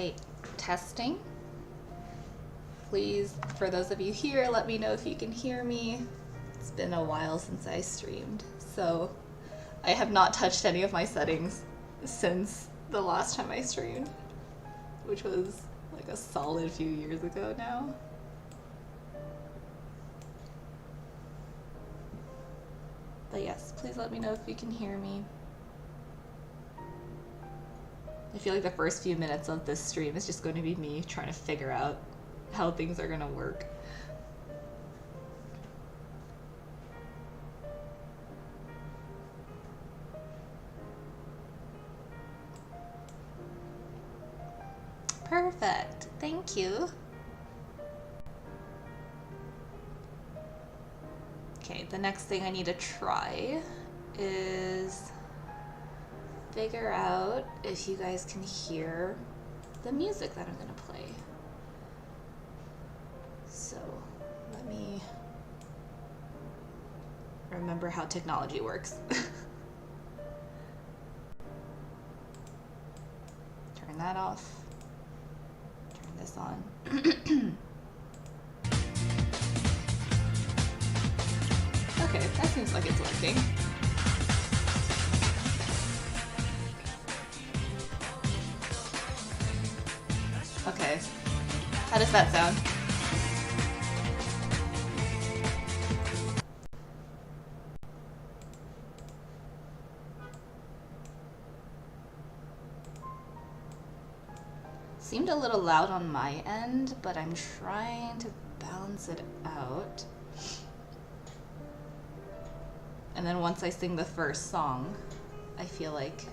Alright, testing. Please, for those of you here, let me know if you can hear me. It's been a while since I streamed, so I have not touched any of my settings since the last time I streamed, which was like a solid few years ago now. But yes, please let me know if you can hear me. I feel like the first few minutes of this stream is just going to be me trying to figure out how things are going to work. Perfect. Thank you. Okay, the next thing I need to try is figure out if you guys can hear the music that I'm gonna play. So let me remember how technology works. Turn that off. Turn this on. Okay, that seems like it's working. Okay, how does that sound? Seemed a little loud on my end, but I'm trying to balance it out. And then once I sing the first song, I feel like...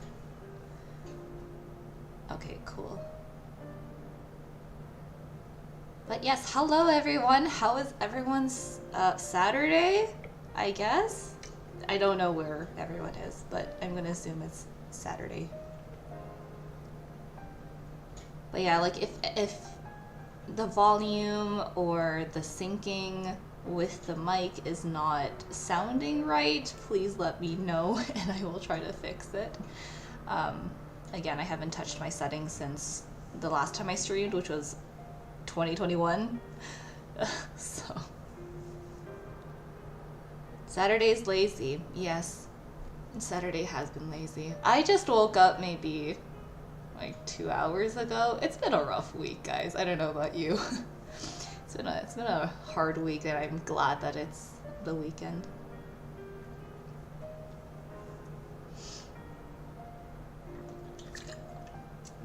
Okay, cool. But yes, hello everyone! How is everyone's Saturday, I guess? I don't know where everyone is, but I'm gonna assume it's Saturday. But yeah, like if the volume or the syncing with the mic is not sounding right, please let me know and I will try to fix it. Again, I haven't touched my settings since the last time I streamed, which was 2021. So Saturday's lazy. Yes, Saturday has been lazy. I just woke up maybe like 2 hours ago. It's been a rough week, guys. I don't know about you. It's been a hard week, and I'm glad that it's the weekend.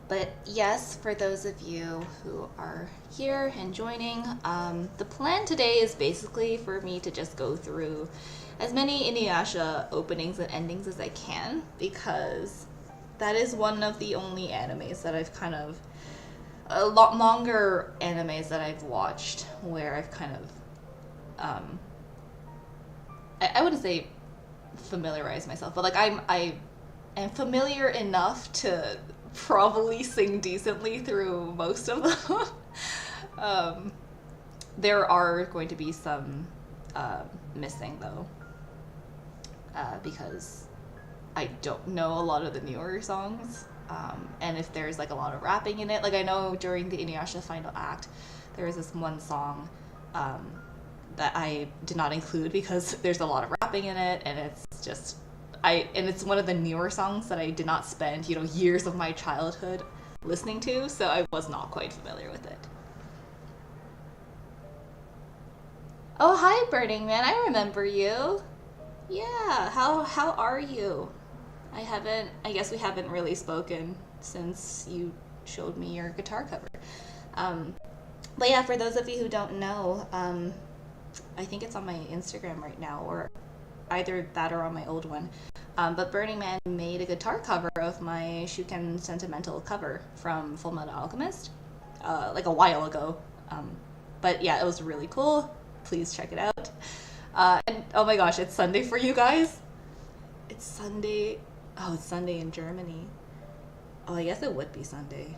But yes, for those of you who are here and joining, the plan today is basically for me to just go through as many Inuyasha openings and endings as I can, because that is one of the only animes that I've kind of... a lot longer animes that I've watched where I've kind of... I wouldn't say familiarize myself, but like I am familiar enough to probably sing decently through most of them. There are going to be some missing though, because I don't know a lot of the newer songs, and if there's like a lot of rapping in it, like I know during the Inuyasha final act there was this one song that I did not include because there's a lot of rapping in it, and it's just and it's one of the newer songs that I did not spend, you know, years of my childhood listening to, so I was not quite familiar with it. Oh, hi, Burning Man. I remember you. Yeah, how are you? I guess we haven't really spoken since you showed me your guitar cover. But yeah, for those of you who don't know, I think it's on my Instagram right now, or either that or on my old one. But Burning Man made a guitar cover of my Shuken Sentimental cover from Fullmetal Alchemist, like a while ago. But yeah, it was really cool. Please check it out. And oh my gosh, it's Sunday for you guys. It's Sunday. Oh, it's Sunday in Germany. Oh, I guess it would be Sunday.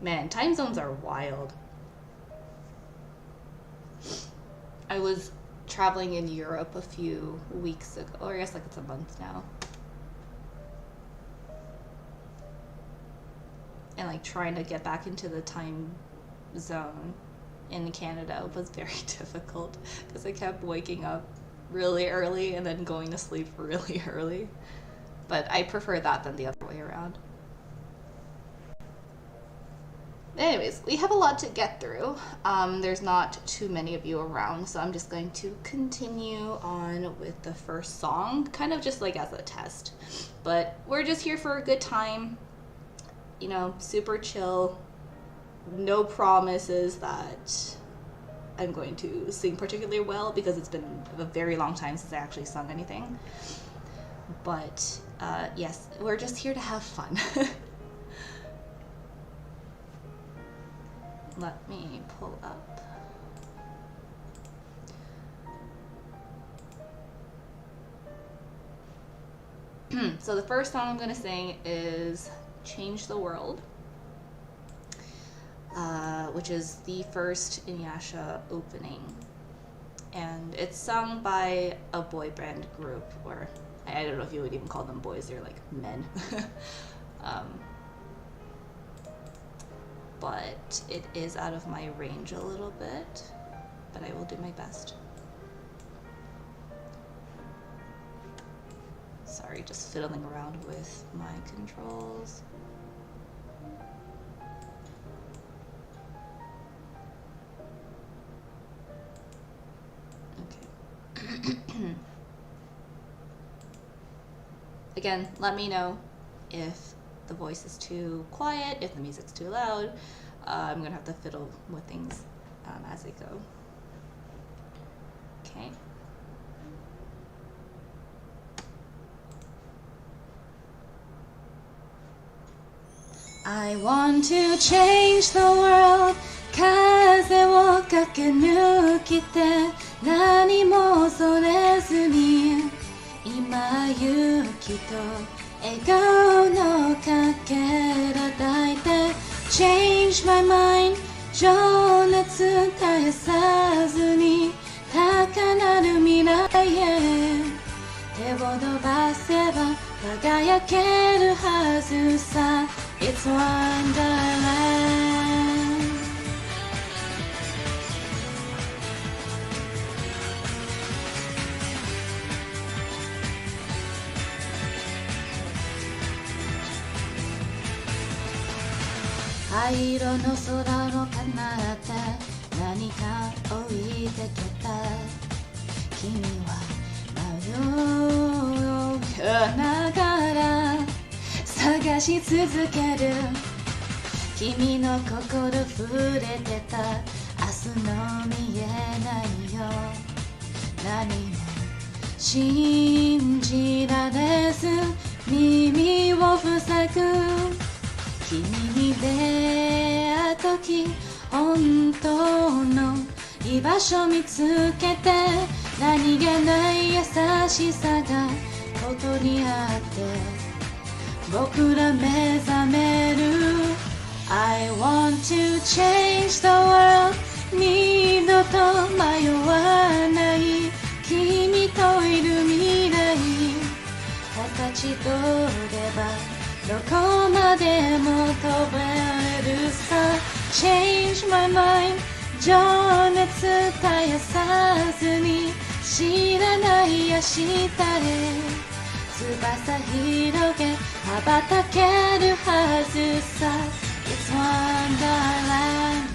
Man, time zones are wild. I was traveling in Europe a few weeks ago, or I guess like it's a month now. and like trying to get back into the time zone in Canada was very difficult because I kept waking up really early and then going to sleep really early. But I prefer that than the other way around. Anyways, we have a lot to get through. There's not too many of you around, so I'm just going to continue on with the first song, kind of just like as a test. But we're just here for a good time, you know, super chill. No promises that I'm going to sing particularly well because it's been a very long time since I actually sung anything. But yes, we're just here to have fun. Let me pull up. So the first song I'm going to sing is Change the World, which is the first Inuyasha opening. And it's sung by a boy band group, or I don't know if you would even call them boys, they're like men. But it is out of my range a little bit, but I will do my best. Sorry, just fiddling around with my controls. Okay. Again, let me know if the voice is too quiet, if the music's too loud. I'm gonna have to fiddle with things as they go. Okay. I want to change the world. 風を駆け抜けて何も恐れずに今勇気と笑顔のかけら抱いて Change my mind 情熱絶やさずに高なる未来へ手を伸ばせば輝けるはずさ It's Wonderland灰色の空の彼方何か置いてけた君は迷いながら探し続ける君の心触れてた明日の見えないよ何も信じられず耳を塞ぐ君に出会った時本当の居場所見つけて何気ない優しさがことにあって僕ら目覚める I want to change the world 二度と迷わない君といる未来形取ればどこまでも飛べるさ Change my mind 情熱絶やさずに知らない明日へ翼広げ羽ばたけるはずさ It's Wonderland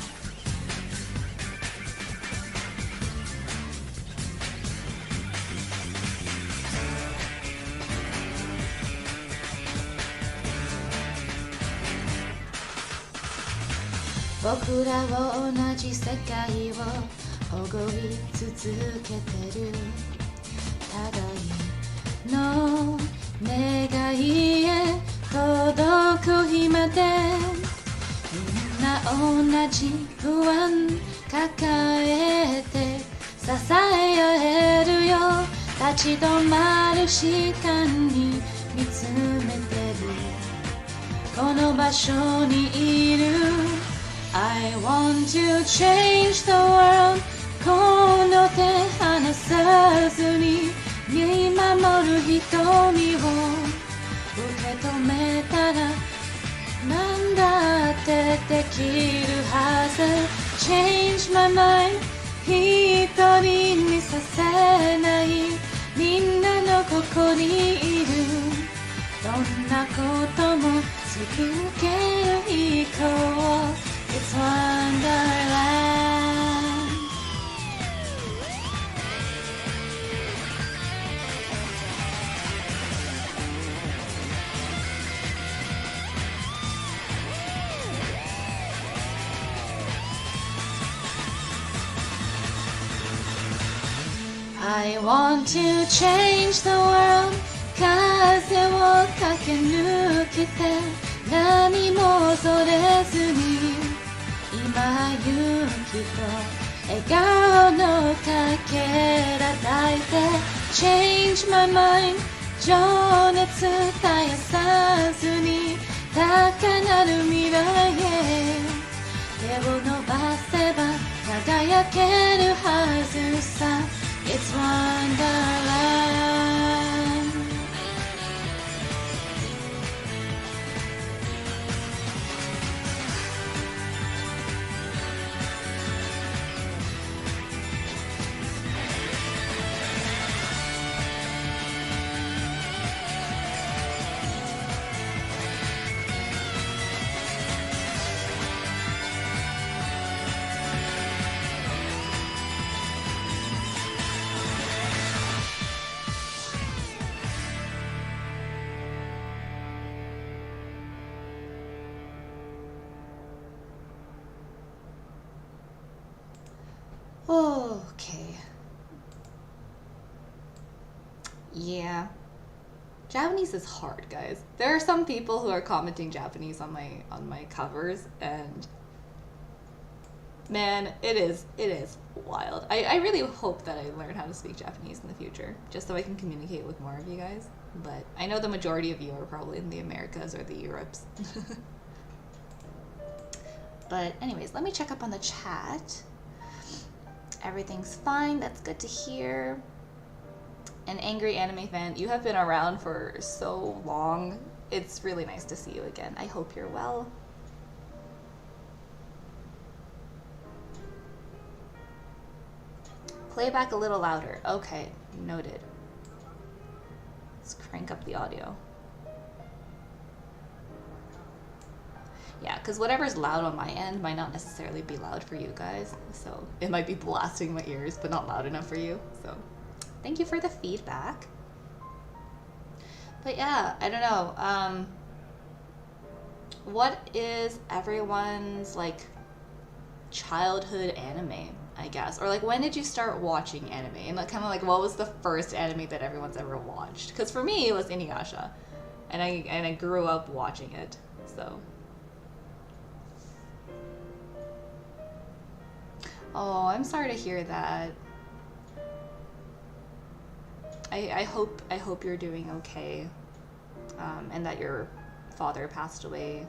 僕らは同じ世界を保護り続けてる互いの願いへ届く日までみんな同じ不安抱えて支え合えるよ立ち止まる時間に見つめてるこの場所にいるI want to change the world この手離さずに見守る瞳を受け止めたらなんだてできるはず Change my mind 一人にさせないみんなのここにいるどんなことも突き抜ける以降 It's Wonderland I want to change the world 風を駆け抜けて何も恐れずに今勇気と笑顔のかけら抱いて Change my mind 情熱絶やさずに高鳴る未来へ手を伸ばせば輝けるはずさIt's Wonderland Okay. Yeah. Japanese is hard, guys. There are some people who are commenting Japanese on my covers and man, it is wild. I really hope that I learn how to speak Japanese in the future, just so I can communicate with more of you guys. But I know the majority of you are probably in the Americas or the Europes. But anyways, let me check up on the chat. Everything's fine. That's good to hear. An angry anime fan. You have been around for so long. It's really nice to see you again. I hope you're well. Play back a little louder. Okay, noted. Let's crank up the audio. Yeah, because whatever's loud on my end might not necessarily be loud for you guys. So it might be blasting my ears, but not loud enough for you. So thank you for the feedback. But yeah, I don't know. What is everyone's like childhood anime, I guess? Or like when did you start watching anime? And like kind of like what was the first anime that everyone's ever watched? Because for me it was Inuyasha. And I grew up watching it. So oh, I'm sorry to hear that. I hope you're doing okay, and that your father passed away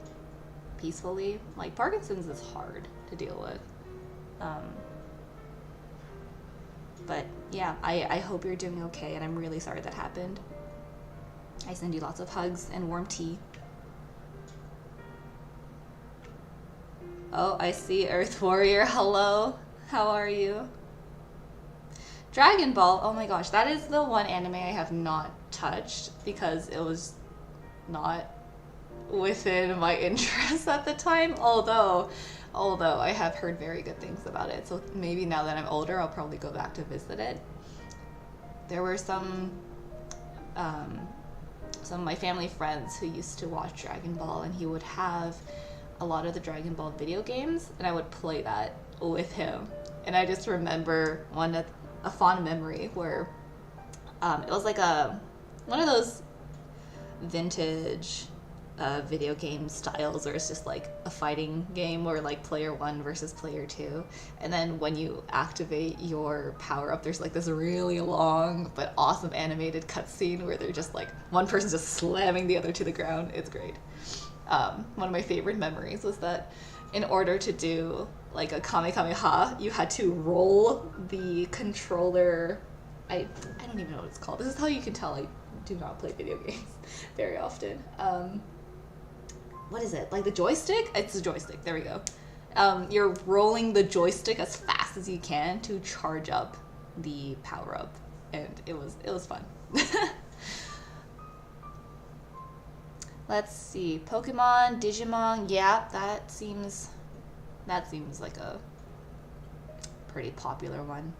peacefully. Like Parkinson's is hard to deal with, but yeah, I hope you're doing okay, and I'm really sorry that happened. I send you lots of hugs and warm tea. Oh, I see Earth Warrior. Hello. How are you? Dragon Ball. Oh my gosh, that is the one anime I have not touched because it was not within my interest at the time. Although I have heard very good things about it. So maybe now that I'm older, I'll probably go back to visit it. There were some of my family friends who used to watch Dragon Ball, and he would have a lot of the Dragon Ball video games, and I would play that with him. And I just remember a fond memory where it was like one of those vintage video game styles where it's just like a fighting game where like player 1 versus player 2, and then when you activate your power up there's like this really long but awesome animated cutscene where they're just like one person's just slamming the other to the ground. It's great. One of my favorite memories was that in order to do like a Kamehameha, you had to roll the controller. I don't even know what it's called. This is how you can tell I do not play video games very often. what is it? Like the joystick? It's a joystick. There we go. You're rolling the joystick as fast as you can to charge up the power up, and it was fun. Let's see, Pokemon, Digimon. Yeah, that seems like a pretty popular one.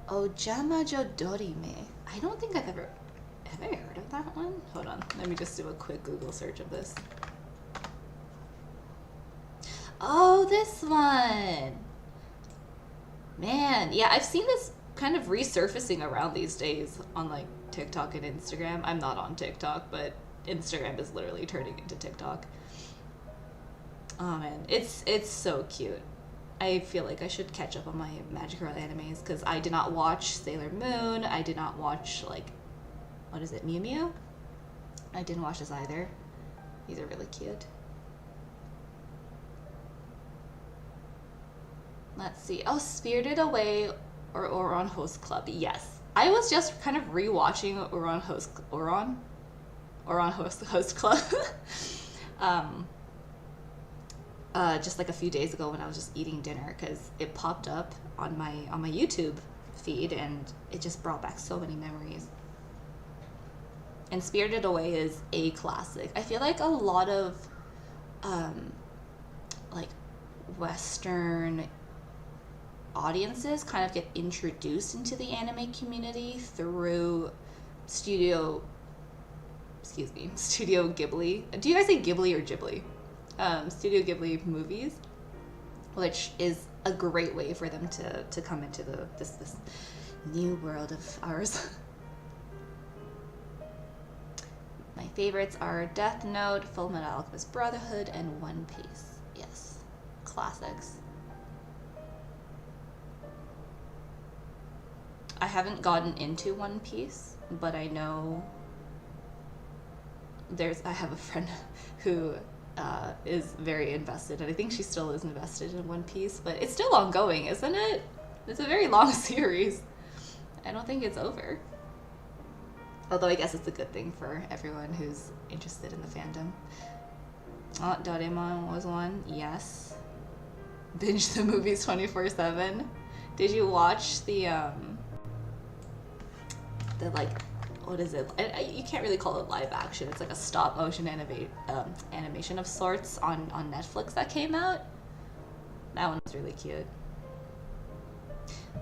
Ojama Dorime. I don't think I've ever heard of that one. Hold on, let me just do a quick Google search of this. Oh, this one. Man, yeah, I've seen this kind of resurfacing around these days on like TikTok and Instagram. I'm not on TikTok, but Instagram is literally turning into TikTok. Oh man, it's so cute. I feel like I should catch up on my Magic Girl animes because I did not watch Sailor Moon. I did not watch, like, what is it, Mew Mew? I didn't watch this either. These are really cute. Let's see. Oh, Spirited Away or Ouran Host Club. Yes. I was just kind of rewatching Ouran Host Club. Just like a few days ago when I was just eating dinner because it popped up on my YouTube feed and it just brought back so many memories. And Spirited Away is a classic. I feel like a lot of like Western audiences kind of get introduced into the anime community through Studio Ghibli. Do you guys say Ghibli or Ghibli? Studio Ghibli movies, which is a great way for them to come into this new world of ours. My favorites are Death Note, Fullmetal Alchemist Brotherhood, and One Piece. Yes, classics. I haven't gotten into One Piece, but I know I have a friend who is very invested, and I think she still is invested in One Piece, but it's still ongoing, isn't it? It's a very long series. I don't think it's over. Although I guess it's a good thing for everyone who's interested in the fandom. Oh, Doraemon was one. Yes. Binge the movies 24/7. Did you watch the like, what is it? You can't really call it live action. It's like a stop motion animation of sorts on Netflix that came out. That one was really cute.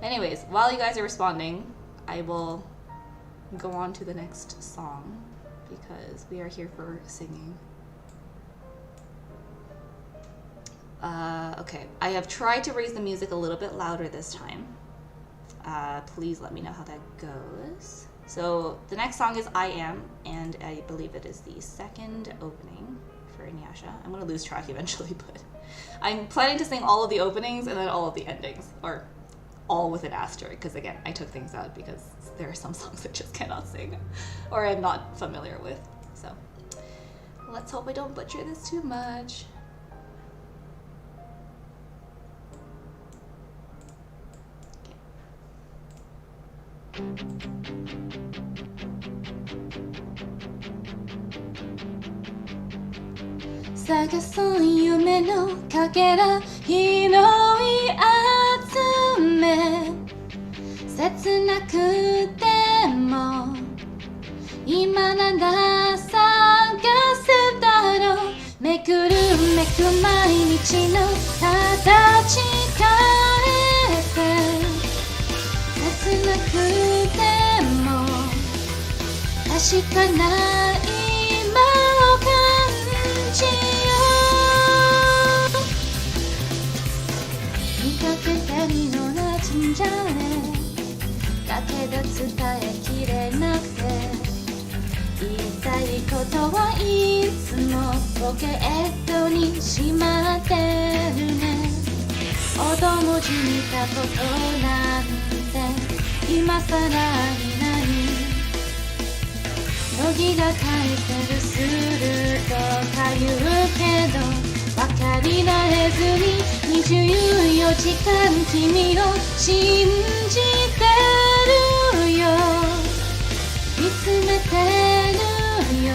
Anyways, while you guys are responding, I will go on to the next song because we are here for singing. Okay, I have tried to raise the music a little bit louder this time. Please let me know how that goes. So the next song is I Am, and I believe it is the second opening for Inuyasha. I'm gonna lose track eventually, but I'm planning to sing all of the openings and then all of the endings, or all with an asterisk, because again, I took things out because there are some songs I just cannot sing, or I'm not familiar with, so let's hope I don't butcher this too much. Okay. 探そう夢のかけら拾い集め切なくても今なら探せたろうめくるめく毎日の形変えて切なくても確かな今を感じよう見かけてみのな神社ねだけど伝えきれなくて言いたいことはいつもポケットにしまってるね音文字見たことなんて今さらに何乃木が書いてるするとか言うけど分かりられずに24時間君を信じてるよ見つめてるよ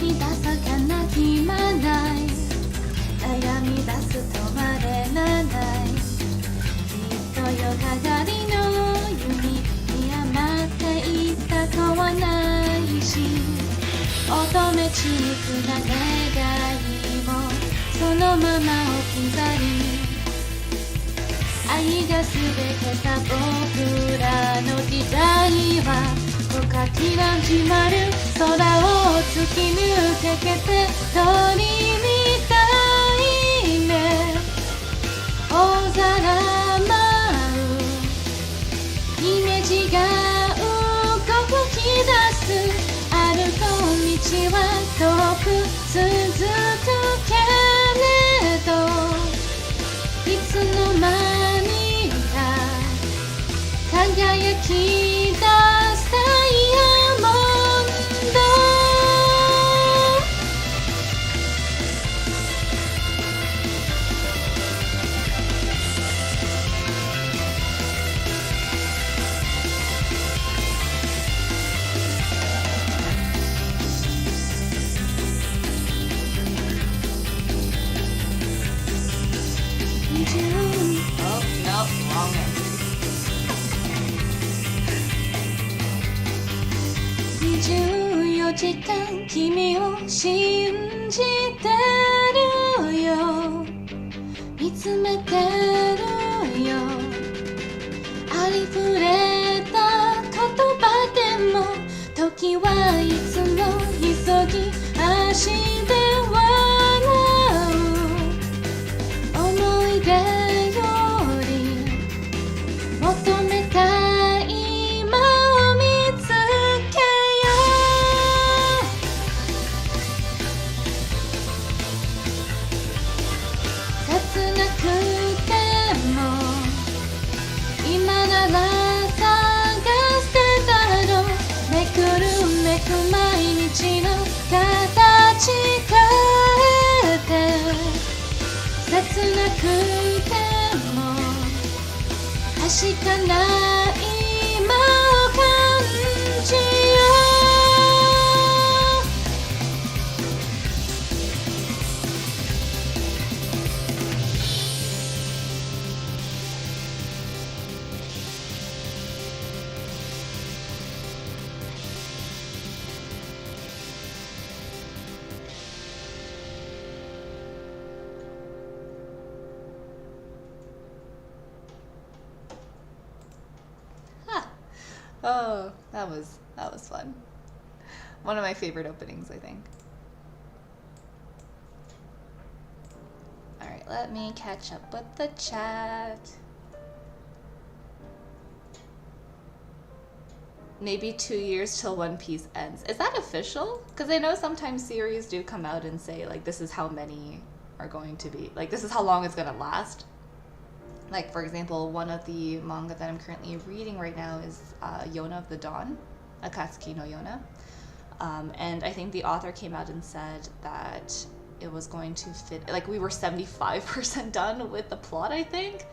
き出さかな暇ない悩み出す止まれないきっとよかがりの弓に余っていたとはないし乙女チックな願いもそのまま置き去り愛がすべてさ僕らの時代は深きらじまる空を突き抜けて鳥みたいね大空舞うイメージが動き出す歩く道は遠く続くけれどいつの間にか輝き出すダイヤモンド24時間君を信じてるよ見つめてるよありふれた言葉でも時はいつも急ぎ足で笑う思い出より求めたい今を見つけ切なくても今なら探してだろうめくるめく毎日の形変えて切なくても確かな今を感じよOh, that was fun. One of my favorite openings, I think. Alright, let me catch up with the chat. Maybe 2 years till One Piece ends. Is that official? Because I know sometimes series do come out and say, like, this is how many are going to be. Like, this is how long it's going to last. Like, for example, one of the manga that I'm currently reading right now is Yona of the Dawn, Akatsuki no Yona. And I think the author came out and said that it was going to fit, like, we were 75% done with the plot, I think,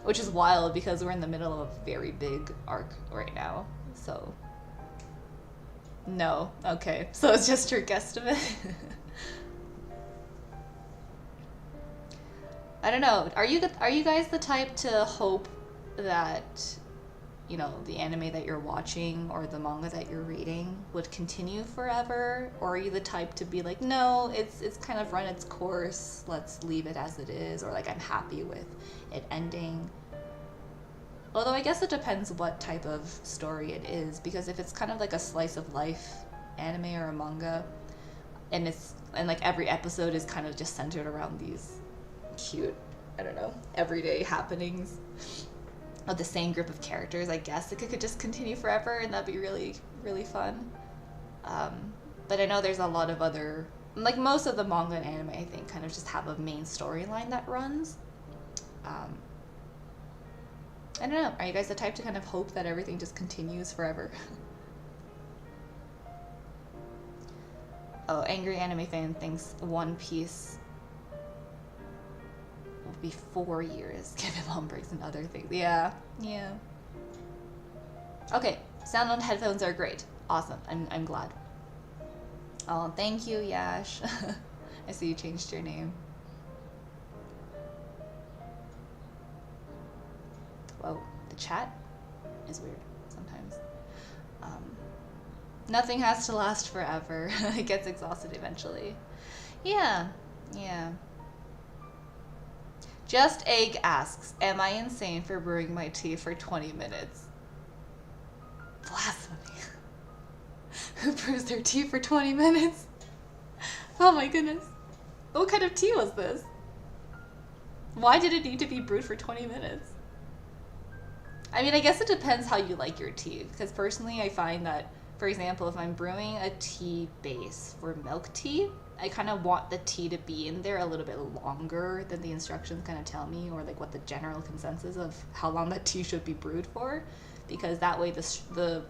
which is wild because we're in the middle of a very big arc right now. So, no. Okay, so it's just your guesstimate. I don't know. Are you guys the type to hope that, you know, the anime that you're watching or the manga that you're reading would continue forever, or are you the type to be like, no, it's kind of run its course. Let's leave it as it is, or like I'm happy with it ending. Although I guess it depends what type of story it is, because if it's kind of like a slice of life anime or a manga, and like every episode is kind of just centered around these cute, I don't know, everyday happenings of the same group of characters, I guess it could just continue forever, and that'd be really, really fun. But I know there's a lot of other, like most of the manga and anime, I think, kind of just have a main storyline that runs. I don't know, are you guys the type to kind of hope that everything just continues forever? Oh, Angry Anime Fan thinks One Piece will be 4 years, given long breaks and other things. Yeah. Okay, sound on headphones are great. Awesome, I'm glad. Oh, thank you, Yash. I see you changed your name. Whoa, the chat is weird sometimes. Nothing has to last forever. It gets exhausted eventually. Yeah, yeah. Just Egg asks, am I insane for brewing my tea for 20 minutes? Blasphemy. Who brews their tea for 20 minutes? Oh my goodness. What kind of tea was this? Why did it need to be brewed for 20 minutes? I mean, I guess it depends how you like your tea. Because personally, I find that, for example, if I'm brewing a tea base for milk tea, I kind of want the tea to be in there a little bit longer than the instructions kind of tell me, or like what the general consensus of how long that tea should be brewed for, because that way the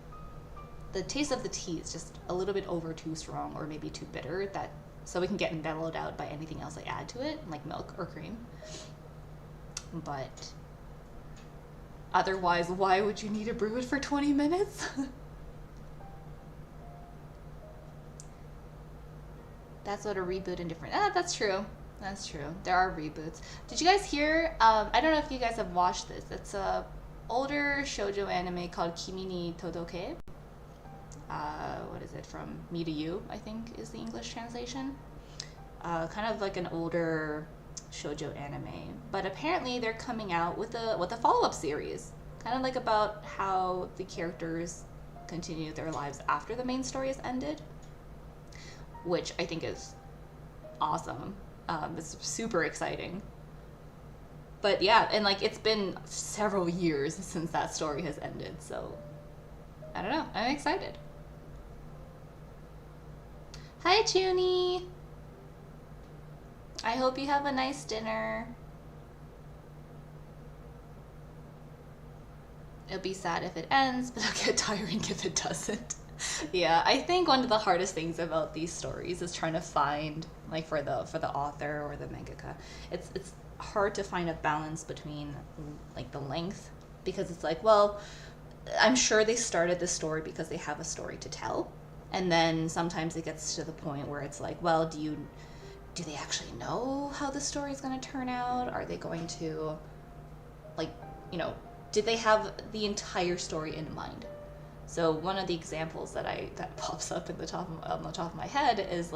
taste of the tea is just a little bit over too strong or maybe too bitter, that so it can get mellowed out by anything else I add to it, like milk or cream. But otherwise, why would you need to brew it for 20 minutes? That's what a reboot in different... that's true. That's true. There are reboots. Did you guys hear... I don't know if you guys have watched this. It's a older shoujo anime called Kimi ni Todoke. What is it? From Me to You, I think, is the English translation. Kind of like an older shoujo anime. But apparently they're coming out with a follow-up series. Kind of like about how the characters continue their lives after the main story has ended. Which I think is awesome. It's super exciting. But yeah, and like it's been several years since that story has ended, so I don't know. I'm excited. Hi, Junie. I hope you have a nice dinner. It'll be sad if it ends, but it'll get tiring if it doesn't. Yeah, I think one of the hardest things about these stories is trying to find, like for the author or the mangaka, it's hard to find a balance between like the length, because it's like, well, I'm sure they started this story because they have a story to tell, and then sometimes it gets to the point where it's like, well, do they actually know how the story is going to turn out? Are they going to, like, did they have the entire story in mind? So one of the examples that pops up on the top of my head is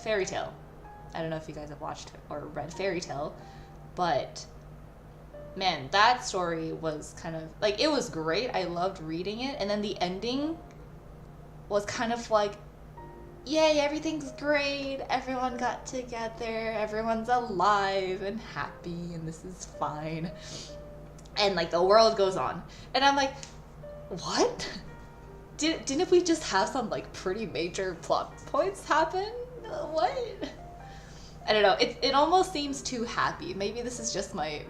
Fairy Tail. I don't know if you guys have watched or read Fairy Tail, but man, that story was kind of like, it was great. I loved reading it, and then the ending was kind of like, yay, everything's great. Everyone got together. Everyone's alive and happy, and this is fine. And like the world goes on, and I'm like, what? Didn't we just have some like pretty major plot points happen? What? I don't know. It almost seems too happy. Maybe this is just my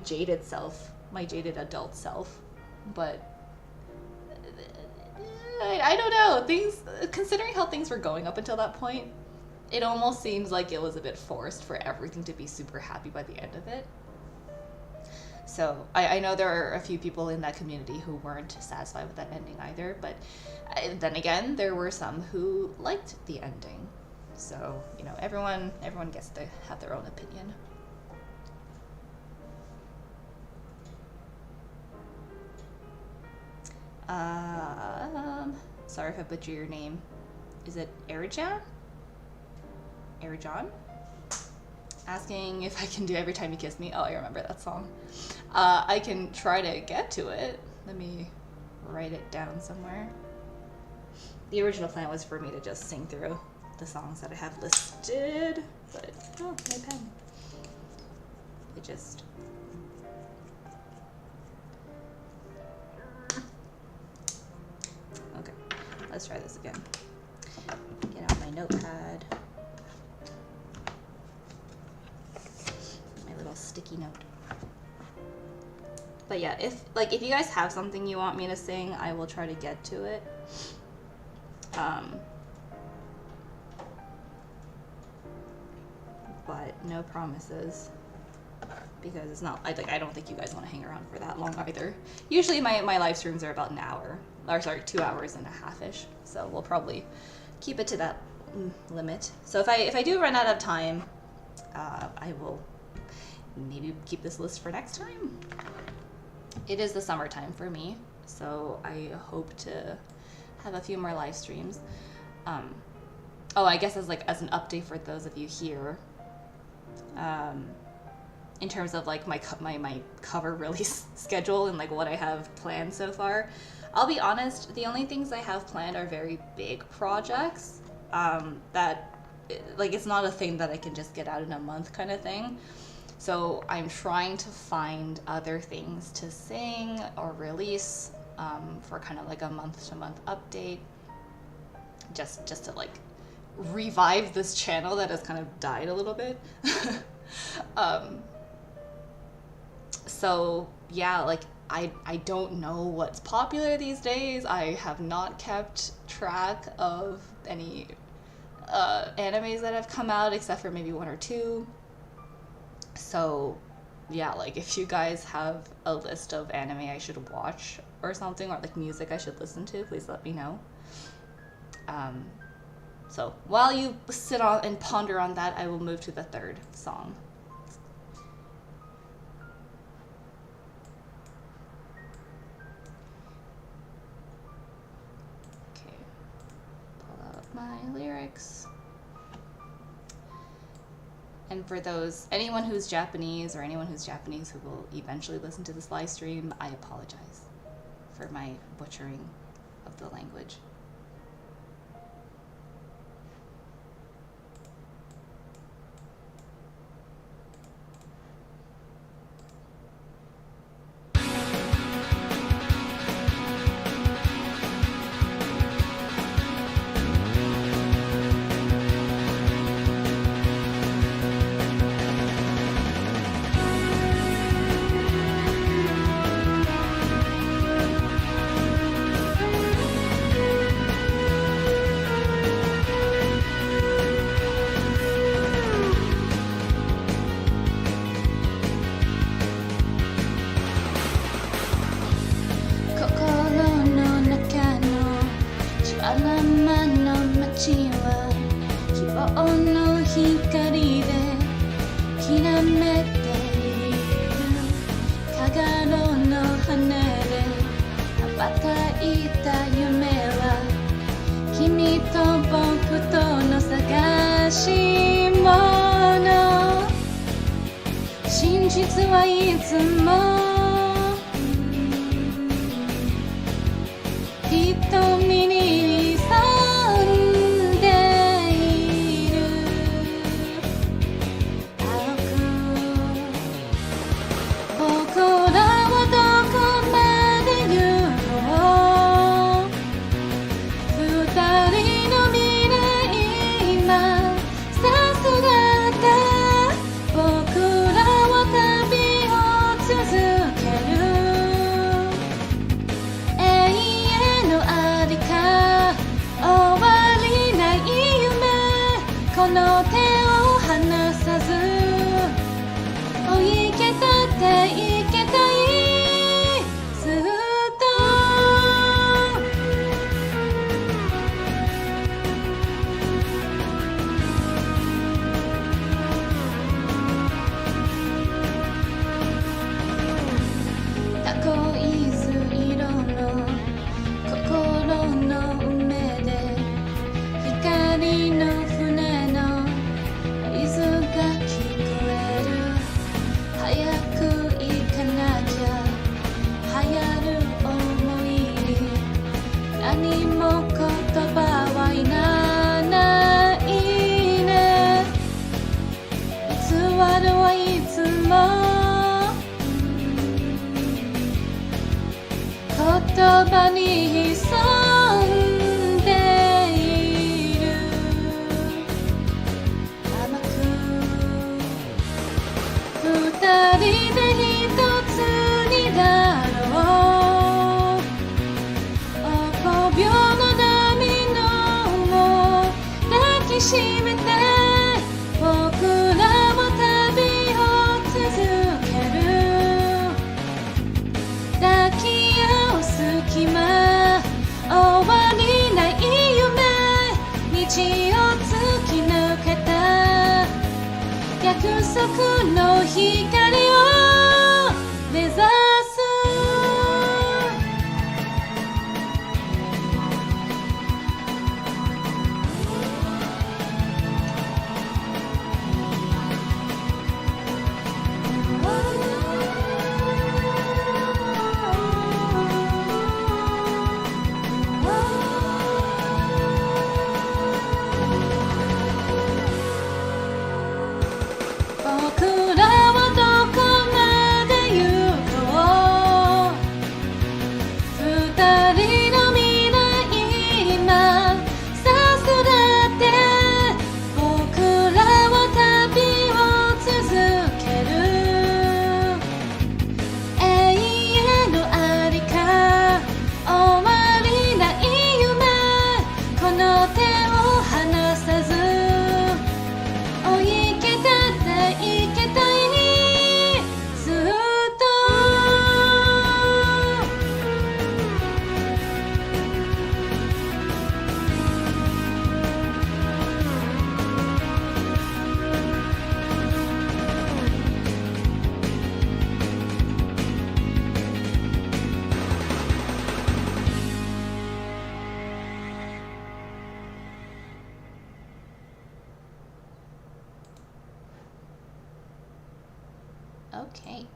jaded self, my jaded adult self. But I don't know. Things, considering how things were going up until that point, it almost seems like it was a bit forced for everything to be super happy by the end of it. So I know there are a few people in that community who weren't satisfied with that ending either, but then again, there were some who liked the ending. So, everyone gets to have their own opinion. Sorry if I butcher your name. Is it Arajan? Arajan? Asking if I can do Every Time You Kiss Me. Oh, I remember that song. I can try to get to it. Let me write it down somewhere. The original plan was for me to just sing through the songs that I have listed, but oh, my pen. It just... Okay, let's try this again. Get out my notepad. My little sticky note. But yeah, if you guys have something you want me to sing, I will try to get to it. But no promises, because it's not, I don't think you guys want to hang around for that long either. Usually my live streams are about an hour, or sorry, 2 hours and a half-ish. So we'll probably keep it to that limit. So if I do run out of time, I will maybe keep this list for next time. It is the summertime for me, so I hope to have a few more live streams. Oh, I guess as an update for those of you here, in terms of like my cover release schedule and like what I have planned so far, I'll be honest, the only things I have planned are very big projects that like it's not a thing that I can just get out in a month kind of thing. So I'm trying to find other things to sing or release for kind of like a month-to-month update, just to like revive this channel that has kind of died a little bit. So yeah, like I don't know what's popular these days. I have not kept track of any animes that have come out except for maybe 1 or 2. So yeah, like if you guys have a list of anime I should watch or something, or like music I should listen to, please let me know. So while you sit on and ponder on that, I will move to the third song. Okay, pull out my lyrics. And for anyone who's Japanese or anyone who's Japanese who will eventually listen to this live stream, I apologize for my butchering of the language. 光を目指すOkay.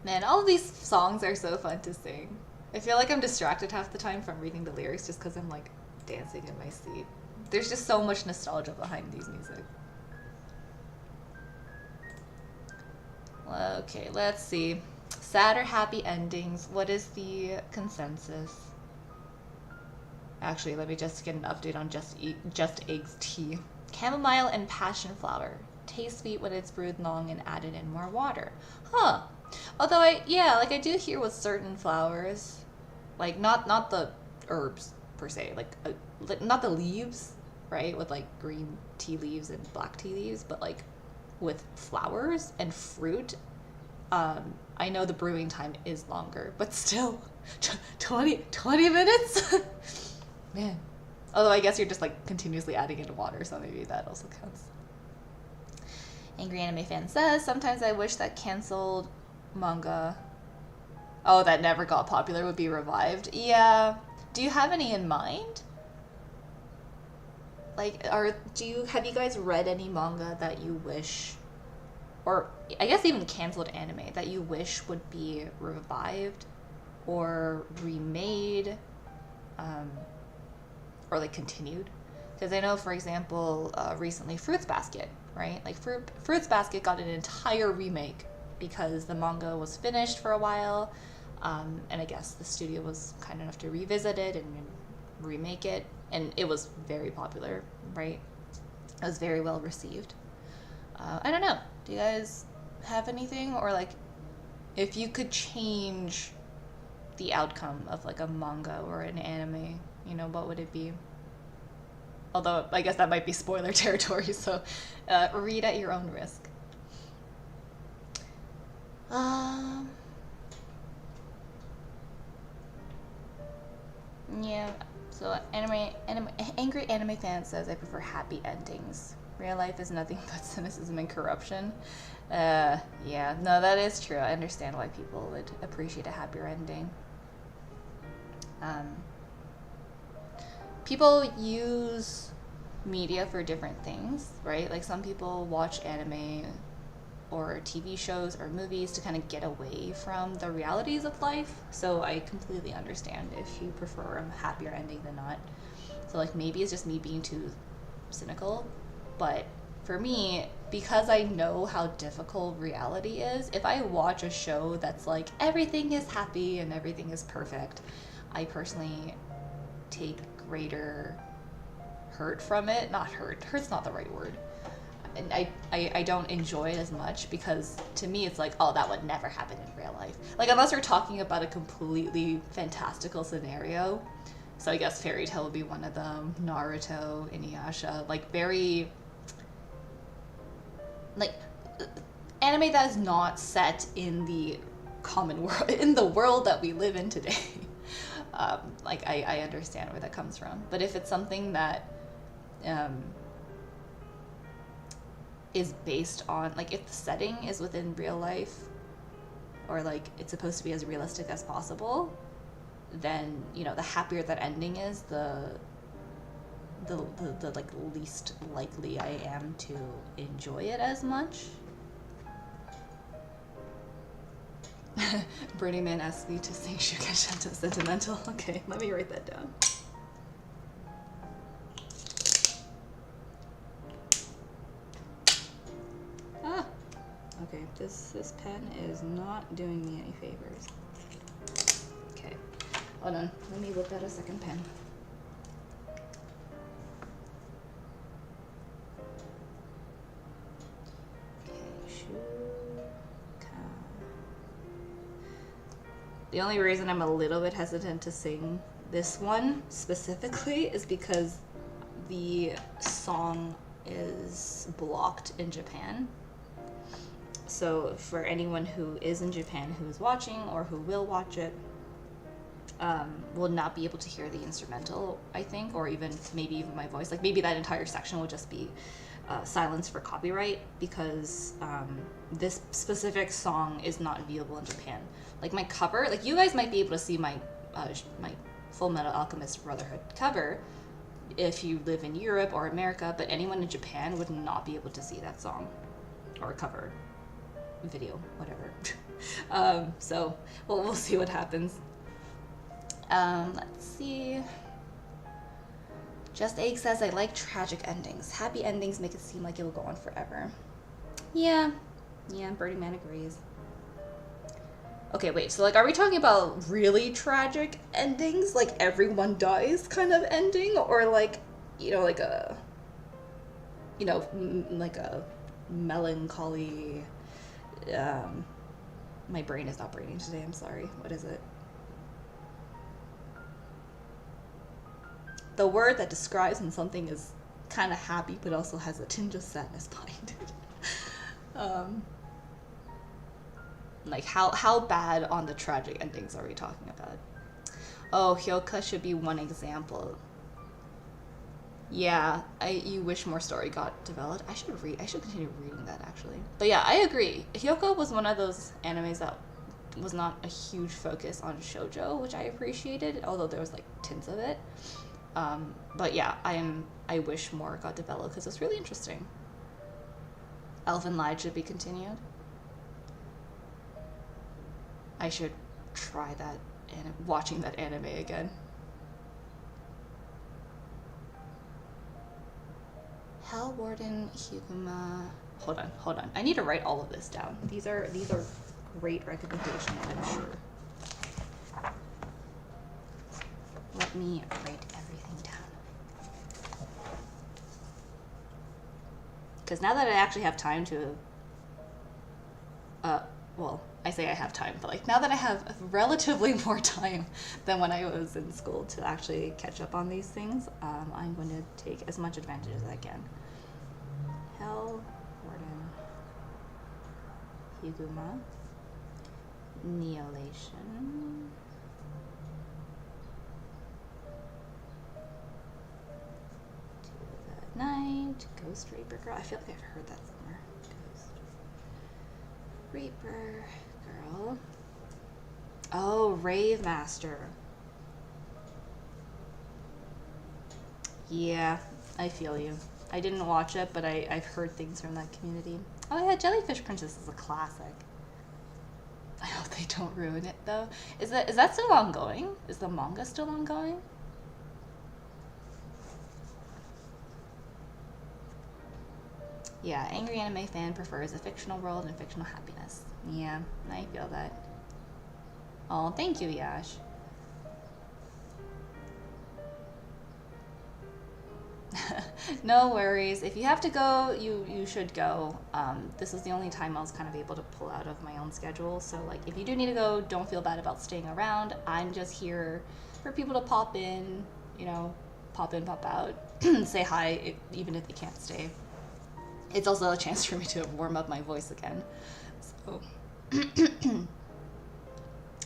Man, all of these songs are so fun to sing. I feel like I'm distracted half the time from reading the lyrics just because I'm like dancing in my seat. There's just so much nostalgia behind these music. Okay, let's see. Sad or happy endings? What is the consensus? Actually, let me just get an update on Just Eggs tea. Chamomile and passion flower. Tastes sweet when it's brewed long and added in more water. Huh. Although I do hear with certain flowers, like not the herbs per se, like not the leaves, right? With like green tea leaves and black tea leaves, but like with flowers and fruit, I know the brewing time is longer, but still 20 minutes? Man. Although I guess you're just like continuously adding into water, so maybe that also counts. Angry Anime Fan says, sometimes I wish that canceled manga, that never got popular, would be revived. Yeah. Do you have any in mind? Like, have you guys read any manga that you wish, or I guess even canceled anime that you wish would be revived or remade, or like continued? Because I know, for example, recently Fruits Basket, right? Like Fruits Basket got an entire remake because the manga was finished for a while, and I guess the studio was kind enough to revisit it and remake it, and it was very popular, right? It was very well received. I don't know. Do you guys have anything? Or like, if you could change the outcome of like a manga or an anime, what would it be? Although, I guess that might be spoiler territory, so read at your own risk. Yeah, so Angry Anime Fan says, I prefer happy endings. Real life is nothing but cynicism and corruption. Yeah, no, that is true. I understand why people would appreciate a happier ending. People use media for different things, right? Like some people watch anime or TV shows or movies to kind of get away from the realities of life. So I completely understand if you prefer a happier ending than not. So like maybe it's just me being too cynical, but for me, because I know how difficult reality is, if I watch a show that's like everything is happy and everything is perfect, I personally take greater hurt from it. Not hurt. Hurt's not the right word. And I don't enjoy it as much because to me it's like, oh, that would never happen in real life. Like unless we're talking about a completely fantastical scenario. So I guess Fairy Tail would be one of them. Naruto, Inuyasha, like very like anime that is not set in the common world, in the world that we live in today. Like I understand where that comes from. But if it's something that is based on, like, if the setting is within real life, or like it's supposed to be as realistic as possible, then, you know, the happier that ending is, the like least likely I am to enjoy it as much. Burning Man asked me to sing Shukashanta Sentimental. Okay, let me write that down. Ah! Okay, this pen is not doing me any favors. Okay, hold on. Let me whip out a second pen. The only reason I'm a little bit hesitant to sing this one specifically is because the song is blocked in Japan. So for anyone who is in Japan who is watching or who will watch it, will not be able to hear the instrumental, I think, or even maybe even my voice. Like maybe that entire section will just be silenced for copyright, because this specific song is not viewable in Japan. Like my cover, like you guys might be able to see my my Full Metal Alchemist Brotherhood cover if you live in Europe or America, but anyone in Japan would not be able to see that song or cover, video, whatever. So we'll see what happens. Let's see. Just Egg says, I like tragic endings. Happy endings make it seem like it will go on forever. Yeah, Birdie Man agrees. Okay, wait, so like, are we talking about really tragic endings? Like everyone dies kind of ending? Or like, you know, like a, you know, like a melancholy, my brain is not braining today, I'm sorry. What is it? The word that describes when something is kind of happy but also has a tinge of sadness behind it. Like how bad on the tragic endings are we talking about? Oh, Hyoka should be one example. Yeah, you wish more story got developed. I should continue reading that actually. But yeah, I agree. Hyoka was one of those animes that was not a huge focus on shoujo, which I appreciated, although there was like tints of it. But yeah, I wish more got developed because it's really interesting. Elfen Lied should be continued. I should try that and watching that anime again. Hell Warden Higuma. Hold on. I need to write all of this down. These are great recommendations, I'm sure. Let me write everything down. Because now that I actually have time to, well, I say I have time, but like now that I have relatively more time than when I was in school to actually catch up on these things, I'm going to take as much advantage as I can. Hell Warden Higuma. Neolation. To the Night. Ghost Reaper Girl. I feel like I've heard that somewhere. Ghost Reaper Girl. Oh, Rave Master. Yeah, I feel you. I didn't watch it, but I've heard things from that community. Oh yeah, Jellyfish Princess is a classic. I hope they don't ruin it though. Is that still ongoing? Is the manga still ongoing? Yeah, angry anime fan prefers a fictional world and fictional happiness. Yeah, I feel that. Oh, thank you, Yash. No worries. If you have to go, you should go. This was the only time I was kind of able to pull out of my own schedule. So like, if you do need to go, don't feel bad about staying around. I'm just here for people to pop in, you know, pop in, pop out, say hi, even if they can't stay. It's also a chance for me to warm up my voice again. So.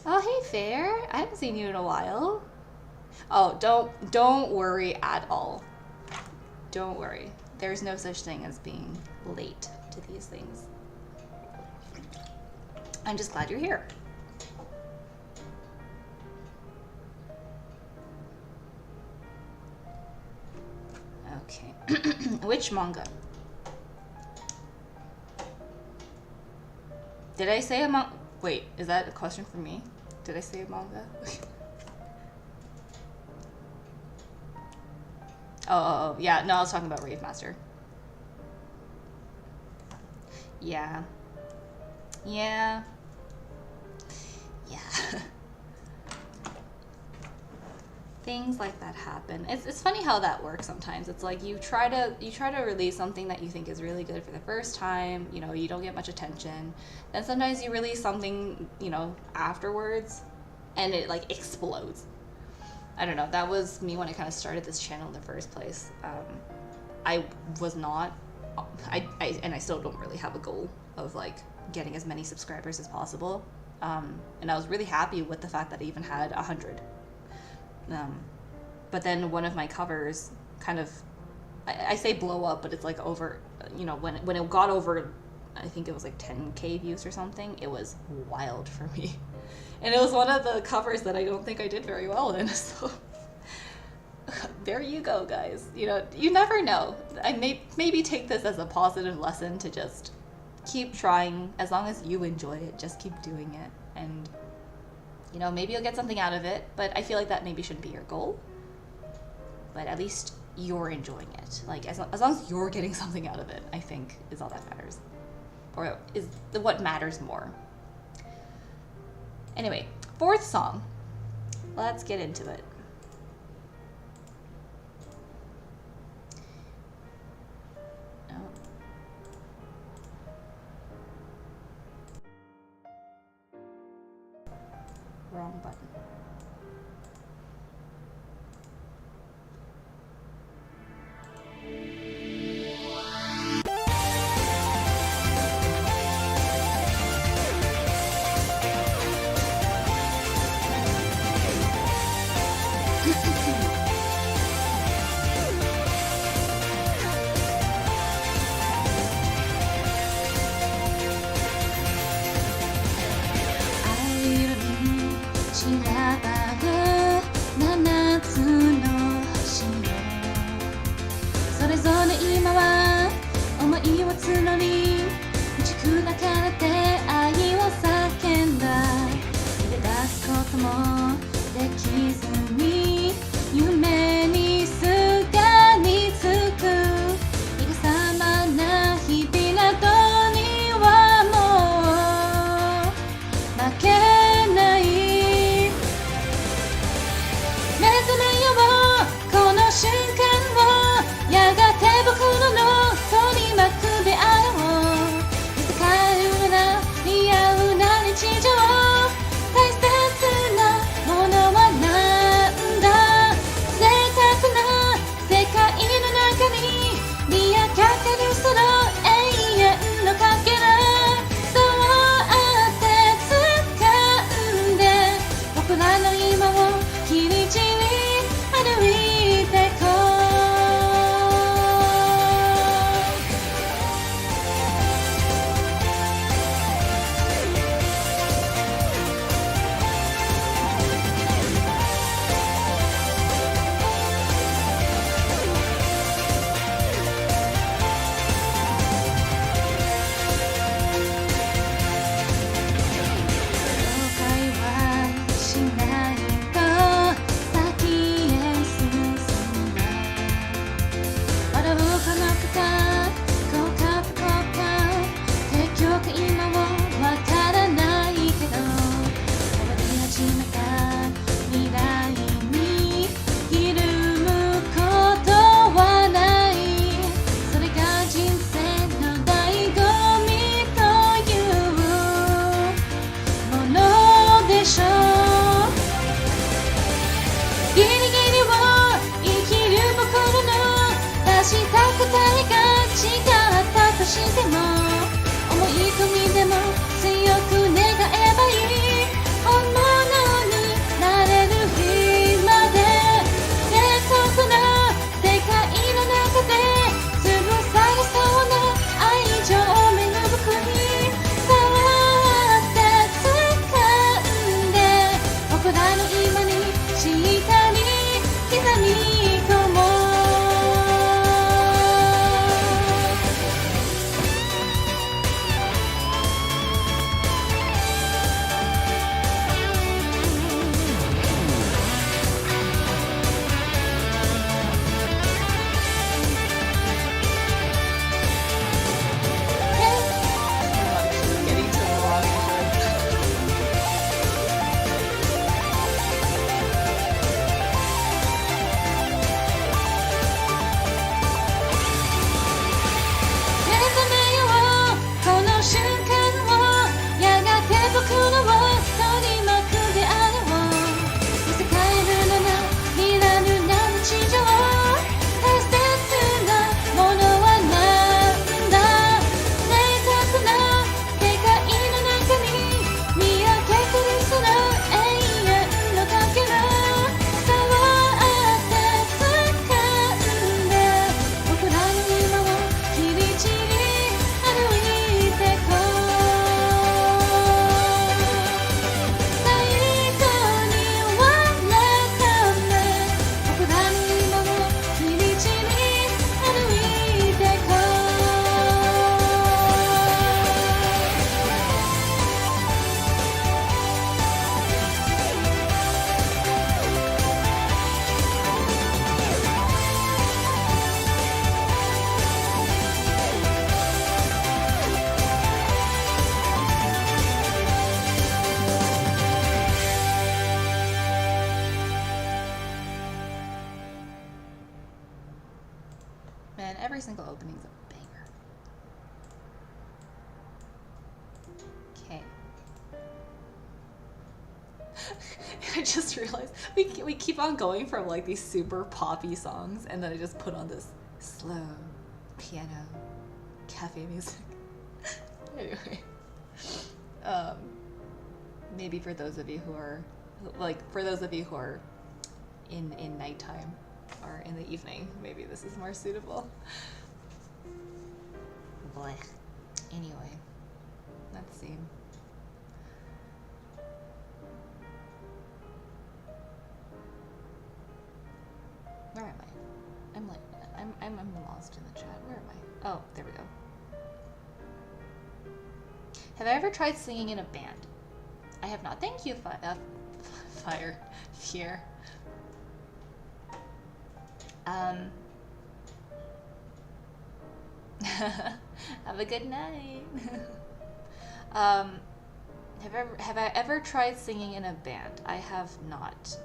Oh, hey, Fair. I haven't seen you in a while. Oh, don't worry at all. Don't worry. there's no such thing as being late to these things. I'm just glad you're here. Okay. Which manga? Did I say a manga? Wait, is that a question for me? Did I say a manga? Oh, yeah. No, I was talking about Rave Master. Yeah. Yeah. Yeah. Things like that happen. It's funny how that works sometimes. It's like you try to release something that you think is really good for the first time, you know, you don't get much attention. Then sometimes you release something, you know, afterwards and it like explodes. I don't know. That was me when I kind of started this channel in the first place. I was not and I still don't really have a goal of like getting as many subscribers as possible. And I was really happy with the fact that I even had 100. But then one of my covers kind of, I say blow up, but it's like over, you know, when it got over, I think it was like 10K views or something, it was wild for me. And it was one of the covers that I don't think I did very well in, so there you go, guys. You know, you never know. I maybe take this as a positive lesson to just keep trying. As long as you enjoy it, just keep doing it. And you know, maybe you'll get something out of it, but I feel like that maybe shouldn't be your goal. But at least you're enjoying it. Like, as long as you're getting something out of it, I think is all that matters. Or is what matters more. Anyway, 4th song. Let's get into it. Wrong button. man, every single opening's a banger. Okay. I just realized we keep on going from like these super poppy songs, and then I just put on this slow piano cafe music. Anyway, maybe for those of you who are in nighttime or in the evening, maybe this is more suitable. Boy. Anyway, let's see. Where am I? I'm lost in the chat. Where am I? Oh, there we go. Have I ever tried singing in a band? I have not. Thank you, Fire. Fear. Have a good night. Have I ever tried singing in a band? I have not.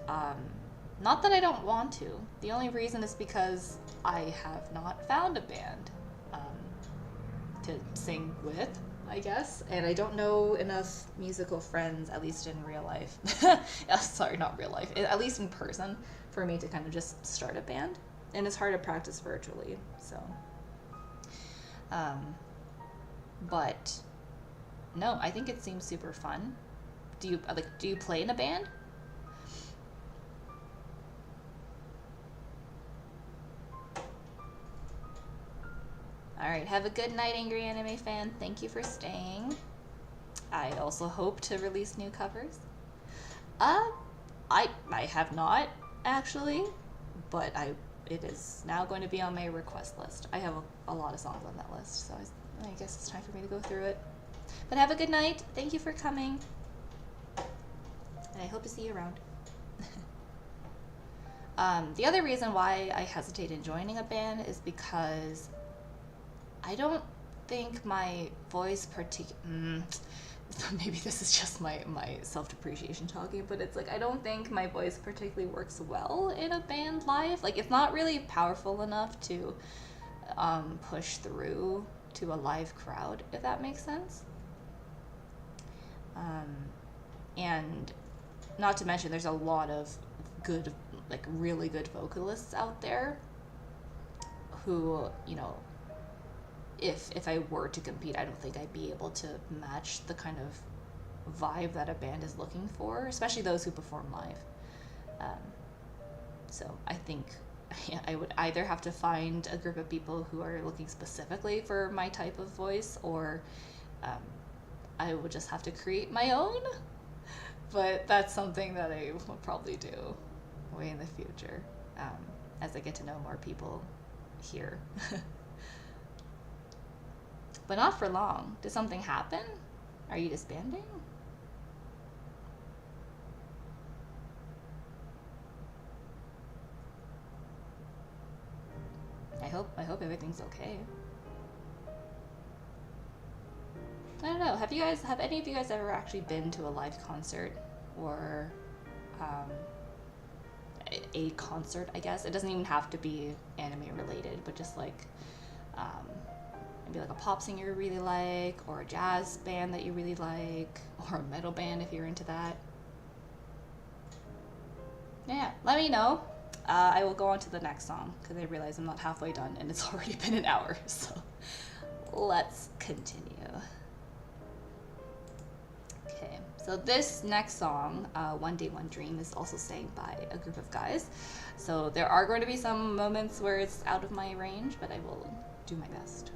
Not that I don't want to. The only reason is because I have not found a band to sing with, I guess. And I don't know enough musical friends, at least in real life. Sorry, not real life. At least in person, for me to kind of just start a band. And it's hard to practice virtually, so. But no, I think it seems super fun. Do you play in a band? Alright, have a good night, Angry Anime Fan. Thank you for staying. I also hope to release new covers. I have not, actually, but it is now going to be on my request list. I have a lot of songs on that list, so I guess it's time for me to go through it. But have a good night. Thank you for coming. And I hope to see you around. The other reason why I hesitate in joining a band is because I don't think my voice maybe this is just my self-depreciation talking, but it's like I don't think my voice particularly works well in a band live. Like, it's not really powerful enough to push through to a live crowd, if that makes sense. And not to mention there's a lot of good, like really good vocalists out there who, you know, if I were to compete, I don't think I'd be able to match the kind of vibe that a band is looking for, especially those who perform live. So I think I would either have to find a group of people who are looking specifically for my type of voice, or I would just have to create my own. But that's something that I will probably do way in the future, as I get to know more people here. But not for long. Did something happen? Are you disbanding? I hope everything's okay. I don't know. Have any of you guys ever actually been to a live concert, or a concert, I guess? It doesn't even have to be anime related, but just like maybe like a pop singer you really like, or a jazz band that you really like, or a metal band if you're into that. Yeah, let me know. I will go on to the next song, because I realize I'm not halfway done and it's already been an hour, so let's continue. Okay, so this next song, One Day One Dream, is also sang by a group of guys. So there are going to be some moments where it's out of my range, but I will do my best.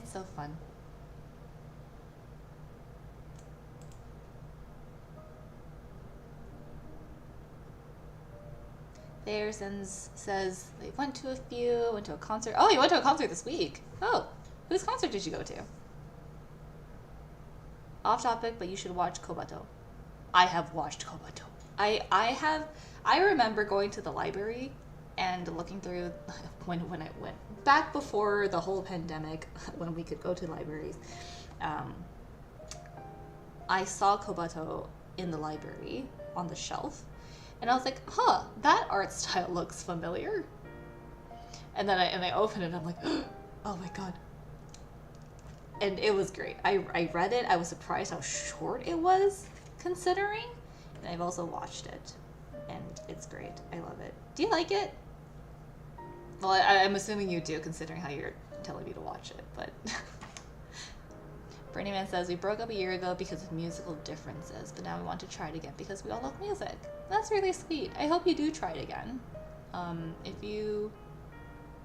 It's so fun. Bearsons says they went to a few, went to a concert. Oh, you went to a concert this week. Oh, whose concert did you go to? Off topic, but you should watch Kobato. I have watched Kobato. I remember going to the library and looking through when I went back before the whole pandemic when we could go to libraries. I saw Kobato in the library on the shelf, and I was like, huh, that art style looks familiar. And then I opened it and I'm like, oh my god. And it was great. I read it. I was surprised how short it was, considering. And I've also watched it. And it's great. I love it. Do you like it? Well, I'm assuming you do, considering how you're telling me to watch it, but... Bernie Man says, we broke up a year ago because of musical differences, but now we want to try it again because we all love music. That's really sweet. I hope you do try it again. If you...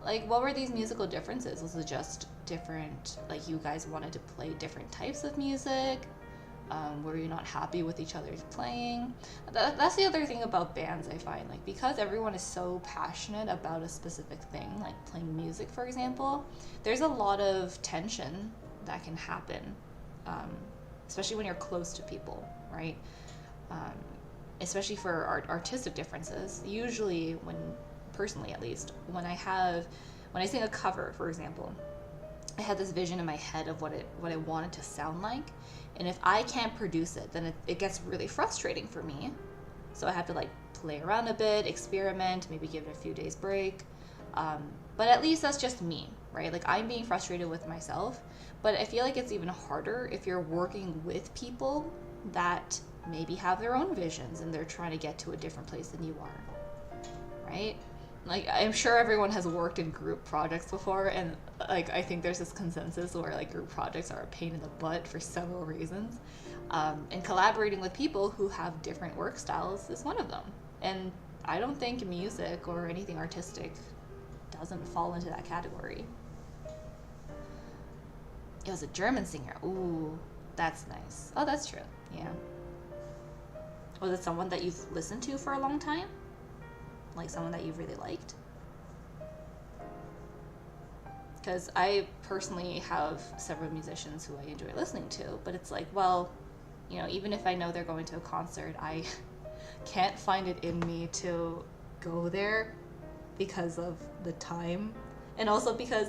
Like, what were these musical differences? Was it just different, like, you guys wanted to play different types of music? Were you not happy with each other's playing? That's the other thing about bands, I find. Like, because everyone is so passionate about a specific thing, like playing music, for example, there's a lot of tension that can happen, especially when you're close to people, right? Especially for artistic differences. Usually when, personally at least, when I sing a cover, for example, I had this vision in my head of what I wanted to sound like, and if I can't produce it, then it gets really frustrating for me. So I have to like play around a bit, experiment, maybe give it a few days break. But at least that's just me, right? Like, I'm being frustrated with myself, but I feel like it's even harder if you're working with people that maybe have their own visions and they're trying to get to a different place than you are, right? Like, I'm sure everyone has worked in group projects before, and like, I think there's this consensus where like group projects are a pain in the butt for several reasons. And collaborating with people who have different work styles is one of them. And I don't think music or anything artistic doesn't fall into that category. It was a German singer. Ooh, that's nice. Oh, that's true. Yeah. Was it someone that you've listened to for a long time? Like someone that you really liked? Because I personally have several musicians who I enjoy listening to, but it's like, well, you know, even if I know they're going to a concert, I can't find it in me to go there because of the time. And also because,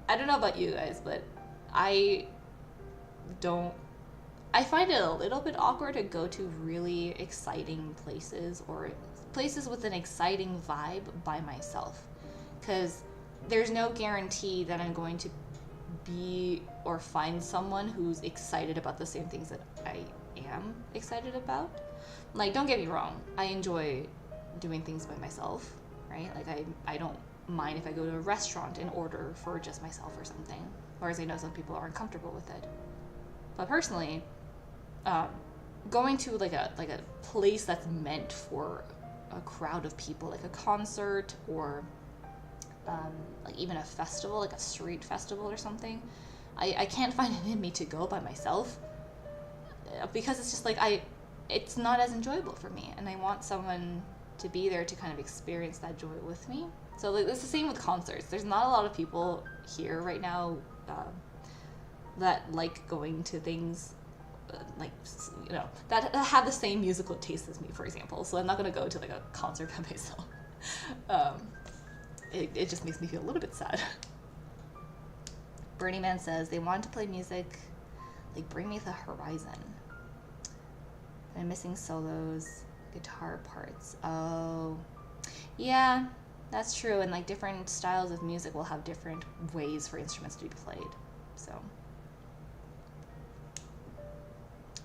I don't know about you guys, but I find it a little bit awkward to go to really exciting places or places with an exciting vibe by myself, because there's no guarantee that I'm going to be or find someone who's excited about the same things that I am excited about. Like, don't get me wrong, I enjoy doing things by myself, right? Like, I don't mind if I go to a restaurant and order for just myself or something, whereas I know some people aren't comfortable with it. But personally, going to like a place that's meant for a crowd of people, like a concert or like even a festival, like a street festival or something, I can't find it in me to go by myself, because it's just like it's not as enjoyable for me, and I want someone to be there to kind of experience that joy with me. So like, it's the same with concerts. There's not a lot of people here right now that like going to things like, you know, that have the same musical taste as me, for example. So I'm not gonna go to like a concert by myself. It just makes me feel a little bit sad. Bernie Man says they want to play music like Bring Me the Horizon. I'm missing solos, guitar parts. Oh, yeah, that's true. And like different styles of music will have different ways for instruments to be played. So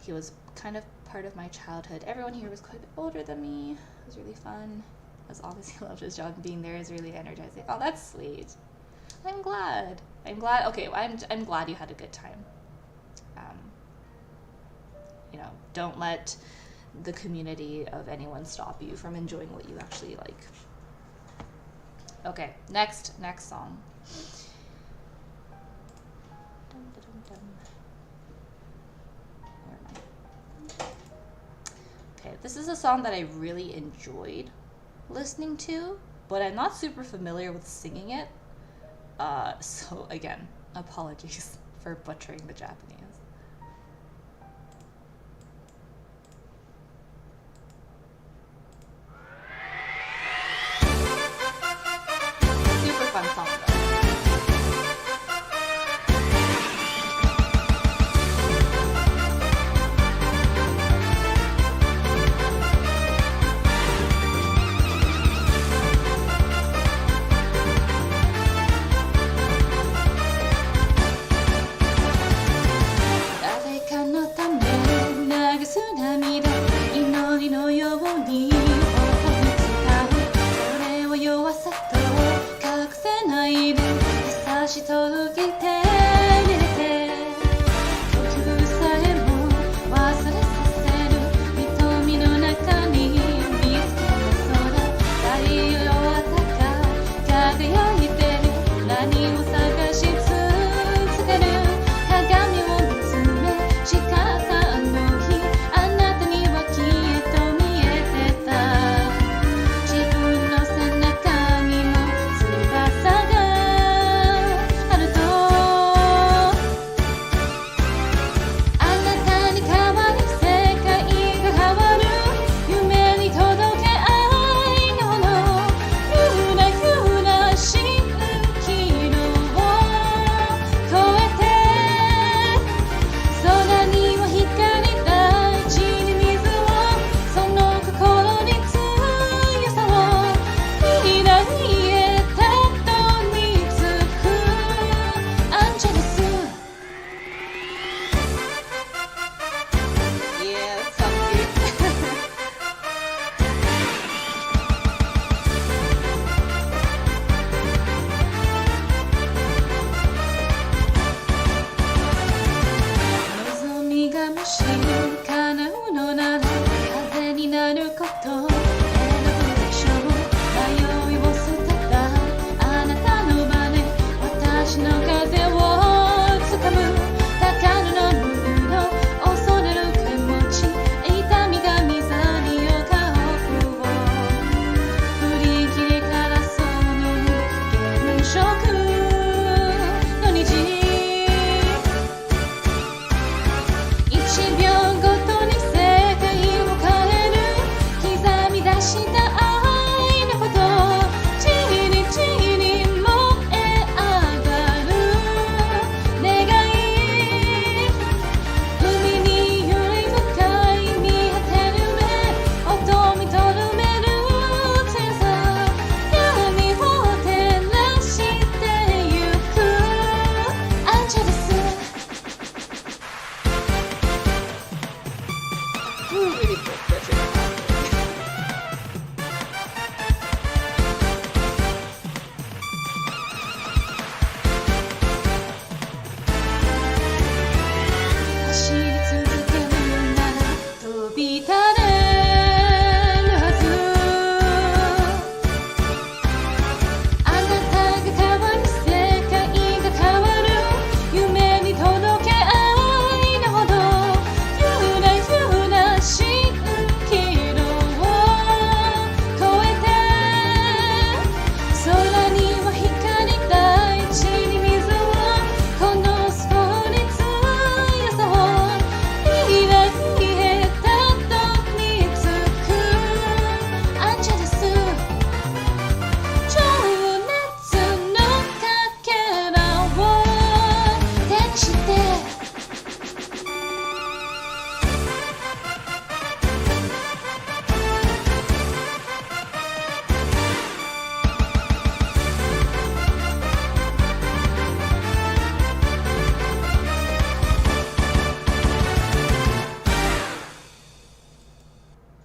he was kind of part of my childhood. Everyone here was quite a bit older than me. It was really fun. I was obviously loved his job. Being there is really energizing. Oh, that's sweet. I'm glad. Okay, I'm glad you had a good time. You know, don't let the community of anyone stop you from enjoying what you actually like. Okay, next song. Never mind. Okay, this is a song that I really enjoyed listening to, but I'm not super familiar with singing it. So again, apologies for butchering the Japanese. Super fun song though.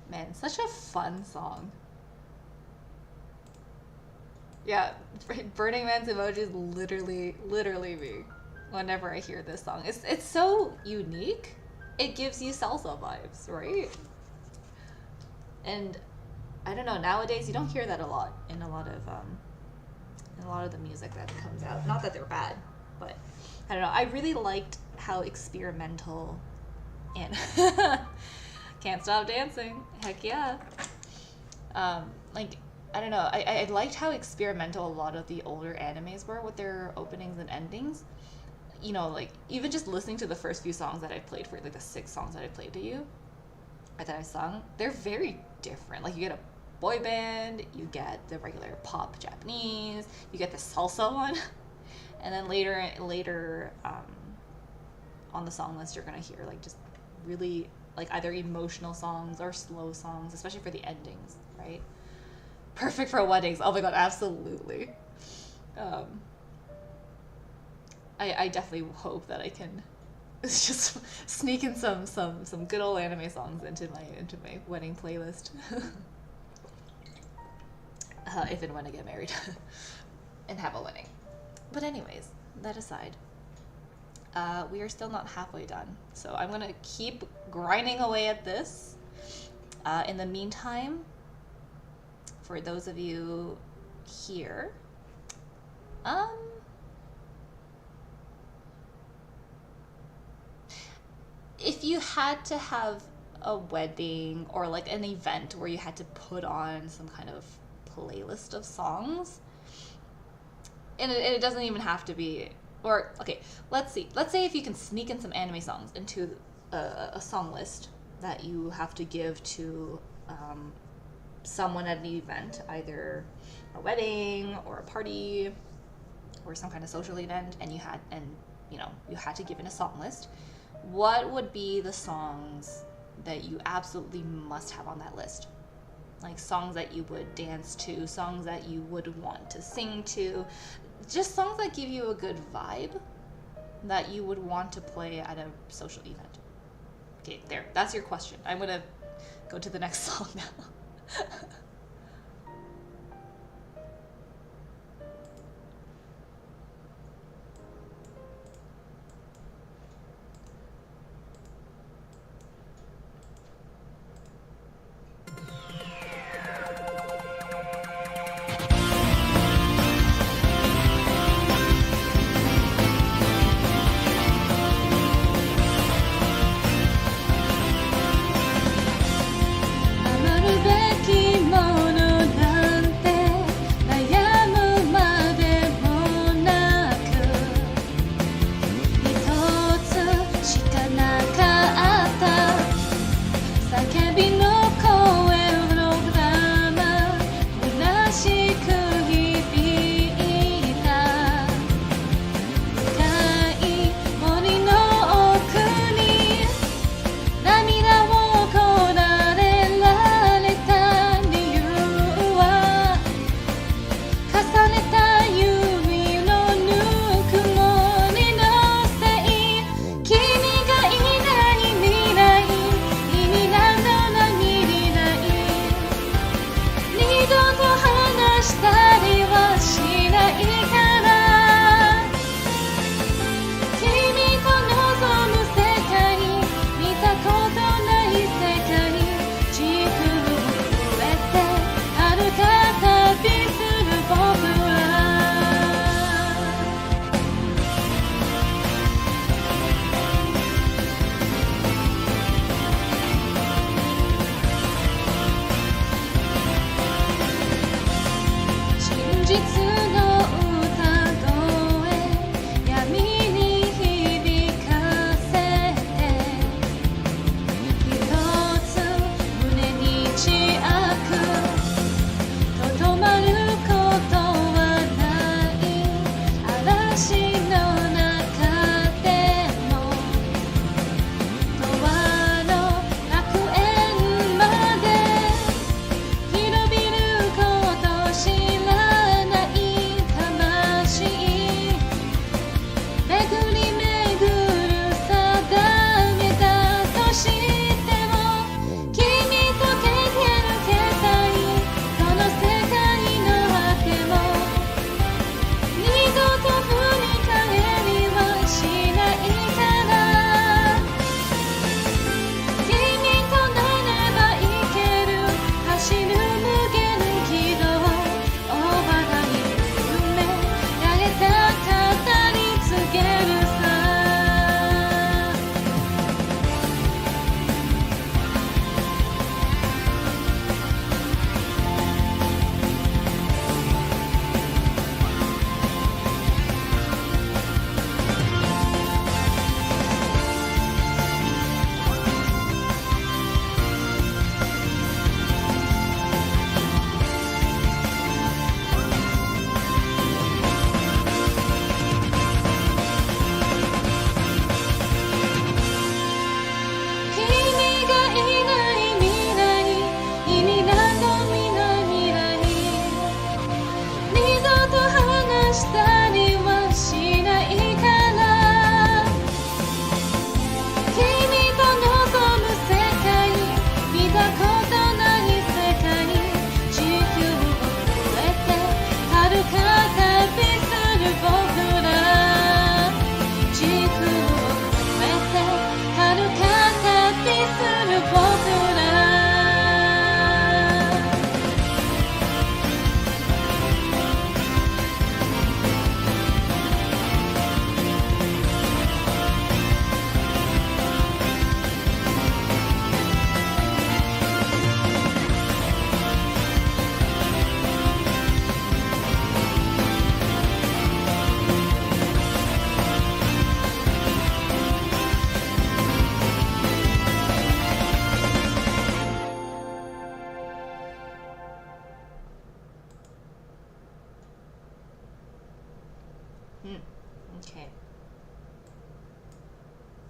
'Man, such a fun song. Yeah, Burning Man's emoji is literally me whenever I hear this song. It's so unique. It gives you salsa vibes, right? And I don't know, nowadays you don't hear that a lot in a lot of the music that comes out. Not that they're bad, but I don't know. I really liked how experimental and Can't Stop Dancing. Heck yeah. Like, I don't know. I liked how experimental a lot of the older animes were with their openings and endings. You know, like, even just listening to the first few songs that I played for, like the 6 songs that I played to you, or that I sung, they're very different. Like, you get a boy band, you get the regular pop Japanese, you get the salsa one, and then later on the song list, you're gonna hear like just really like either emotional songs or slow songs, especially for the endings, right? Perfect for weddings. Oh my god, absolutely. I definitely hope that I can just sneak in some good old anime songs into my wedding playlist. If and when I get married and have a wedding. But anyways, that aside, we are still not halfway done. So I'm gonna keep grinding away at this. In the meantime, for those of you here, if you had to have a wedding or like an event where you had to put on some kind of playlist of songs, and it doesn't even have to be, or okay, let's say if you can sneak in some anime songs into a song list that you have to give to someone at an event, either a wedding or a party or some kind of social event, and you had to give in a song list, what would be the songs that you absolutely must have on that list? Like songs that you would dance to, songs that you would want to sing to, just songs that give you a good vibe that you would want to play at a social event. Okay, there. That's your question. I'm gonna go to the next song now. Amaru beki mo する僕らOkay.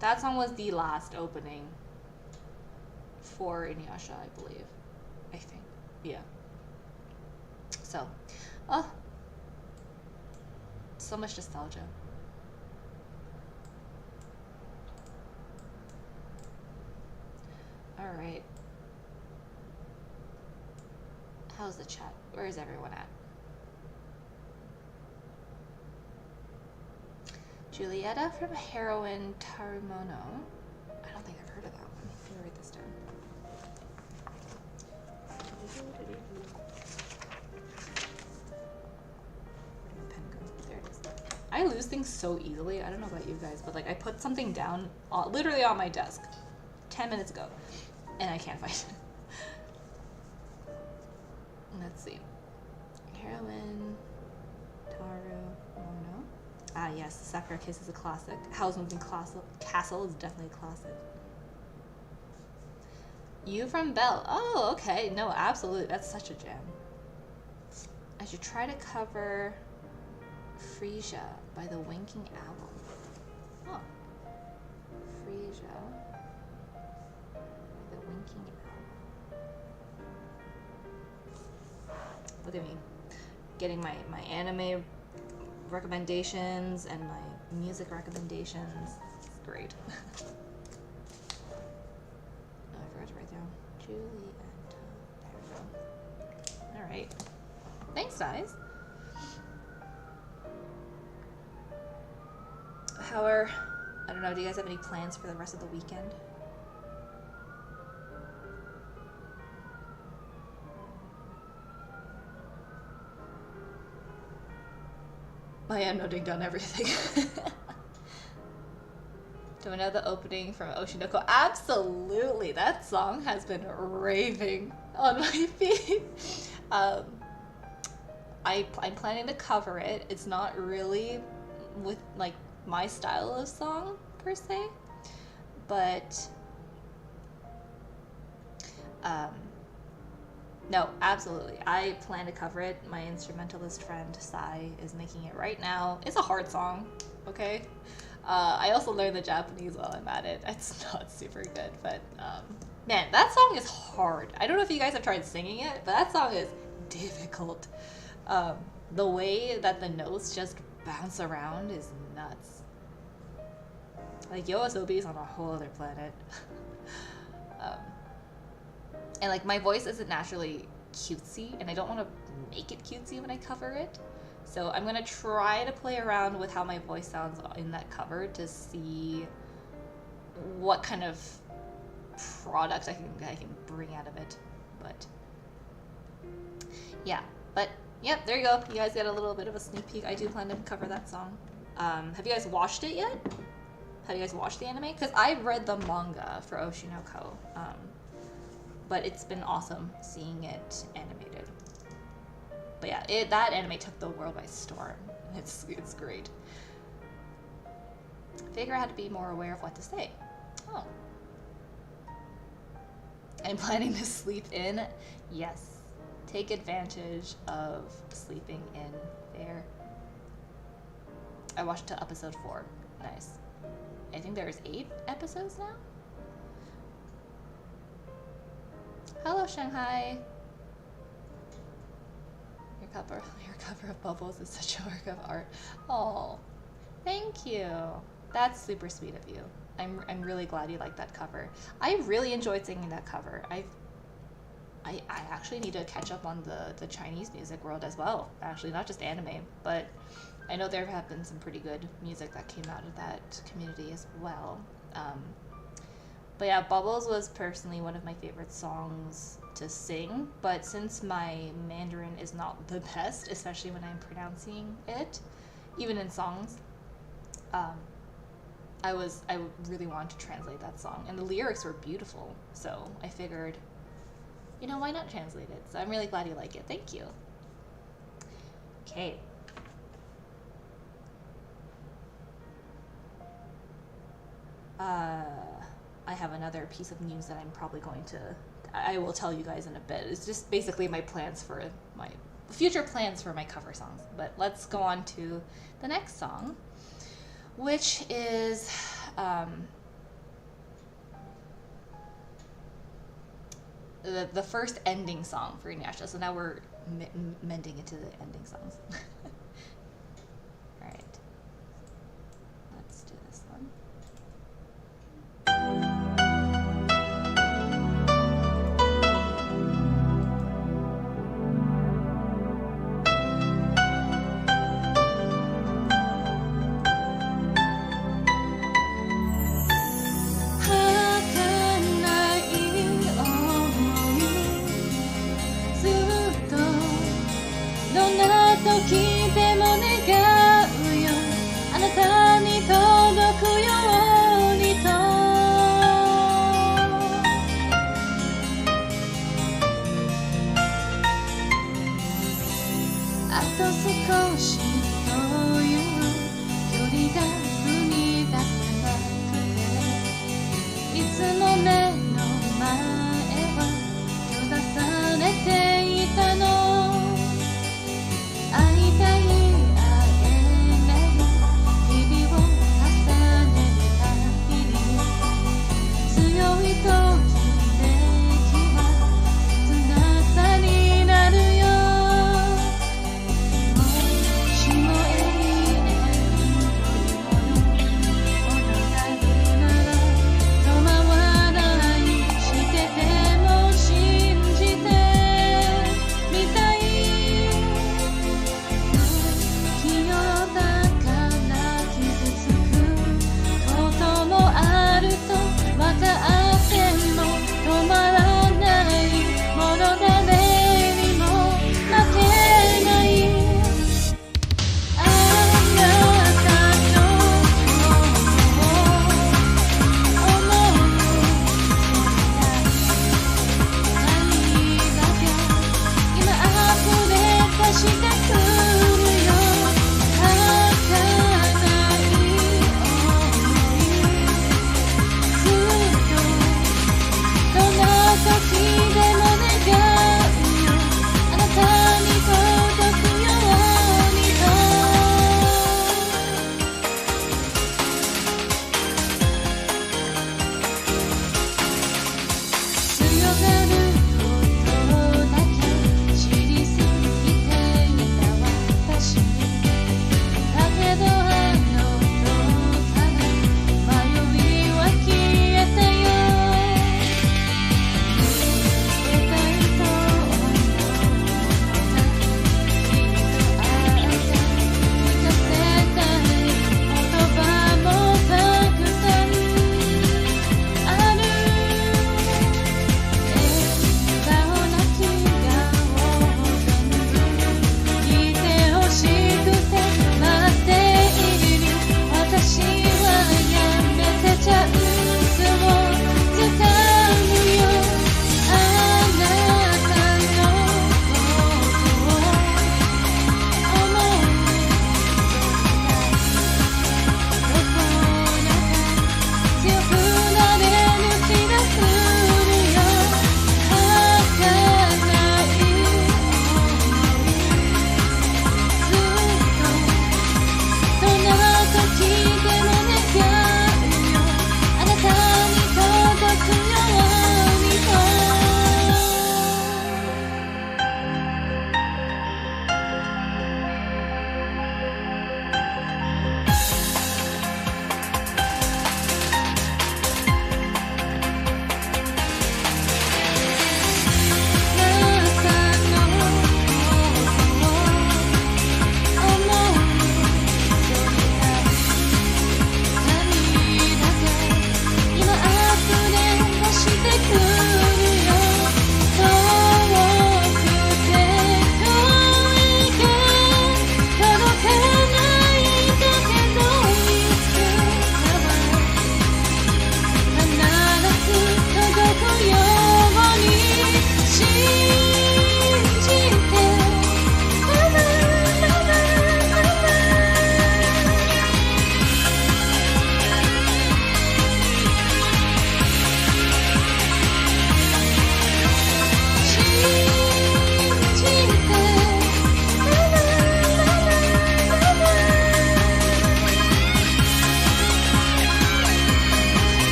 That song was the last opening for Inuyasha, I believe. I think. Yeah. So, so much nostalgia. Alright. How's the chat? Where is everyone at? Julieta from Heroine Tarumono. I don't think I've heard of that one. Let me write this down. Where'd my pen go? There it is. I lose things so easily. I don't know about you guys, but like I put something down literally on my desk 10 minutes ago and I can't find it. Let's see. Heroine Tarumono. Ah, yes, Sakura Kiss is a classic. Howl's Moving Castle is definitely a classic. You from Belle. Oh, okay. No, absolutely. That's such a jam. I should try to cover Frisia by the Winking Owl. Oh. Frisia by the Winking Owl. Look at me. Getting my anime recommendations and my music recommendations. It's great. Oh, I forgot to write down Julieta. There we go. Alright. Thanks, guys. I don't know, do you guys have any plans for the rest of the weekend? I am noting down everything. Do I know the opening from Oshinoko? Absolutely! That song has been raving on my feed. I'm planning to cover it. It's not really with like my style of song per se, but no, absolutely. I plan to cover it. My instrumentalist friend, Sai, is making it right now. It's a hard song, okay? I also learned the Japanese while I'm at it. It's not super good, but man, that song is hard. I don't know if you guys have tried singing it, but that song is difficult. The way that the notes just bounce around is nuts. Like, OPs on a whole other planet. And like my voice isn't naturally cutesy, and I don't want to make it cutesy when I cover it. So I'm gonna try to play around with how my voice sounds in that cover to see what kind of product I can bring out of it. But yeah, yep, there you go. You guys get a little bit of a sneak peek. I do plan to cover that song. Have you guys watched it yet? Have you guys watched the anime? Because I've read the manga for Oshinoko. But it's been awesome seeing it animated. But yeah, that anime took the world by storm. It's great. Figure I had to be more aware of what to say. Oh. I'm planning to sleep in. Yes. Take advantage of sleeping in there. I watched to episode 4. Nice. I think there's 8 episodes now? Hello, Shanghai. Your cover of Bubbles is such a work of art. Oh, thank you. That's super sweet of you. I'm really glad you like that cover. I really enjoyed singing that cover. I actually need to catch up on the Chinese music world as well. Actually, not just anime, but I know there have been some pretty good music that came out of that community as well. But yeah, Bubbles was personally one of my favorite songs to sing, but since my Mandarin is not the best, especially when I'm pronouncing it, even in songs, I really wanted to translate that song, and the lyrics were beautiful, so I figured, why not translate it? So I'm really glad you like it. Thank you. Okay. I have another piece of news that I'm probably going to, I will tell you guys in a bit. It's just basically my future plans for my cover songs. But let's go on to the next song, which is the first ending song for Inuyasha. So now we're mending into the ending songs. All right. Let's do this one. 時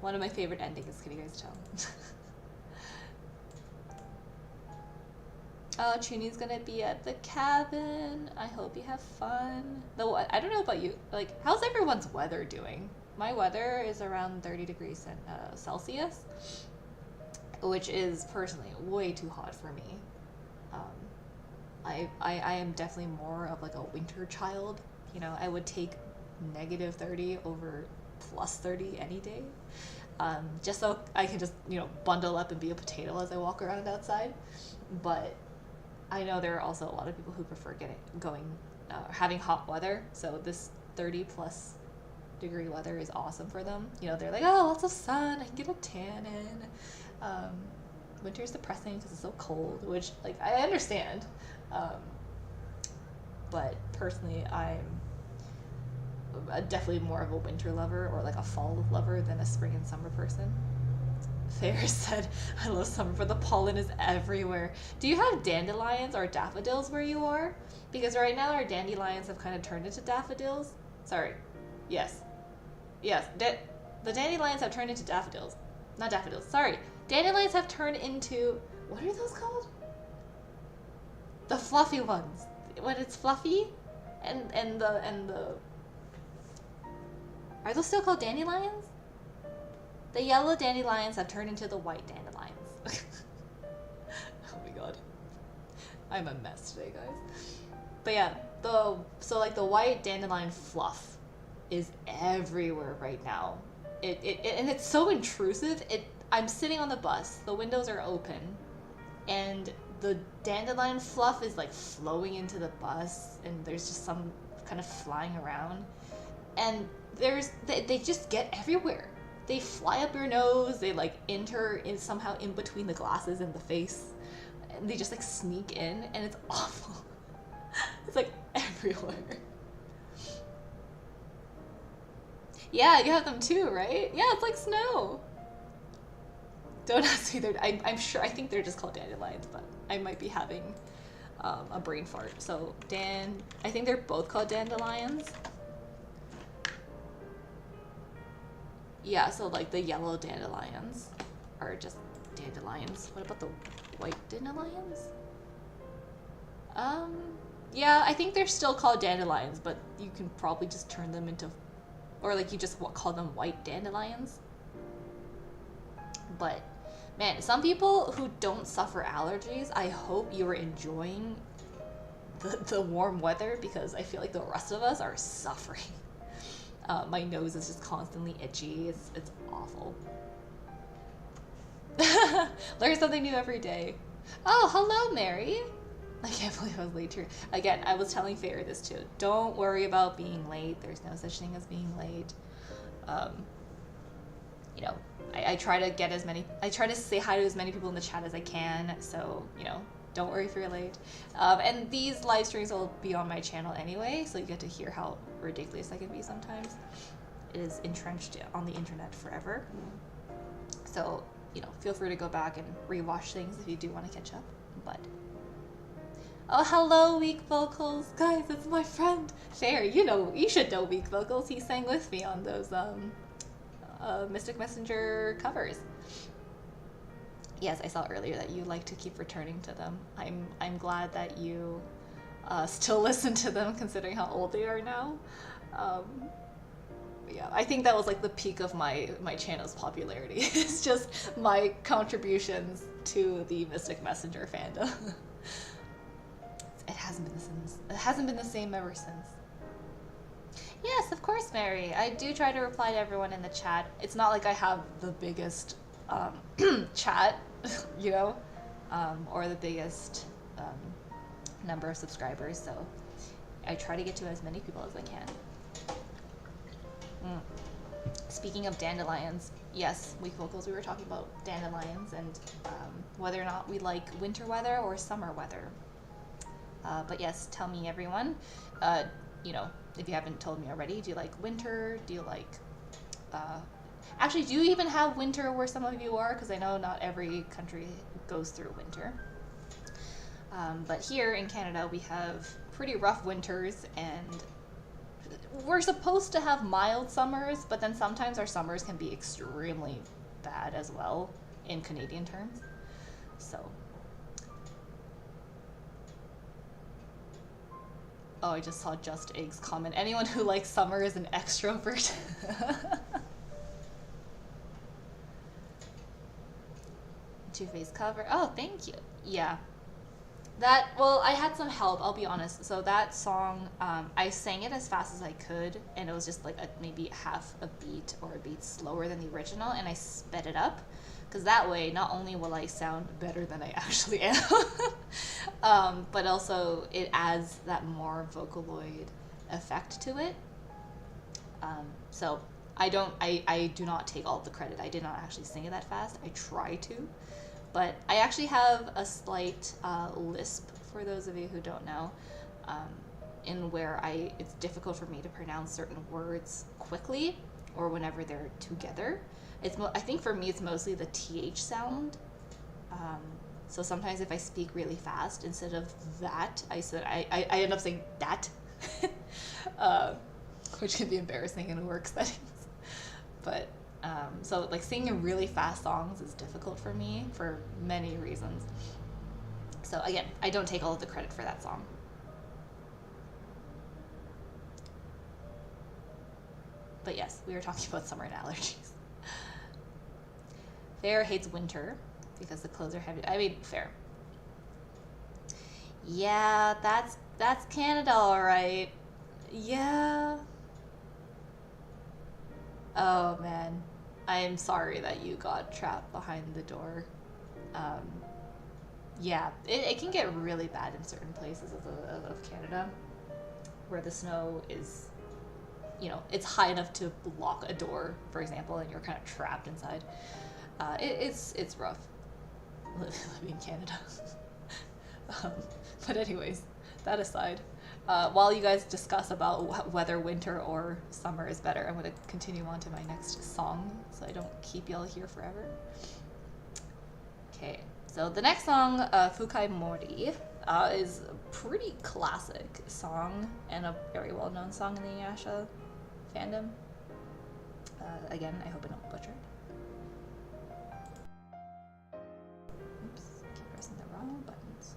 One of my favorite endings, can you guys tell? Oh, Chuni's gonna be at the cabin. I hope you have fun. Though I don't know about you. Like, how's everyone's weather doing? My weather is around 30 degrees Celsius, which is personally way too hot for me. I am definitely more of like a winter child. You know, I would take -30 over +30 any day. Just so I can just, you know, bundle up and be a potato as I walk around outside. But I know there are also a lot of people who prefer having hot weather. So this 30+ degree weather is awesome for them. You know, they're like, oh, lots of sun, I can get a tan in. Winter is depressing because it's so cold, which, like, I understand. But personally, I'm definitely more of a winter lover or like a fall lover than a spring and summer person. Fair said, I love summer, but the pollen is everywhere. Do you have dandelions or daffodils where you are? Because right now our dandelions have kind of turned into daffodils. Sorry. Yes. The dandelions have turned into daffodils. Not daffodils, sorry. Dandelions have turned into, what are those called? The fluffy ones. When it's fluffy and the are those still called dandelions? The yellow dandelions have turned into the white dandelions. Oh my god. I'm a mess today, guys. But yeah, so like the white dandelion fluff is everywhere right now. And it's so intrusive. I'm sitting on the bus, the windows are open, and the dandelion fluff is like flowing into the bus, and there's just some kind of flying around. And they just get everywhere. They fly up your nose, they like enter in somehow in between the glasses and the face, and they just like sneak in, and it's awful. It's like everywhere. Yeah, you have them too, right? Yeah, it's like snow. Don't ask me, I'm sure, I think they're just called dandelions, but I might be having a brain fart. So I think they're both called dandelions. Yeah, so like the yellow dandelions are just dandelions. What about the white dandelions? Yeah, I think they're still called dandelions, but you can probably just turn them into, or like you just call them white dandelions. But man, some people who don't suffer allergies, I hope you are enjoying the warm weather, because I feel like the rest of us are suffering. My nose is just constantly itchy. It's awful. Learn something new every day. Oh, hello, Mary. I can't believe I was late here. Again, I was telling Fair this too. Don't worry about being late. There's no such thing as being late. You know, I try to say hi to as many people in the chat as I can. So, you know, don't worry if you're late. And these live streams will be on my channel anyway, so you get to hear how ridiculous I can be sometimes. It is entrenched on the internet forever. So, you know, feel free to go back and rewatch things if you do want to catch up. But oh, hello, Weak Vocals. Guys, it's my friend Fair. You should know Weak Vocals. He sang with me on those Mystic Messenger covers. Yes, I saw earlier that you like to keep returning to them. I'm glad that you still listen to them, considering how old they are now. Yeah, I think that was like the peak of my channel's popularity. It's just my contributions to the Mystic Messenger fandom. It hasn't been the same ever since. Yes, of course, Mary. I do try to reply to everyone in the chat. It's not like I have the biggest chat, you know, or the biggest number of subscribers, so I try to get to as many people as I can. Speaking of dandelions, yes, Weak Vocals, we were talking about dandelions and whether or not we like winter weather or summer weather. But yes, tell me, everyone, you know, if you haven't told me already, do you like winter? Do you like, actually, do you even have winter where some of you are? Because I know not every country goes through winter. But here in Canada, we have pretty rough winters and we're supposed to have mild summers, but then sometimes our summers can be extremely bad as well in Canadian terms. So. Oh, I just saw Just Eggs comment. Anyone who likes summer is an extrovert. Two-Face cover. Oh, thank you. Yeah. That, well, I had some help, I'll be honest. So that song, I sang it as fast as I could, and it was just like maybe half a beat or a beat slower than the original, and I sped it up. Because that way, not only will I sound better than I actually am, but also it adds that more Vocaloid effect to it. So I do not take all of the credit. I did not actually sing it that fast. I try to. But I actually have a slight lisp, for those of you who don't know, in where it's difficult for me to pronounce certain words quickly or whenever they're together. I think for me it's mostly the TH sound. So sometimes if I speak really fast, instead of that, I end up saying that, which can be embarrassing in work settings. But so like singing really fast songs is difficult for me for many reasons. So again, I don't take all of the credit for that song. But yes, we were talking about summer and allergies. Fair hates winter because the clothes are heavy. I mean, fair. Yeah, that's Canada, all right. Yeah. Oh man, I am sorry that you got trapped behind the door. Yeah, it can get really bad in certain places of Canada, where the snow is, it's high enough to block a door, for example, and you're kind of trapped inside. It's rough living in Canada. But anyways, that aside, while you guys discuss about whether winter or summer is better, I'm going to continue on to my next song so I don't keep y'all here forever. Okay, so the next song, Fukai Mori, is a pretty classic song and a very well-known song in the Inuyasha fandom. Again, I hope I don't butcher it. Oops, keep pressing the wrong buttons.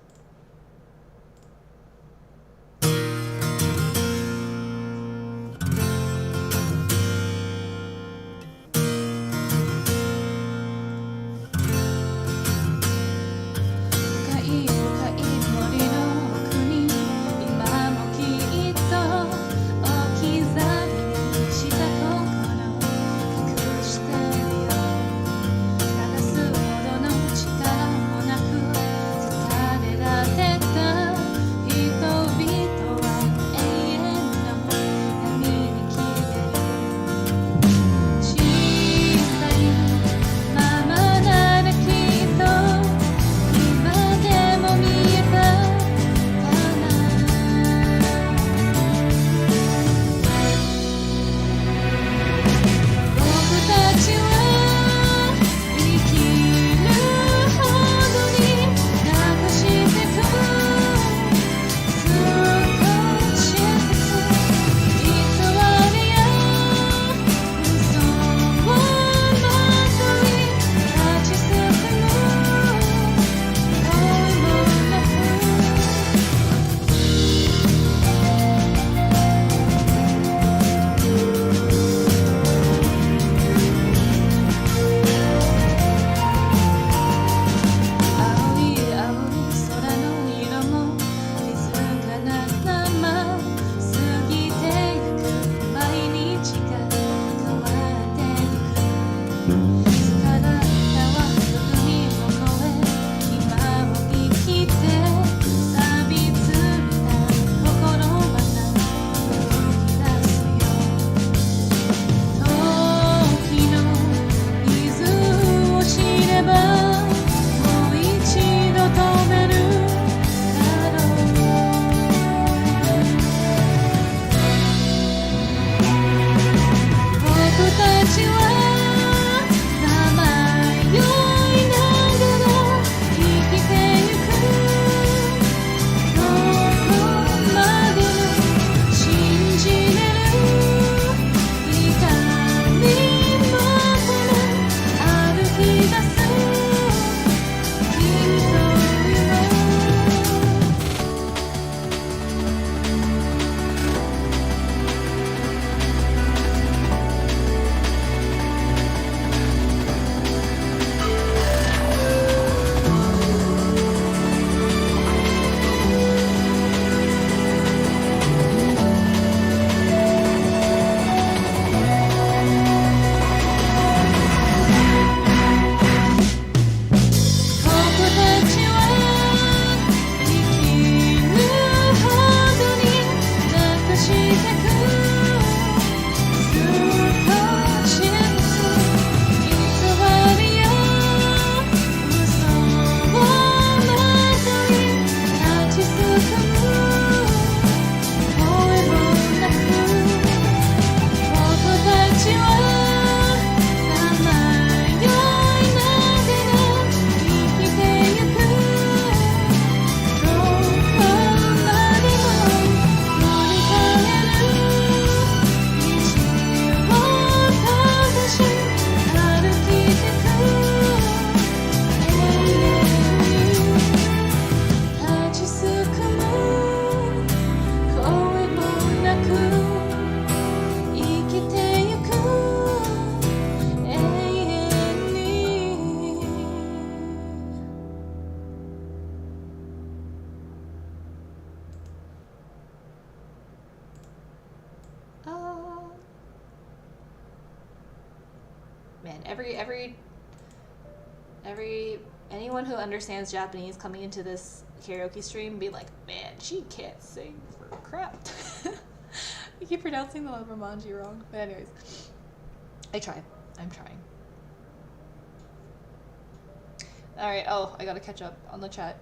man, anyone who understands Japanese coming into this karaoke stream be like, man, she can't sing for crap. I keep pronouncing the Romanji wrong. But anyways, I'm trying. Alright, oh, I gotta catch up on the chat.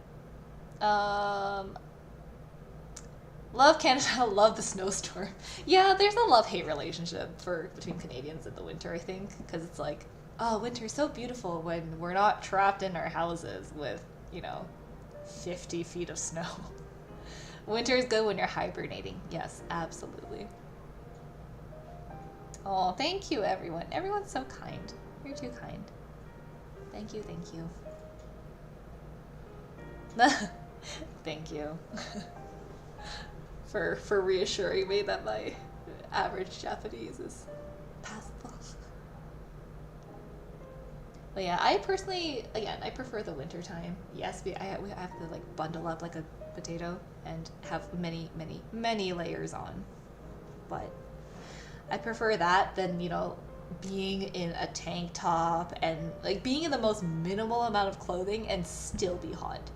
Love Canada, love the snowstorm. Yeah, there's a love-hate relationship between Canadians in the winter, I think. Because it's like, oh, winter's so beautiful when we're not trapped in our houses with, 50 feet of snow. Winter is good when you're hibernating. Yes, absolutely. Oh, thank you, everyone. Everyone's so kind. You're too kind. Thank you. Thank you. for reassuring me that my average Japanese is passable. But yeah, I personally, again, I prefer the winter time. Yes, we have to like bundle up like a potato and have many layers on. But I prefer that than, being in a tank top and like being in the most minimal amount of clothing and still be hot.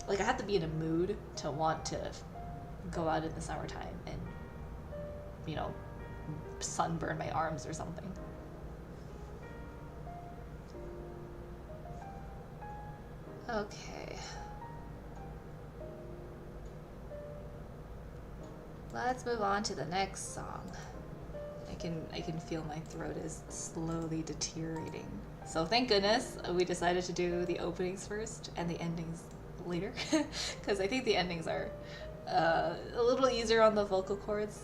Like I have to be in a mood to want to go out in the summertime and, sunburn my arms or something. Okay. Let's move on to the next song. I can feel my throat is slowly deteriorating. So thank goodness we decided to do the openings first and the endings later, because I think the endings are a little easier on the vocal cords.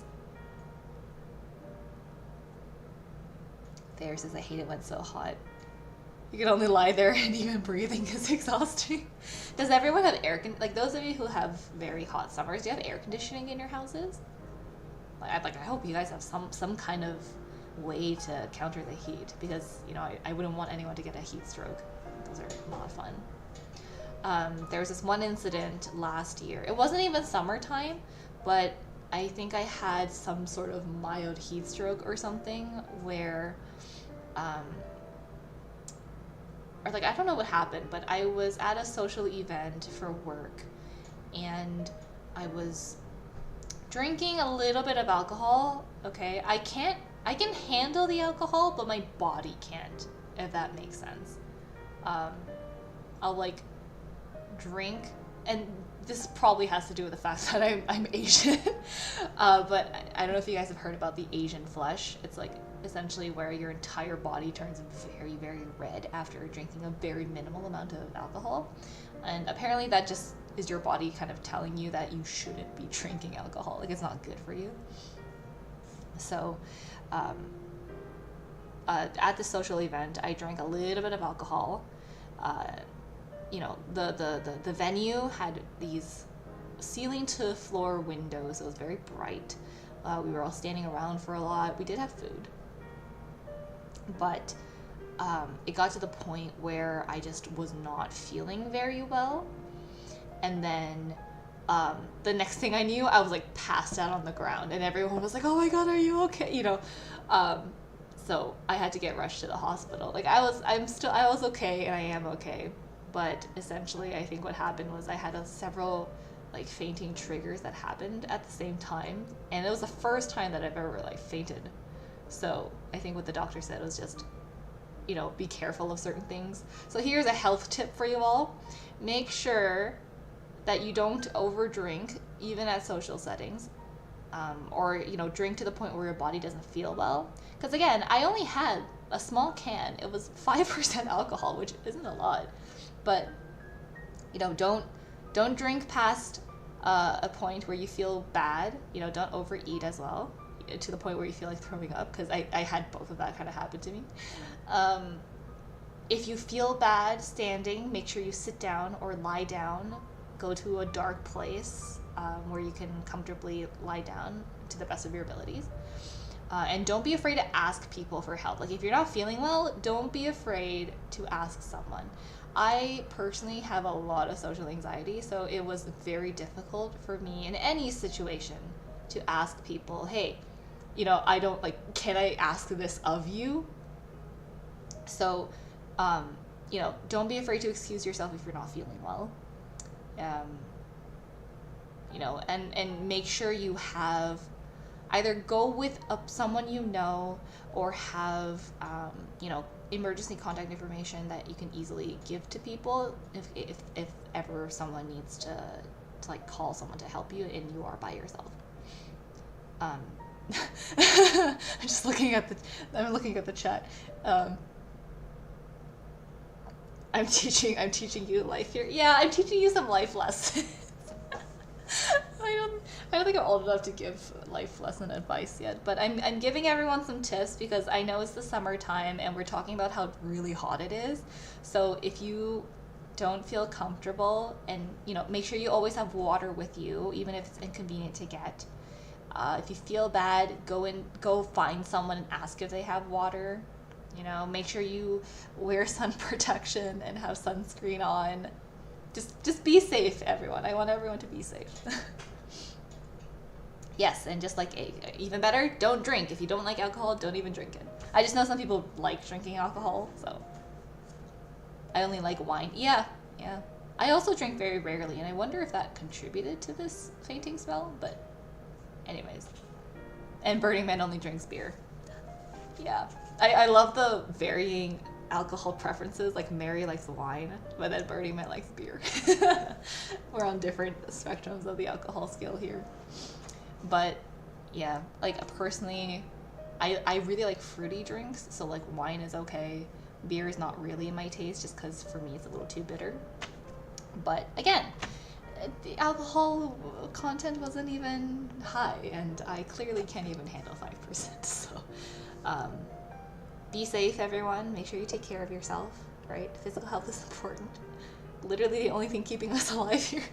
There says, I hate it when it's so hot. You can only lie there and even breathing is exhausting. Does everyone have like those of you who have very hot summers, do you have air conditioning in your houses? I hope you guys have some kind of way to counter the heat, because I wouldn't want anyone to get a heat stroke. Those are not fun. There was this one incident last year. It wasn't even summertime, but I think I had some sort of mild heat stroke or something where, I don't know what happened, but I was at a social event for work and I was drinking a little bit of alcohol. Okay, I can handle the alcohol, but my body can't, if that makes sense. I'll drink, and this probably has to do with the fact that I'm Asian. But I don't know if you guys have heard about the Asian flush. It's essentially where your entire body turns very, very red after drinking a very minimal amount of alcohol. And apparently that just is your body kind of telling you that you shouldn't be drinking alcohol. It's not good for you. So at the social event, I drank a little bit of alcohol. The venue had these ceiling to floor windows. It was very bright. We were all standing around for a lot. We did have food. But it got to the point where I just was not feeling very well. And then the next thing I knew, I was passed out on the ground, and everyone was like, "Oh my God, are you okay?" So I had to get rushed to the hospital. I was okay, and I am okay. But essentially, I think what happened was I had several fainting triggers that happened at the same time, and it was the first time that I've ever fainted. So I think what the doctor said was just, be careful of certain things. So here's a health tip for you all: make sure that you don't overdrink, even at social settings, or drink to the point where your body doesn't feel well. Because again, I only had a small can. It was 5% alcohol, which isn't a lot. But don't drink past a point where you feel bad. Don't overeat as well, to the point where you feel like throwing up, because I had both of that kind of happen to me. If you feel bad standing, make sure you sit down or lie down. Go to a dark place where you can comfortably lie down to the best of your abilities. And don't be afraid to ask people for help. If you're not feeling well, don't be afraid to ask someone. I personally have a lot of social anxiety, so it was very difficult for me in any situation to ask people, hey, I don't can I ask this of you? So, don't be afraid to excuse yourself if you're not feeling well. Um, and make sure you have either go with someone or have emergency contact information that you can easily give to people if ever someone needs to like call someone to help you and you are by yourself. I'm just looking at the chat. I'm teaching you life here. Yeah, I'm teaching you some life lessons. I don't think I'm old enough to give life lesson advice yet, but I'm giving everyone some tips because I know it's the summertime and we're talking about how really hot it is. So if you don't feel comfortable, and make sure you always have water with you, even if it's inconvenient to get. If you feel bad, go find someone and ask if they have water. Make sure you wear sun protection and have sunscreen on. Just be safe, everyone. I want everyone to be safe. Yes, and just like even better, don't drink. If you don't like alcohol, don't even drink it. I just know some people like drinking alcohol, so I only like wine. Yeah. I also drink very rarely, and I wonder if that contributed to this fainting spell, but anyways. And Burning Man only drinks beer. Yeah. I love the varying alcohol preferences. Like Mary likes wine, but then Burning Man likes beer. We're on different spectrums of the alcohol scale here. But yeah, like personally, I really like fruity drinks, so like wine is okay. Beer is not really my taste just because for me it's a little too bitter. But again, the alcohol content wasn't even high, and I clearly can't even handle 5%. So be safe, everyone. Make sure you take care of yourself, right? Physical health is important. Literally the only thing keeping us alive here.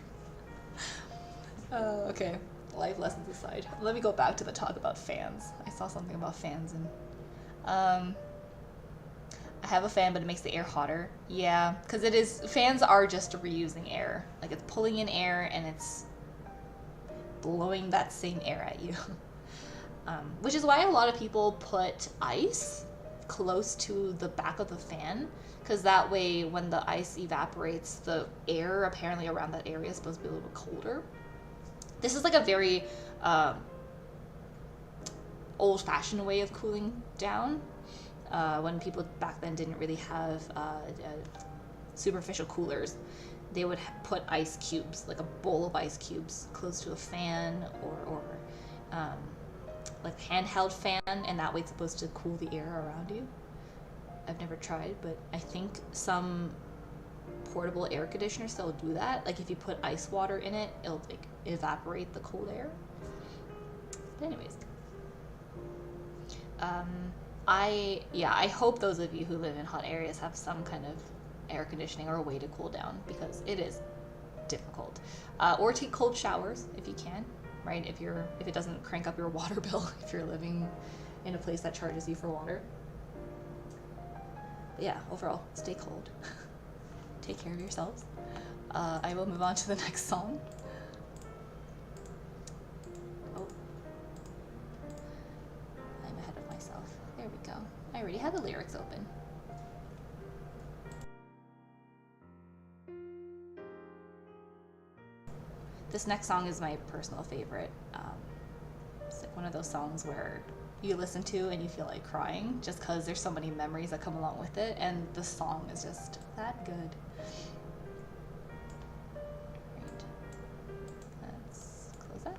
Okay, life lessons aside. Let me go back to the talk about fans. I saw something about fans, and I have a fan, but it makes the air hotter. Yeah, because fans are just reusing air. Like it's pulling in air and it's blowing that same air at you. Which is why a lot of people put ice close to the back of the fan, because that way when the ice evaporates, the air apparently around that area is supposed to be a little bit colder. This is like a very old-fashioned way of cooling down. When people back then didn't really have superficial coolers, they would put ice cubes, like a bowl of ice cubes, close to a fan or like handheld fan, and that way it's supposed to cool the air around you. I've never tried, but I think some portable air conditioners still do that. Like if you put ice water in it, it'll like evaporate the cold air. But anyways, I hope those of you who live in hot areas have some kind of air conditioning or a way to cool down, because it is difficult. Or take cold showers if you can, right? If it doesn't crank up your water bill if you're living in a place that charges you for water. But yeah, overall, stay cold. Take care of yourselves. I will move on to the next song. Oh. I'm ahead of myself. There we go. I already had the lyrics open. This next song is my personal favorite. It's like one of those songs where you listen to and you feel like crying just because there's so many memories that come along with it, and the song is just that good. Right. Let's close that.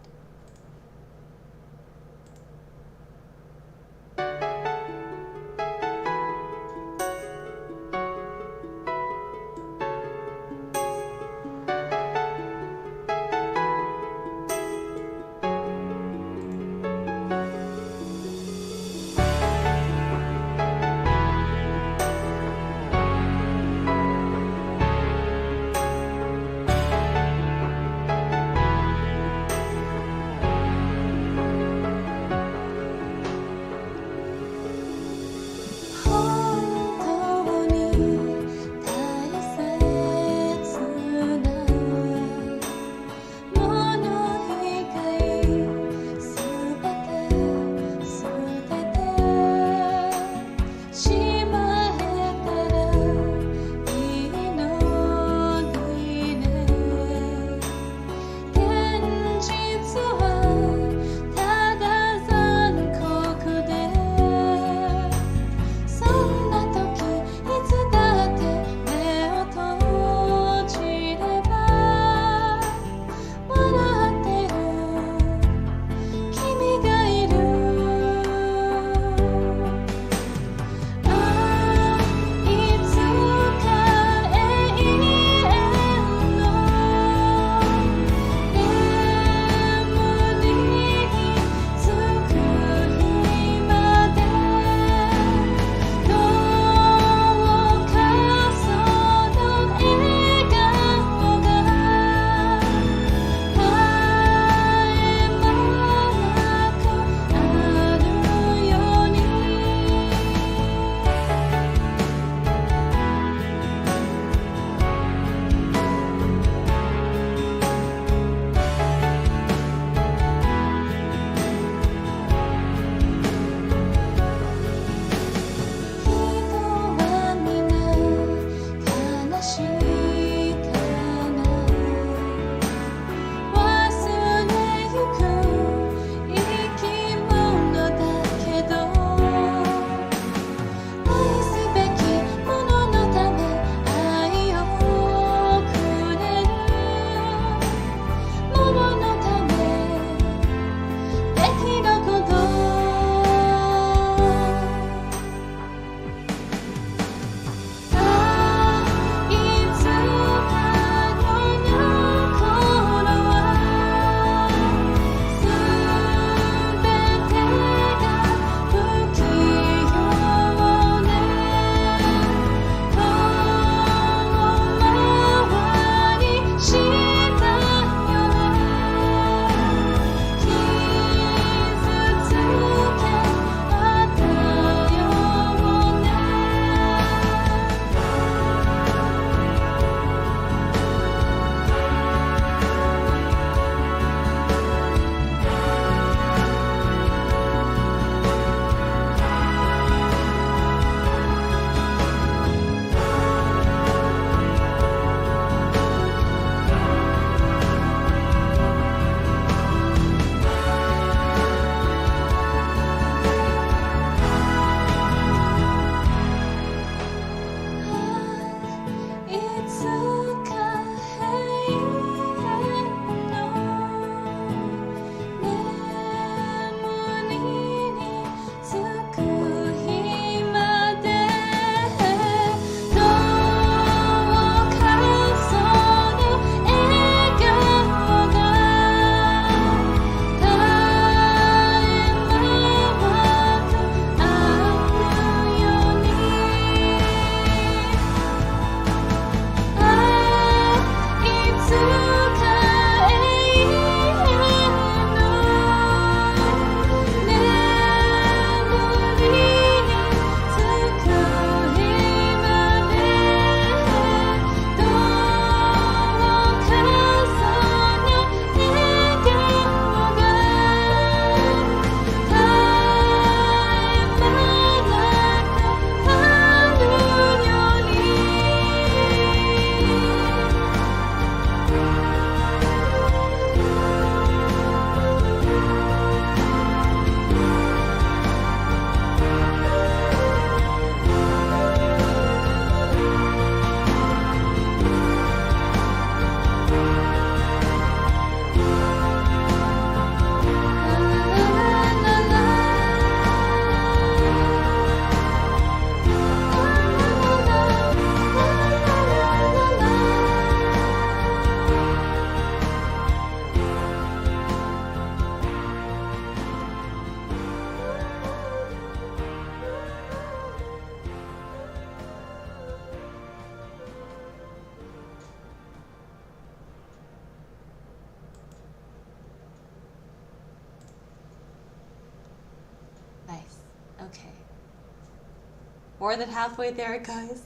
More than halfway there, guys.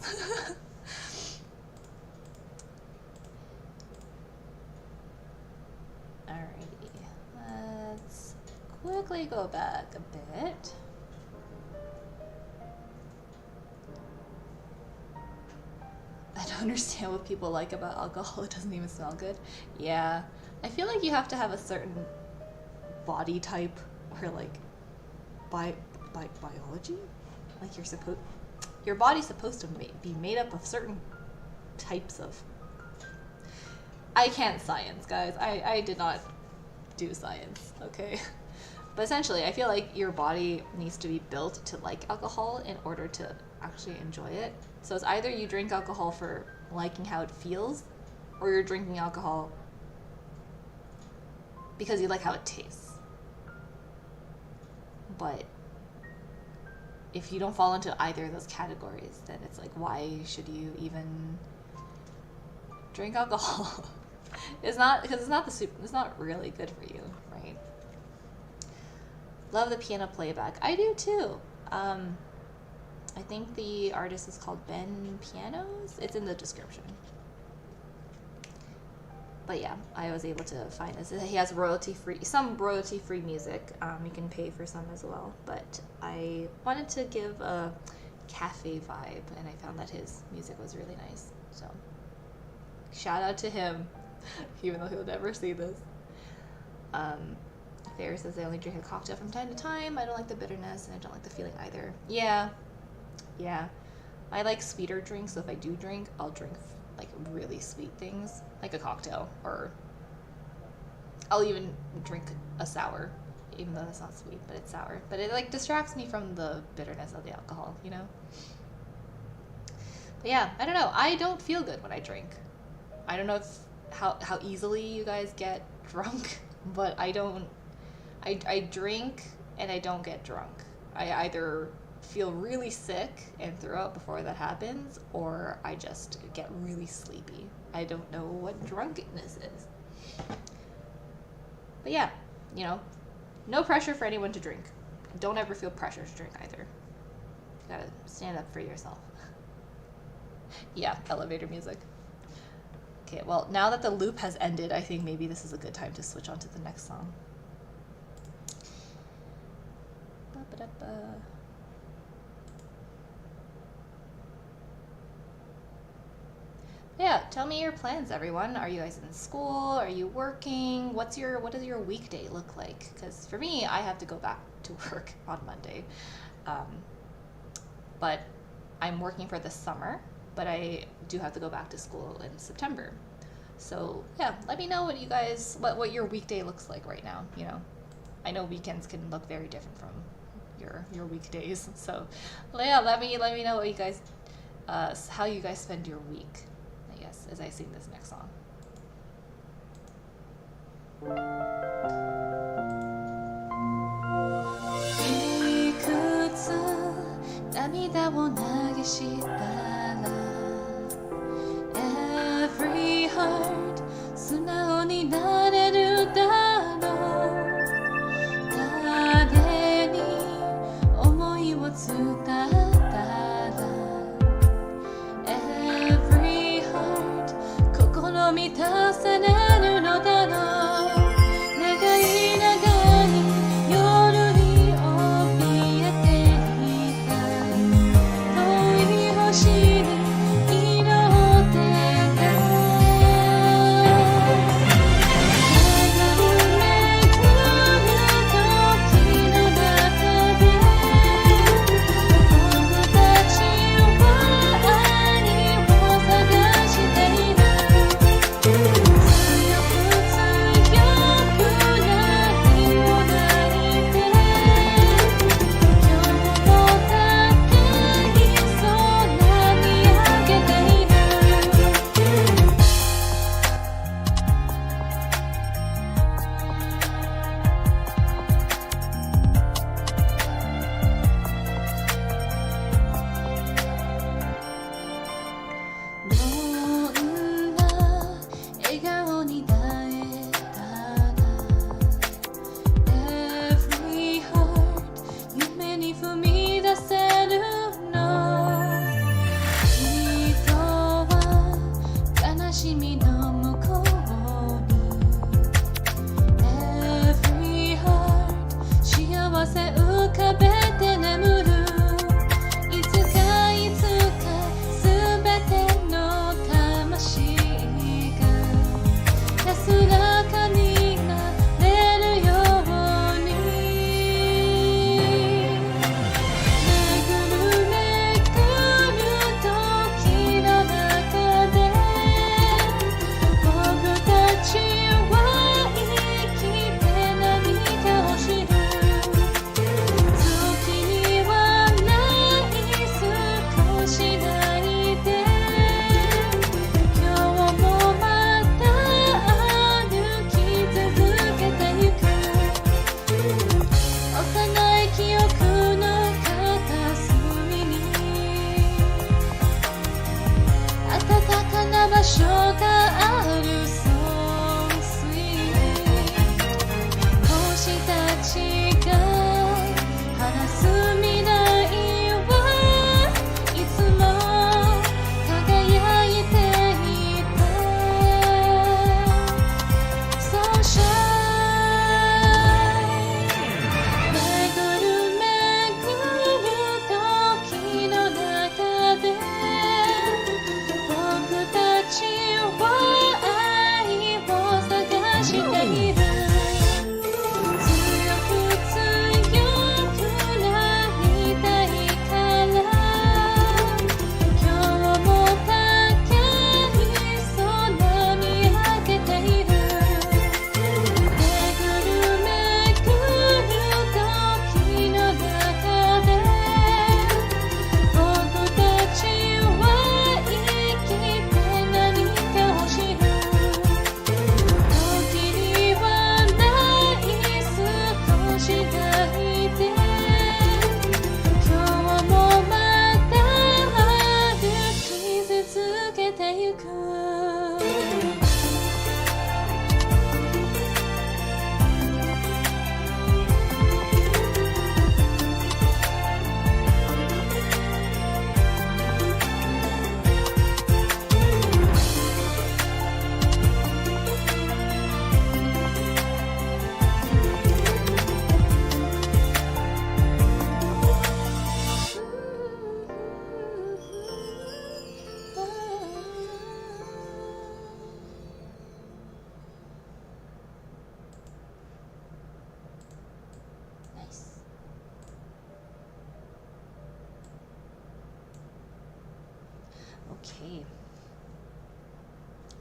Alrighty, let's quickly go back a bit. I don't understand what people like about alcohol. It doesn't even smell good. Yeah, I feel like you have to have a certain body type or like biology. Like your body's supposed to be made up of certain types of. I can't science, guys. I did not do science. Okay. But essentially, I feel like your body needs to be built to like alcohol in order to actually enjoy it. So it's either you drink alcohol for liking how it feels, or you're drinking alcohol because you like how it tastes. But if you don't fall into either of those categories, then it's like, why should you even drink alcohol? It's not really good for you, right? Love the piano playback. I do too. I think the artist is called Ben Pianos. It's in the description. But yeah, I was able to find this. He has some royalty-free music. You can pay for some as well. But I wanted to give a cafe vibe, and I found that his music was really nice. So shout out to him, even though he'll never see this. Fair says I only drink a cocktail from time to time. I don't like the bitterness, and I don't like the feeling either. Yeah. I like sweeter drinks, so if I do drink, I'll drink like really sweet things, like a cocktail, or I'll even drink a sour, even though that's not sweet, but it's sour. But it like distracts me from the bitterness of the alcohol, you know? But yeah, I don't know. I don't feel good when I drink. I don't know if how easily you guys get drunk, but I don't. I drink and I don't get drunk. I either feel really sick and throw up before that happens, or I just get really sleepy. I don't know what drunkenness is. But yeah, you know, no pressure for anyone to drink. Don't ever feel pressure to drink either. You gotta stand up for yourself. Yeah, elevator music. Okay, well, now that the loop has ended, I think maybe this is a good time to switch on to the next song. Yeah, tell me your plans, everyone. Are you guys in school? Are you working? What does your weekday look like? Because for me, I have to go back to work on Monday. But I'm working for the summer, but I do have to go back to school in September. So yeah, let me know what your weekday looks like right now. You know, I know weekends can look very different from your weekdays. So yeah, let me know what you guys, how you guys spend your week. I guess as I sing this next song. いくつ涙を流したら Every heart 素直になれるだろう誰に思いを伝えたら Every heart 心満たされるのだろう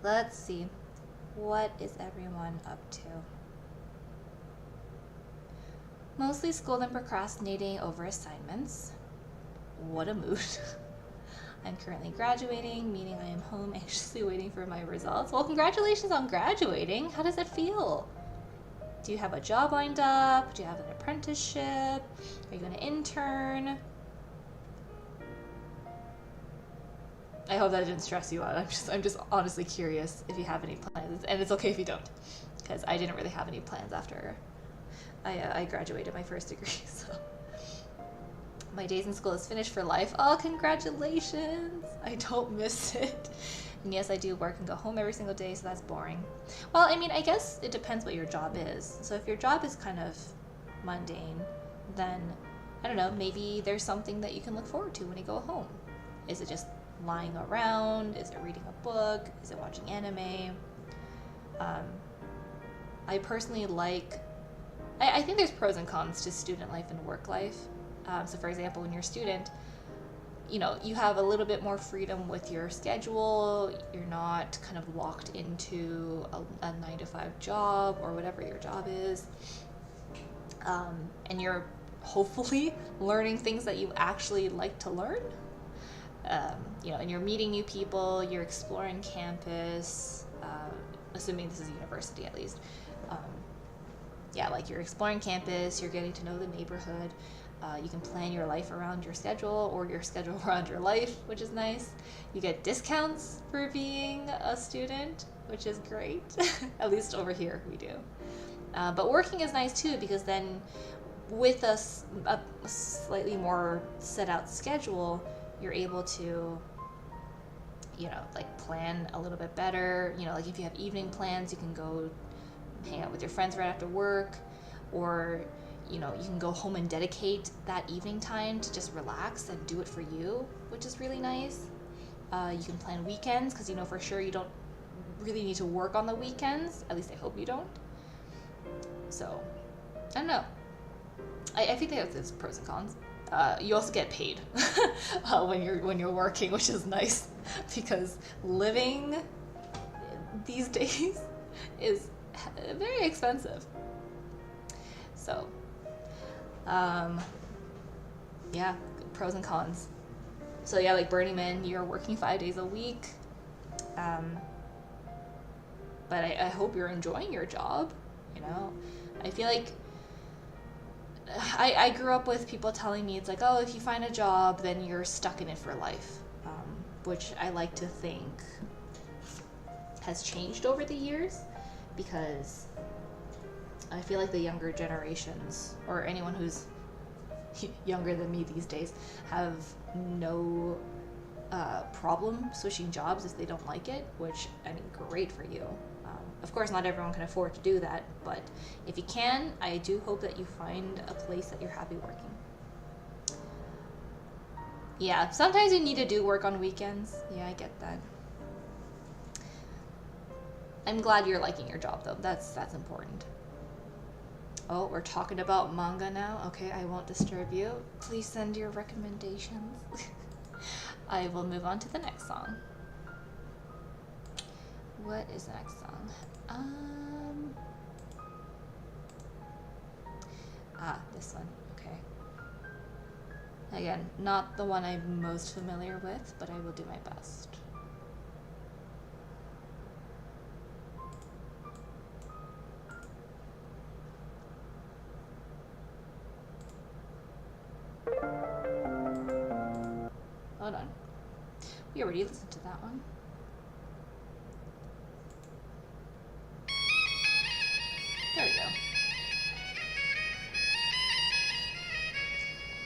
Let's see. What is everyone up to? Mostly school and procrastinating over assignments. What a mood. I'm currently graduating, meaning I am home anxiously waiting for my results. Well, congratulations on graduating. How does it feel? Do you have a job lined up? Do you have an apprenticeship? Are you going to intern? I hope that didn't stress you out. I'm just honestly curious if you have any plans, and it's okay if you don't, because I didn't really have any plans after I graduated my first degree. So my days in school is finished for life. Oh, congratulations! I don't miss it. And yes, I do work and go home every single day, so that's boring. Well, I mean, I guess it depends what your job is. So if your job is kind of mundane, then I don't know, maybe there's something that you can look forward to when you go home. Is it just lying around? Is it reading a book? Is it watching anime? I personally like, I think there's pros and cons to student life and work life. So for example, when you're a student, you know, you have a little bit more freedom with your schedule. You're not kind of locked into a 9-to-5 job or whatever your job is. And you're hopefully learning things that you actually like to learn. You know, and you're meeting new people, you're exploring campus, assuming this is a university at least. Yeah, like you're exploring campus, you're getting to know the neighborhood. You can plan your life around your schedule or your schedule around your life, which is nice. You get discounts for being a student, which is great. At least over here we do. But working is nice too, because then with a slightly more set out schedule, you're able to, you know, like plan a little bit better. You know, like if you have evening plans, you can go hang out with your friends right after work, or you know, you can go home and dedicate that evening time to just relax and do it for you, which is really nice. You can plan weekends because you know for sure you don't really need to work on the weekends. At least I hope you don't. So, I don't know. I think there's pros and cons. You also get paid when you're working, which is nice because living these days is very expensive. So, yeah, pros and cons. So yeah, like Burning Man, you're working 5 days a week. But I hope you're enjoying your job, you know? I feel like I grew up with people telling me it's like, oh, if you find a job, then you're stuck in it for life, which I like to think has changed over the years, because I feel like the younger generations, or anyone who's younger than me these days, have no problem switching jobs if they don't like it, which, I mean, great for you. Of course, not everyone can afford to do that, but if you can, I do hope that you find a place that you're happy working. Yeah, sometimes you need to do work on weekends. Yeah, I get that. I'm glad you're liking your job, though. That's important. Oh, we're talking about manga now? Okay, I won't disturb you. Please send your recommendations. I will move on to the next song. What is the next song? This one. Okay. Again, not the one I'm most familiar with, but I will do my best. Hold on. We already listened to that one. There we go.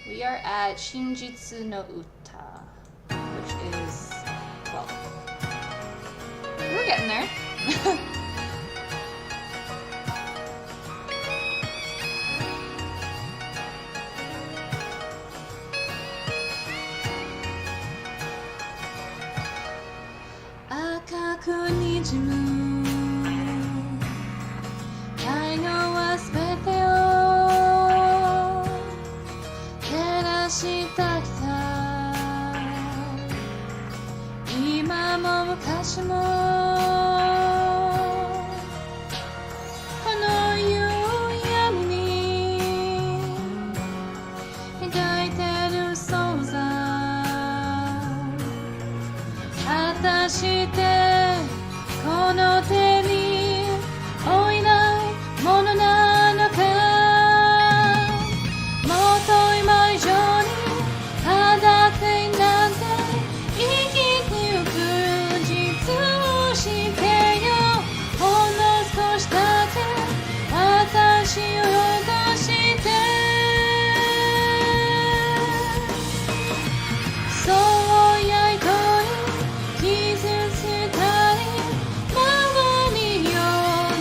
We are at Shinjitsu no Uta, which is 12. We're getting there. Akaku nijimu 愛のはすべてを照らしたきた今も昔もたしてこの手に負いないものなのかもっと今以上にただってなんて生きてゆく実をしてよほんの少しだけ私を汚してそうやいとり傷ついたり周りを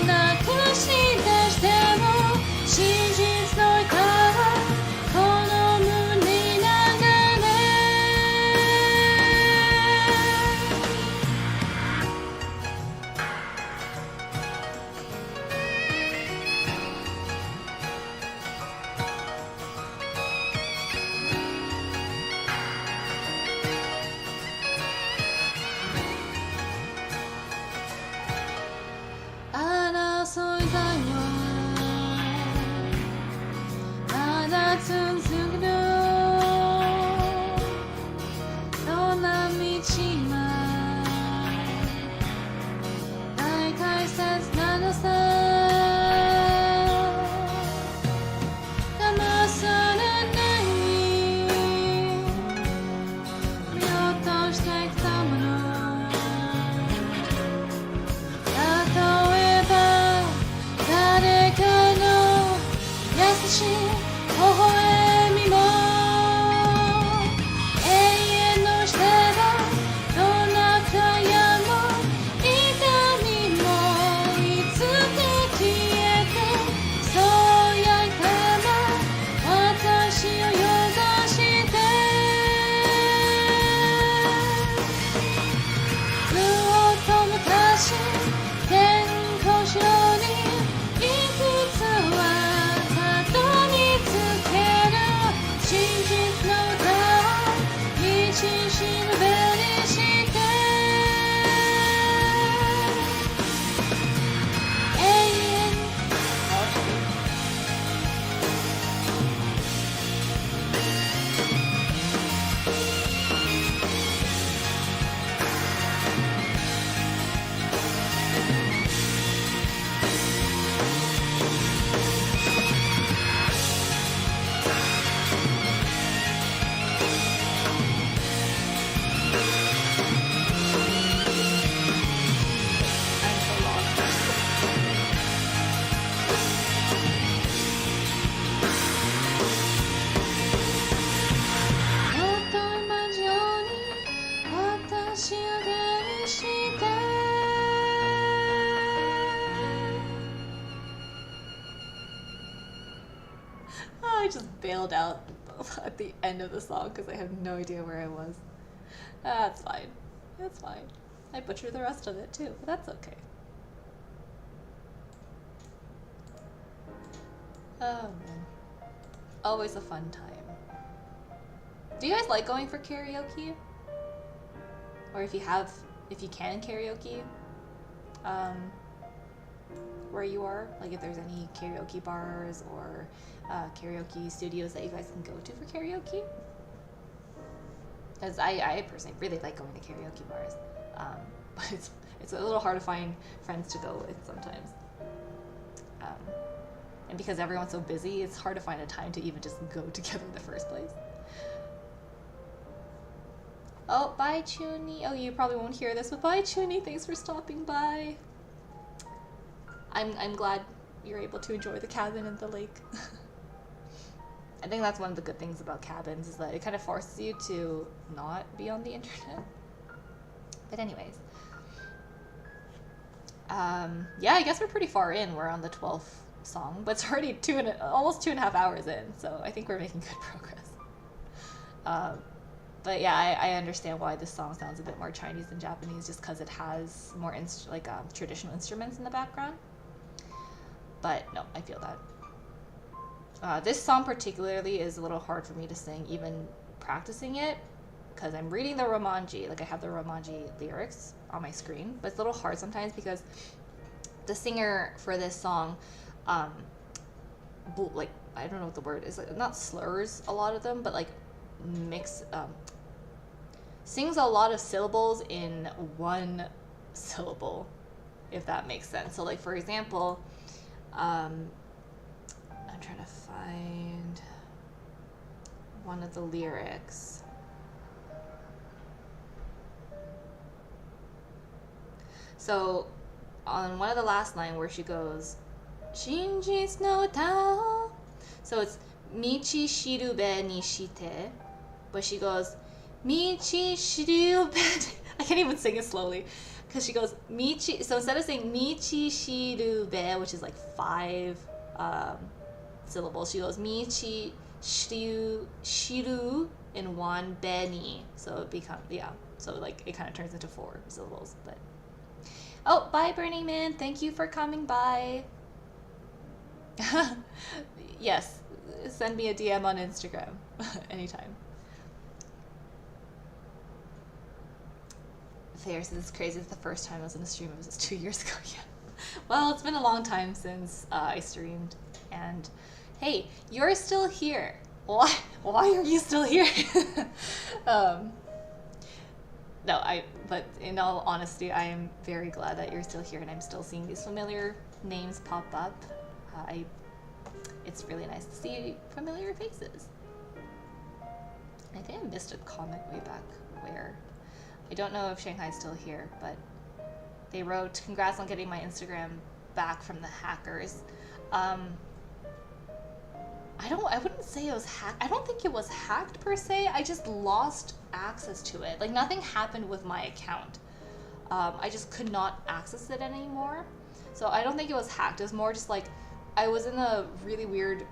なくし出しても真実の痛はこの胸ながね争いだよまだ続くのどんな道も大大切なのさ騙されない見落としてきたもの例えば誰かの優しい微笑みも永遠のしてばどんな暗闇も痛みもいつか消えてそうやいたま私を汚してずっと昔天候上にいくつはたどり着ける真実の歌を道しるべにして永遠もっと今以上に私を手にして I just bailed out at the end of the song because I have no idea where I was. That's fine. That's fine. I butchered the rest of it too, but that's okay. Oh man. Always a fun time. Do you guys like going for karaoke? Or if you can karaoke, where you are, like if there's any karaoke bars or karaoke studios that you guys can go to for karaoke? Because I personally really like going to karaoke bars, but it's a little hard to find friends to go with sometimes. And because everyone's so busy, it's hard to find a time to even just go together in the first place. Oh, bye, Chuni. Oh, you probably won't hear this, but bye, Chuni. Thanks for stopping by. I'm glad you're able to enjoy the cabin and the lake. I think that's one of the good things about cabins is that it kind of forces you to not be on the internet. But anyways. Yeah, I guess we're pretty far in. We're on the 12th song, but it's already almost 2.5 hours in, so I think we're making good progress. But yeah, I understand why this song sounds a bit more Chinese than Japanese, just because it has more traditional instruments in the background. But no, I feel that. This song particularly is a little hard for me to sing, even practicing it, because I'm reading the romanji, like I have the romanji lyrics on my screen, but it's a little hard sometimes because the singer for this song, like, I don't know what the word is, like, not slurs a lot of them, but like sings a lot of syllables in one syllable, if that makes sense. So like, for example, I'm trying to find one of the lyrics. So on one of the last line where she goes, Shinjitsu no Tao. So it's Michi shirube ni shite. But she goes, Michi shirube. I can't even sing it slowly. Because she goes, Michi. So instead of saying Michi shirube, which is like 5 syllables, she goes, Michi shiru in one beni. So it becomes, yeah. So like it kind of turns into 4 syllables. But oh, bye, Burning Man. Thank you for coming by. Yes, send me a DM on Instagram anytime. Fair says it's crazy that the first time I was in a stream it was 2 years ago. Yeah. Well, it's been a long time since I streamed, and hey, you're still here. Why are you still here? No, but in all honesty, I am very glad that you're still here and I'm still seeing these familiar names pop up. It's really nice to see familiar faces. I think I missed a comment way back where. I don't know if Shanghai's still here, but they wrote, congrats on getting my Instagram back from the hackers. I wouldn't say it was hacked. I don't think it was hacked per se. I just lost access to it. Like, nothing happened with my account. I just could not access it anymore. So I don't think it was hacked. It was more just like, I was in a really weird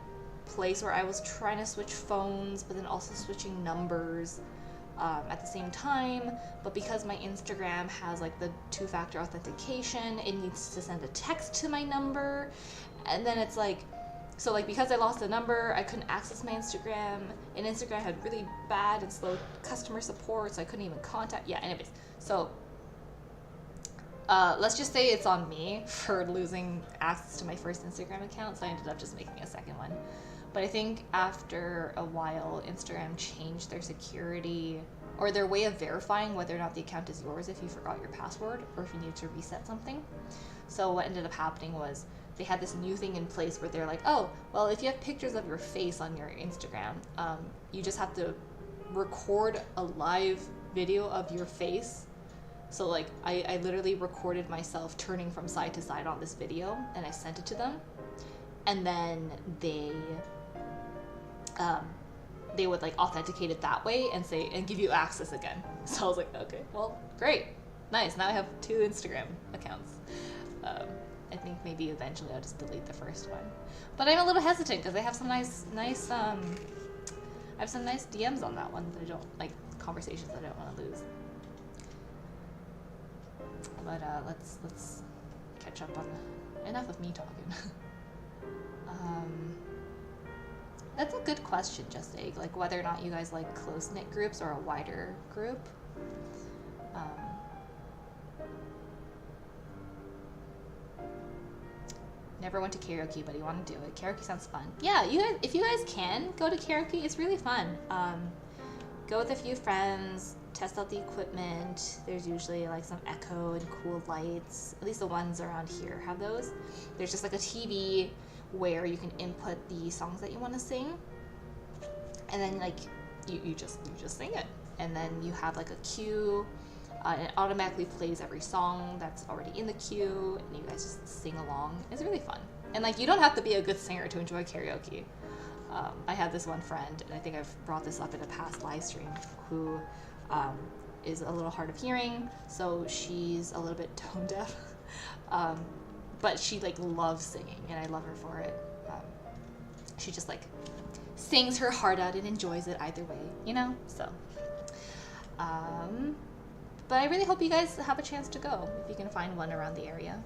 place where I was trying to switch phones, but then also switching numbers at the same time. But because my Instagram has like the 2-factor authentication, it needs to send a text to my number. And then it's like, so like because I lost the number, I couldn't access my Instagram, and Instagram had really bad and slow customer support, so I couldn't even contact. Yeah, anyways. So let's just say it's on me for losing access to my first Instagram account, so I ended up just making a second one. But I think after a while, Instagram changed their security or their way of verifying whether or not the account is yours if you forgot your password or if you need to reset something. So what ended up happening was they had this new thing in place where they're like, oh, well, if you have pictures of your face on your Instagram, you just have to record a live video of your face. So like I literally recorded myself turning from side to side on this video and I sent it to them, and then they would like authenticate it that way and say and give you access again. So I was like, okay, well, great, nice. Now I have 2 Instagram accounts. I think maybe eventually I'll just delete the first one, but I'm a little hesitant because I have some nice I have some nice DMs on that one that I don't like, conversations that I don't want to lose. But let's catch up on enough of me talking. That's a good question, Just Egg. Like whether or not you guys like close-knit groups or a wider group. Never went to karaoke, but you want to do it. Karaoke sounds fun. Yeah, you guys, if you guys can go to karaoke, it's really fun. Go with a few friends, test out the equipment. There's usually like some echo and cool lights. At least the ones around here have those. There's just like a TV where you can input the songs that you want to sing, and then like you just sing it, and then you have like a queue. And it automatically plays every song that's already in the queue, and you guys just sing along. It's really fun. And like, you don't have to be a good singer to enjoy karaoke. I had this one friend, and I think I've brought this up in a past live stream, who is a little hard of hearing, so she's a little bit tone deaf. But she like loves singing, and I love her for it. She just like sings her heart out and enjoys it either way, you know? So, but I really hope you guys have a chance to go, if you can find one around the area.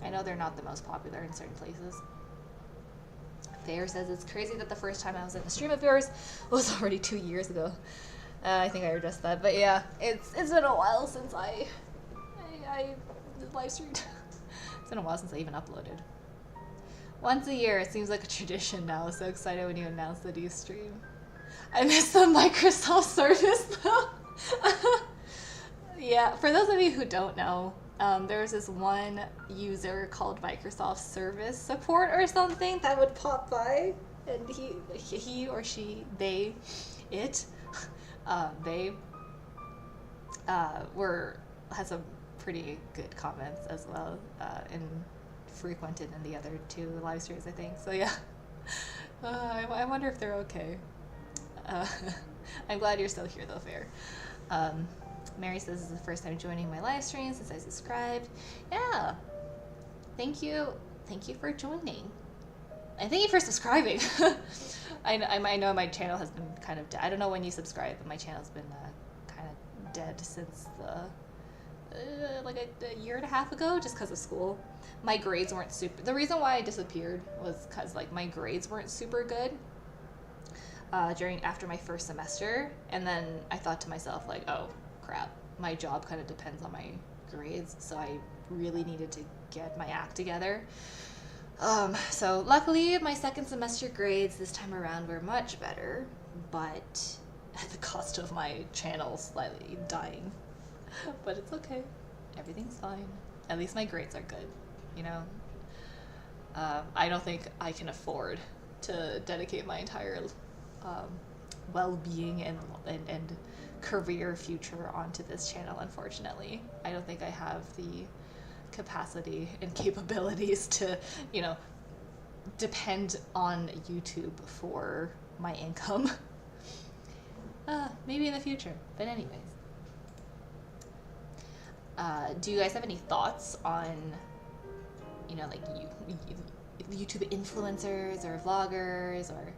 I know they're not the most popular in certain places. Fair says it's crazy that the first time I was in a stream of yours was already 2 years ago. I think I addressed that, but yeah, it's been a while since I live streamed. It's been a while since I even uploaded. Once a year, it seems like a tradition now. So excited when you announce that you stream. I miss the Microsoft service though. Yeah, for those of you who don't know, there was this one user called Microsoft Service Support or something that would pop by, and he or she, they, it, they had some pretty good comments as well, and frequented in the other 2 live streams, I think. So yeah, I wonder if they're okay. I'm glad you're still here though, Fair. Mary says this is the first time joining my live stream since I subscribed. Yeah, thank you for joining, and thank you for subscribing. I know my channel has been kind of dead. I don't know when you subscribe, but my channel's been kind of dead since like a year and a half ago, just because of school. My grades weren't super. The reason why I disappeared was because like my grades weren't super good after my first semester, and then I thought to myself like, oh crap, my job kind of depends on my grades, so I really needed to get my act together. So luckily my second semester grades this time around were much better, but at the cost of my channel slightly dying. But it's okay, everything's fine. At least my grades are good, you know. I don't think I can afford to dedicate my entire well-being and career future onto this channel, unfortunately. I don't think I have the capacity and capabilities to, you know, depend on YouTube for my income. Maybe in the future, but anyways. Do you guys have any thoughts on, you know, like YouTube influencers or vloggers or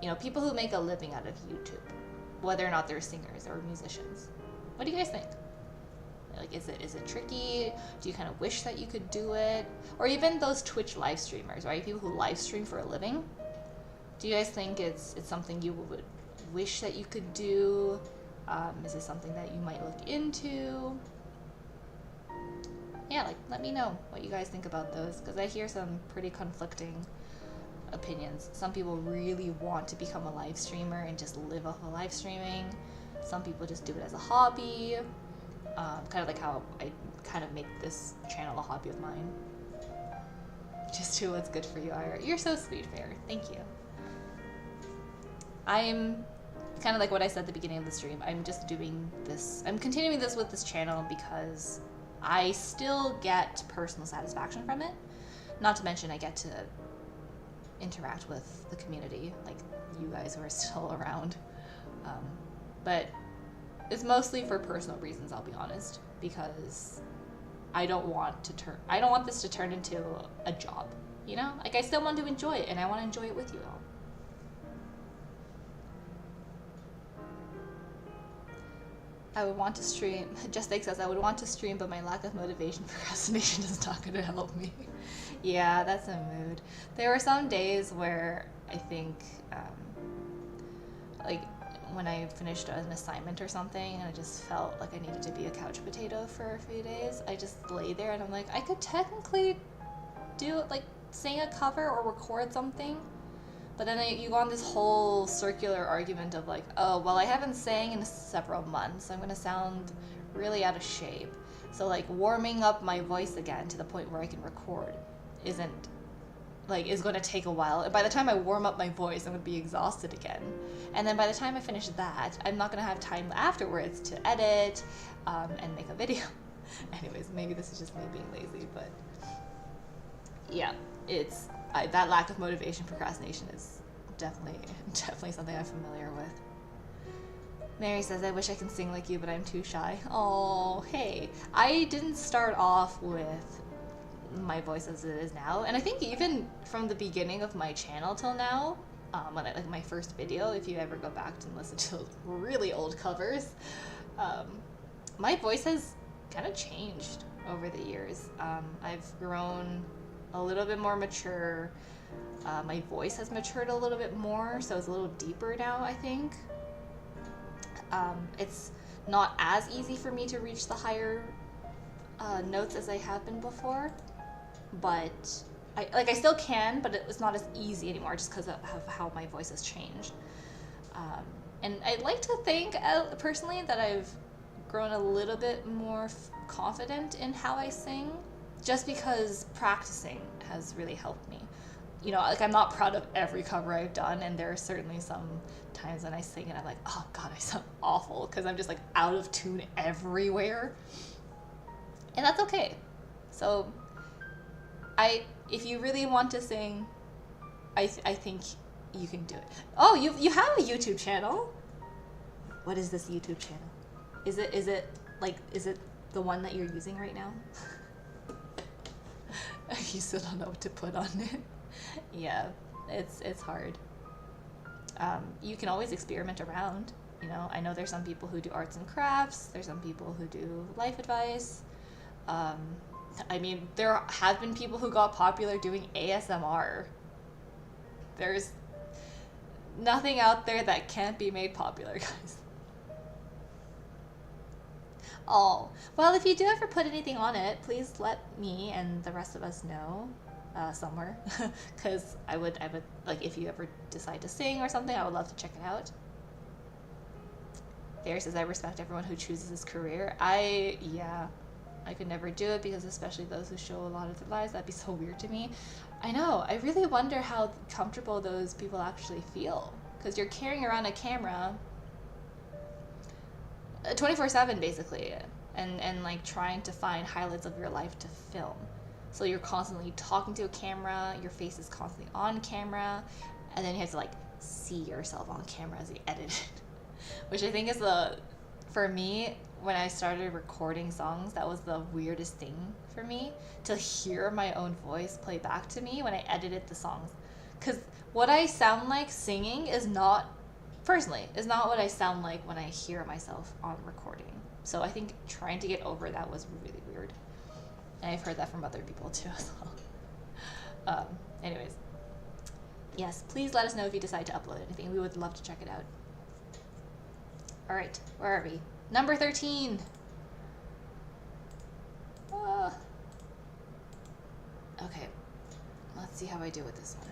you know, people who make a living out of YouTube, whether or not they're singers or musicians? What do you guys think? Like, is it tricky? Do you kind of wish that you could do it? Or even those Twitch live streamers, right? People who live stream for a living. Do you guys think it's something you would wish that you could do? Is it something that you might look into? Yeah, like, let me know what you guys think about those, because I hear some pretty conflicting opinions. Some people really want to become a live streamer and just live off of live streaming. Some people just do it as a hobby. Kind of like how I kind of make this channel a hobby of mine. Just do what's good for you, Ira. You're so sweet, Fair. Thank you. I'm kind of like what I said at the beginning of the stream. I'm just doing this. I'm continuing this with this channel because I still get personal satisfaction from it. Not to mention I get to interact with the community, like you guys who are still around. But it's mostly for personal reasons, I'll be honest, because I don't want this to turn into a job, you know? Like, I still want to enjoy it, and I want to enjoy it with you all. I would want to stream. Just says I would want to stream, but my lack of motivation, procrastination is not going to help me. Yeah, that's a mood. There were some days where I think, like when I finished an assignment or something, and I just felt like I needed to be a couch potato for a few days. I just lay there and I'm like, I could technically do like sing a cover or record something. But then you go on this whole circular argument of like, oh, well, I haven't sang in several months. I'm going to sound really out of shape. So like warming up my voice again to the point where I can record is going to take a while. And by the time I warm up my voice, I'm going to be exhausted again. And then by the time I finish that, I'm not going to have time afterwards to edit and make a video. Anyways, maybe this is just me being lazy, but yeah, that lack of motivation, procrastination is definitely something I'm familiar with. Mary says, I wish I can sing like you, but I'm too shy. Oh, hey. I didn't start off with my voice as it is now. And I think even from the beginning of my channel till now, when like my first video, if you ever go back and listen to really old covers, my voice has kind of changed over the years. I've grown a little bit more mature. My voice has matured a little bit more, so it's a little deeper now, I think. It's not as easy for me to reach the higher notes as I have been before, but I still can, but it's not as easy anymore just because of how my voice has changed. And I'd like to think personally that I've grown a little bit more confident in how I sing, just because practicing has really helped me. You know, like, I'm not proud of every cover I've done, and there are certainly some times when I sing and I'm like, oh god, I sound awful, because I'm just like out of tune everywhere. And that's okay. So if you really want to sing, I think you can do it. Oh, you have a YouTube channel? What is this YouTube channel? Is it the one that you're using right now? You still don't know what to put on it. Yeah, it's hard. You can always experiment around. You know, I know there's some people who do arts and crafts. There's some people who do life advice. I mean, there have been people who got popular doing ASMR. There's nothing out there that can't be made popular, guys. Oh, well, if you do ever put anything on it, please let me and the rest of us know somewhere, because I would like, if you ever decide to sing or something, I would love to check it out. There says, I respect everyone who chooses this career. I could never do it, because especially those who show a lot of their lives, that'd be so weird to me. I know, I really wonder how comfortable those people actually feel, because you're carrying around a camera 24/7 basically, and like trying to find highlights of your life to film. So you're constantly talking to a camera, your face is constantly on camera, and then you have to like see yourself on camera as you edit it. Which I think is for me, when I started recording songs, that was the weirdest thing for me, to hear my own voice play back to me when I edited the songs. Because what I sound like singing is not what I sound like when I hear myself on recording. So I think trying to get over that was really weird. And I've heard that from other people too as well. Anyways. Yes, please let us know if you decide to upload anything. We would love to check it out. Alright, where are we? Number 13! Okay, let's see how I do with this one.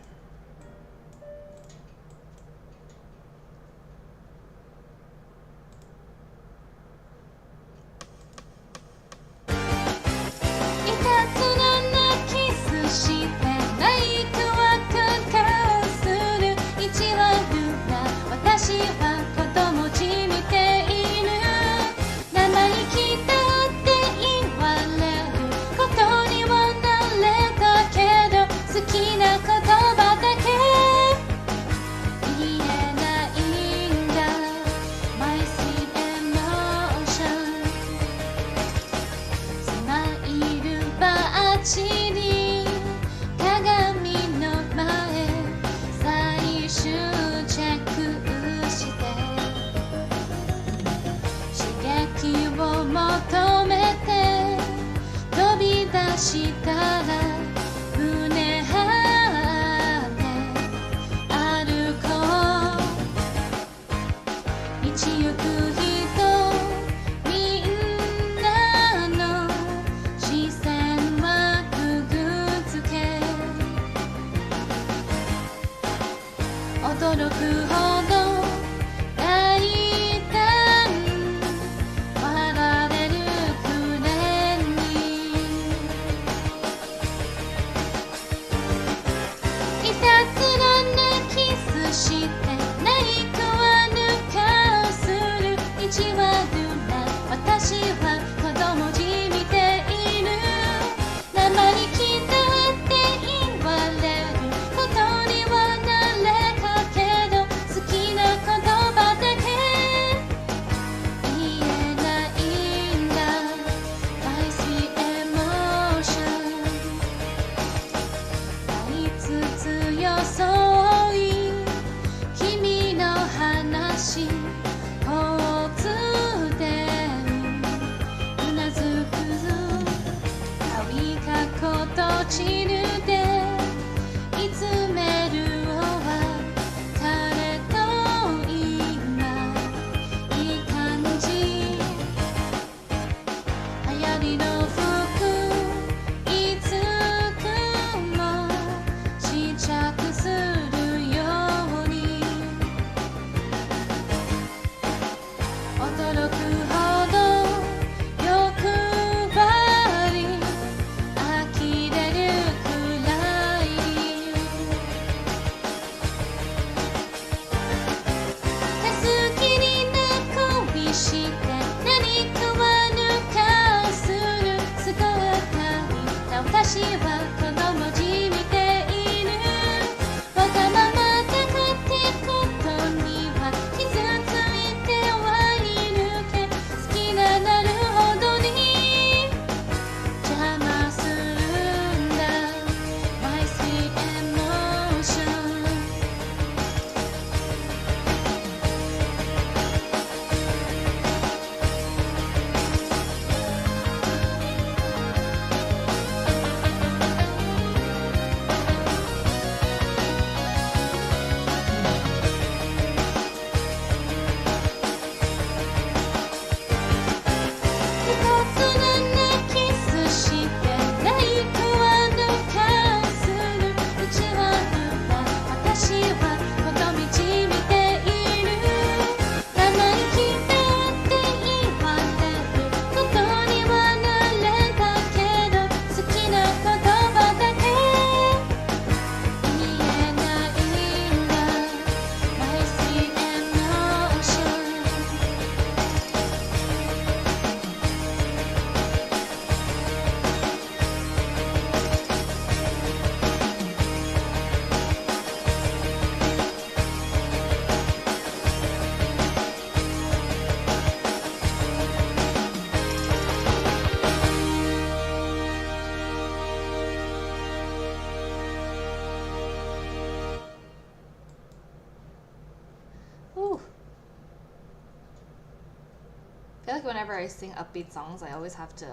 feel like whenever I sing upbeat songs, I always have to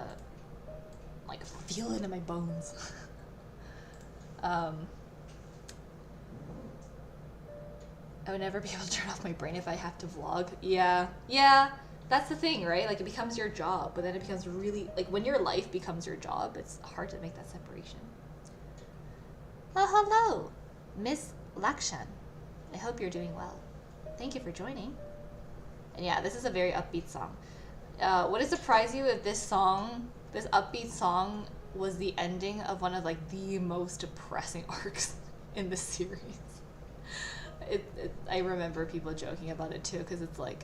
like feel it in my bones. I would never be able to turn off my brain if I have to vlog. Yeah, that's the thing, right? Like, it becomes your job, but then it becomes really, like, when your life becomes your job, it's hard to make that separation. Well, hello, Miss Lakshan. I hope you're doing well. Thank you for joining. And yeah, this is a very upbeat song. Would it surprise you if this upbeat song, was the ending of one of like the most depressing arcs in the series? I remember people joking about it too, because it's like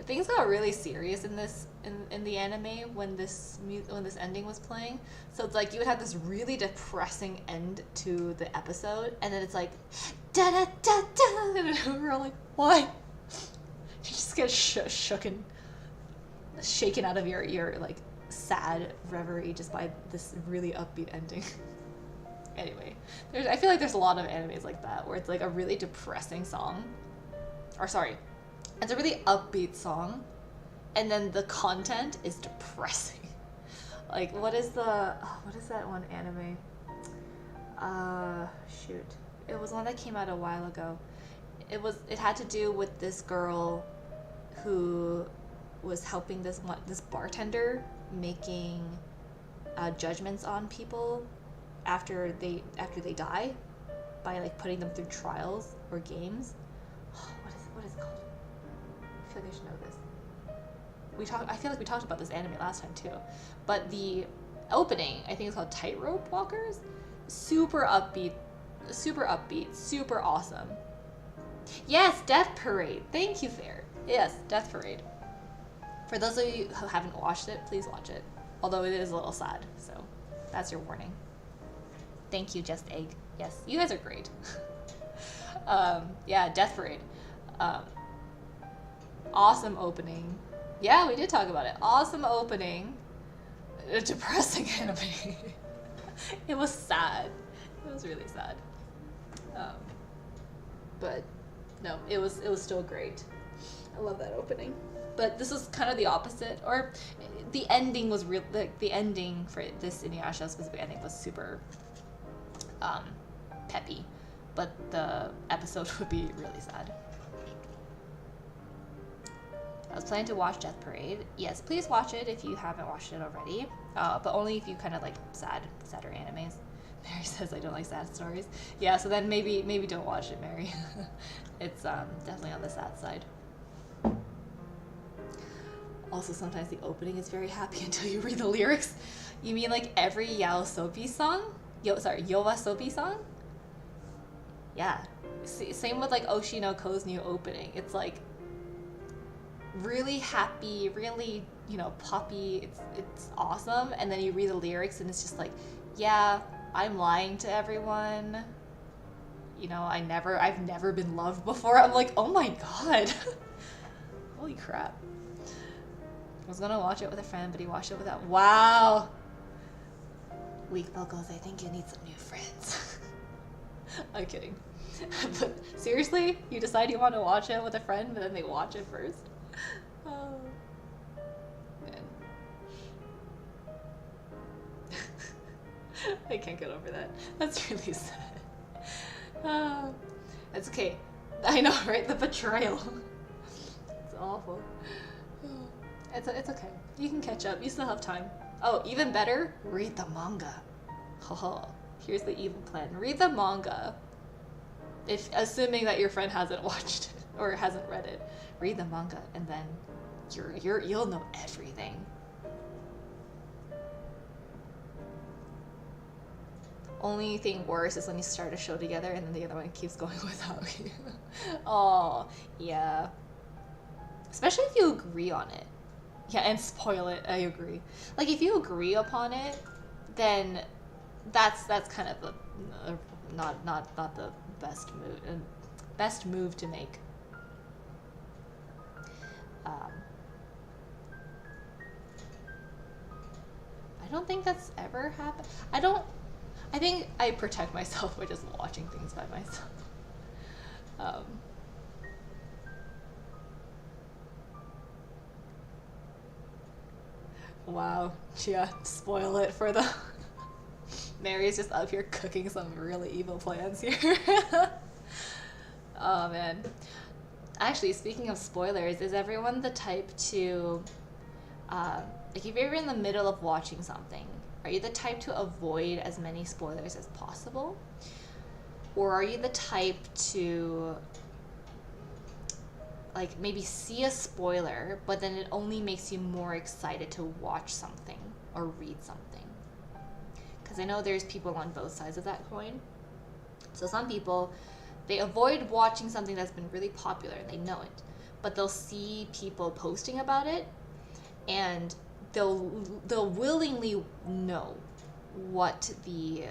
things got really serious in the anime when this ending was playing. So it's like you would have this really depressing end to the episode, and then it's like da da da da, and we're all like, what? You just get shaken out of your like sad reverie just by this really upbeat ending. Anyway, I feel like there's a lot of animes like that where it's like a really depressing song, or sorry, it's a really upbeat song, and then the content is depressing. Like, what is that one anime? Shoot, it was one that came out a while ago. It had to do with this girl who was helping this bartender making judgments on people after they die by like putting them through trials or games. What is it called? I feel like I should know this. I feel like we talked about this anime last time too. But the opening, I think it's called Tightrope Walkers. Super upbeat, super awesome. Yes, Death Parade. Thank you, Fair. Yes, Death Parade. For those of you who haven't watched it, please watch it. Although it is a little sad, so that's your warning. Thank you, Just Egg. Yes, you guys are great. Yeah, Death Parade. Awesome opening. Yeah, we did talk about it. Awesome opening. A depressing anime. It was sad. It was really sad. But no, it was still great. I love that opening. But this was kind of the opposite, or the ending was real. Like, the ending for this Inuyasha specific ending was super peppy, but the episode would be really sad. I was planning to watch Death Parade. Yes, please watch it if you haven't watched it already, but only if you kind of like sadder animes. Mary says I don't like sad stories. Yeah, so then maybe don't watch it, Mary. It's definitely on the sad side. Also, sometimes the opening is very happy until you read the lyrics. You mean like every Yoasobi song? Yoasobi song? Yeah. Same with like Oshi no Ko's new opening. It's like really happy, really, poppy. It's awesome. And then you read the lyrics and it's just like, yeah, I'm lying to everyone. I've never been loved before. I'm like, oh my god. Holy crap. I was gonna watch it with a friend, but he watched it without. Wow. Weak Bill goes, I think you need some new friends. I'm kidding. But seriously, you decide you want to watch it with a friend, but then they watch it first? Oh, man. I can't get over that. That's really sad. It's okay. I know, right? The betrayal. It's awful. It's okay. You can catch up. You still have time. Oh, even better, read the manga. Haha. Here's the evil plan. Read the manga. Assuming that your friend hasn't watched it or hasn't read it, read the manga, and then you'll know everything. Only thing worse is when you start a show together and then the other one keeps going without you. Oh, yeah. Especially if you agree on it. Yeah, and spoil it. I agree. Like, if you agree upon it, then that's kind of the not the best move to make. I don't think that's ever happened. I think I protect myself by just watching things by myself. Wow. Yeah, spoil it for the... Mary's just up here cooking some really evil plans here. Oh, man. Actually, speaking of spoilers, is everyone the type to... like, if you're in the middle of watching something, are you the type to avoid as many spoilers as possible? Or are you the type to... like, maybe see a spoiler, but then it only makes you more excited to watch something or read something? Because I know there's people on both sides of that coin. So some people, they avoid watching something that's been really popular and they know it, but they'll see people posting about it and they'll willingly know what the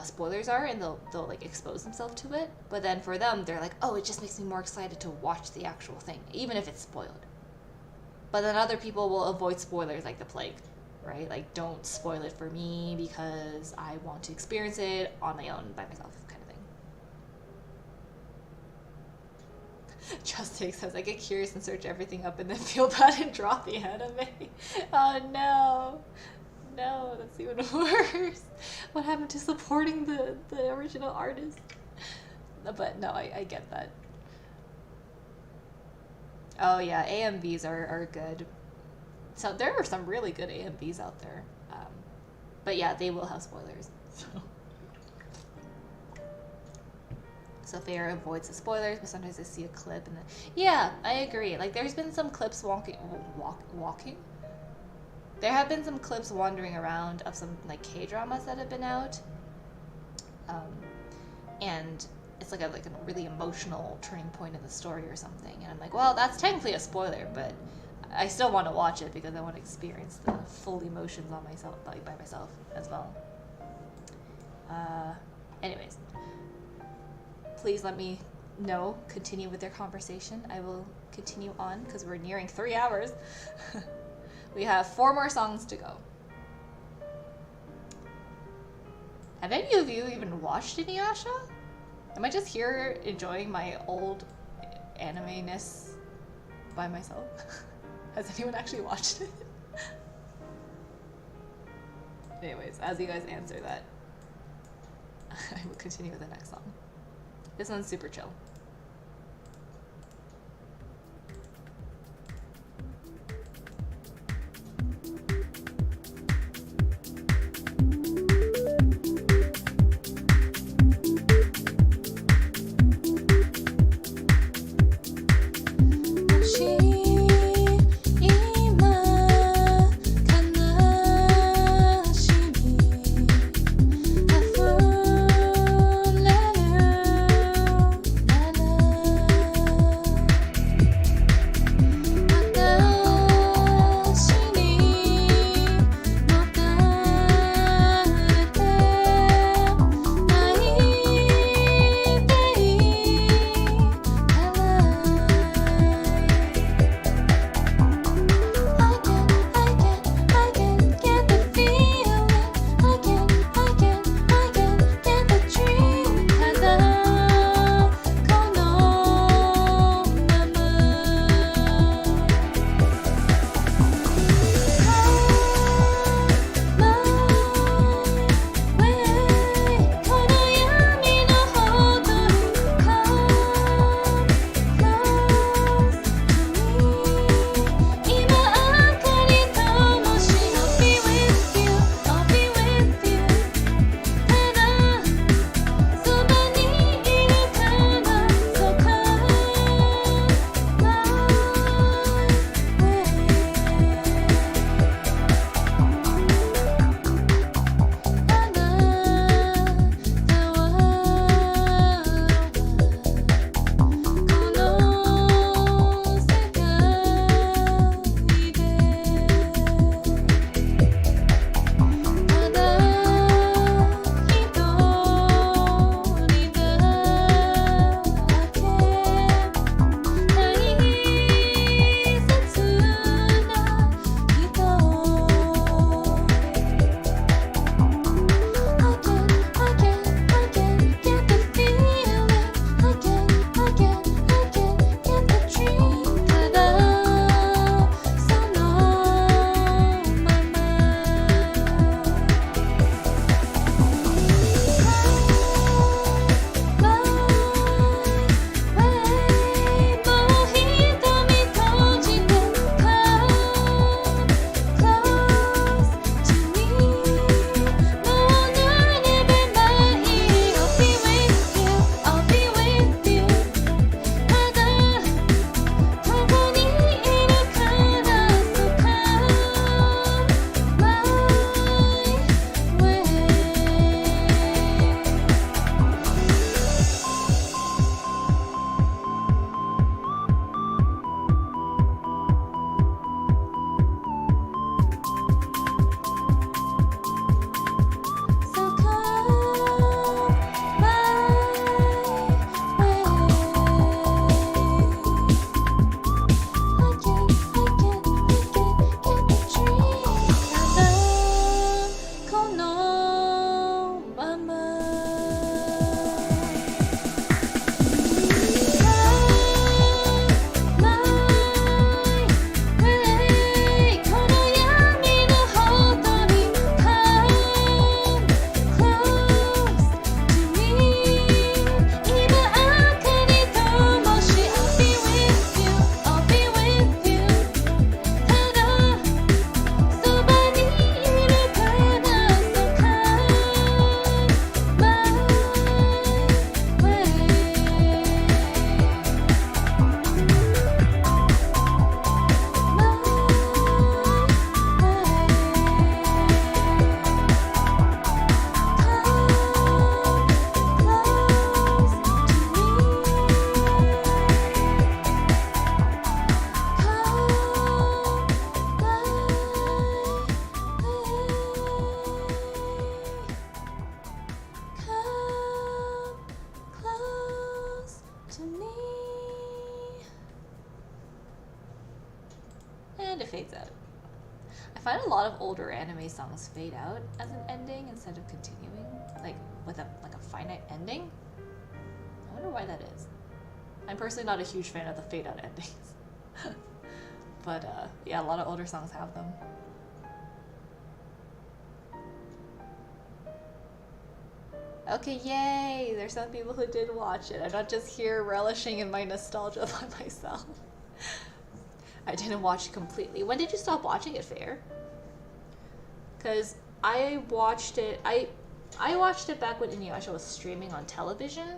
spoilers are, and they'll like expose themselves to it. But then for them, they're like, oh, it just makes me more excited to watch the actual thing, even if it's spoiled. But then other people will avoid spoilers like the plague, right? Like, don't spoil it for me because I want to experience it on my own by myself, kind of thing. Just Take says, I get curious and search everything up and then feel bad and drop the anime. Oh no. No, that's even worse. What happened to supporting the original artist? But no, I get that. Oh yeah, AMVs are good. So there are some really good AMVs out there. But yeah, they will have spoilers. So Farrah avoids the spoilers, but sometimes I see a clip and then... Yeah, I agree. Like, there's been some clips walking? There have been some clips wandering around of some, like, K-dramas that have been out. And it's like a really emotional turning point in the story or something. And I'm like, well, that's technically a spoiler, but I still want to watch it because I want to experience the full emotions on myself, like, by myself as well. Anyways. Please let me know. Continue with their conversation. I will continue on because we're nearing 3 hours. We have 4 more songs to go. Have any of you even watched Inuyasha? Am I just here enjoying my old anime-ness by myself? Has anyone actually watched it? Anyways, as you guys answer that, I will continue with the next song. This one's super chill. fades out. I find a lot of older anime songs fade out as an ending instead of continuing, like with a finite ending. I wonder why that is. I'm personally not a huge fan of the fade out endings. But yeah, a lot of older songs have them. Okay, yay! There's some people who did watch it. I'm not just here relishing in my nostalgia by myself. I didn't watch it completely. When did you stop watching it, Fair? Because I watched it... I watched it back when Inuyasha was streaming on television.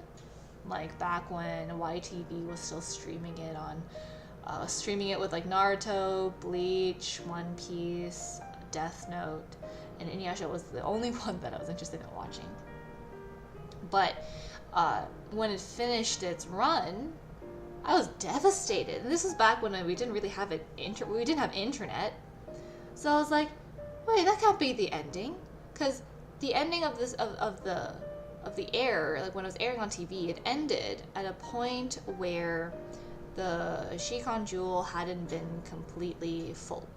Like, back when YTV was still streaming it on... streaming it with, like, Naruto, Bleach, One Piece, Death Note. And Inuyasha was the only one that I was interested in watching. But when it finished its run, I was devastated. And this was back when we didn't really have we didn't have internet. So I was like, wait, that can't be the ending, because the ending of this of the air, like when it was airing on TV, it ended at a point where the Shikon Jewel hadn't been completely full,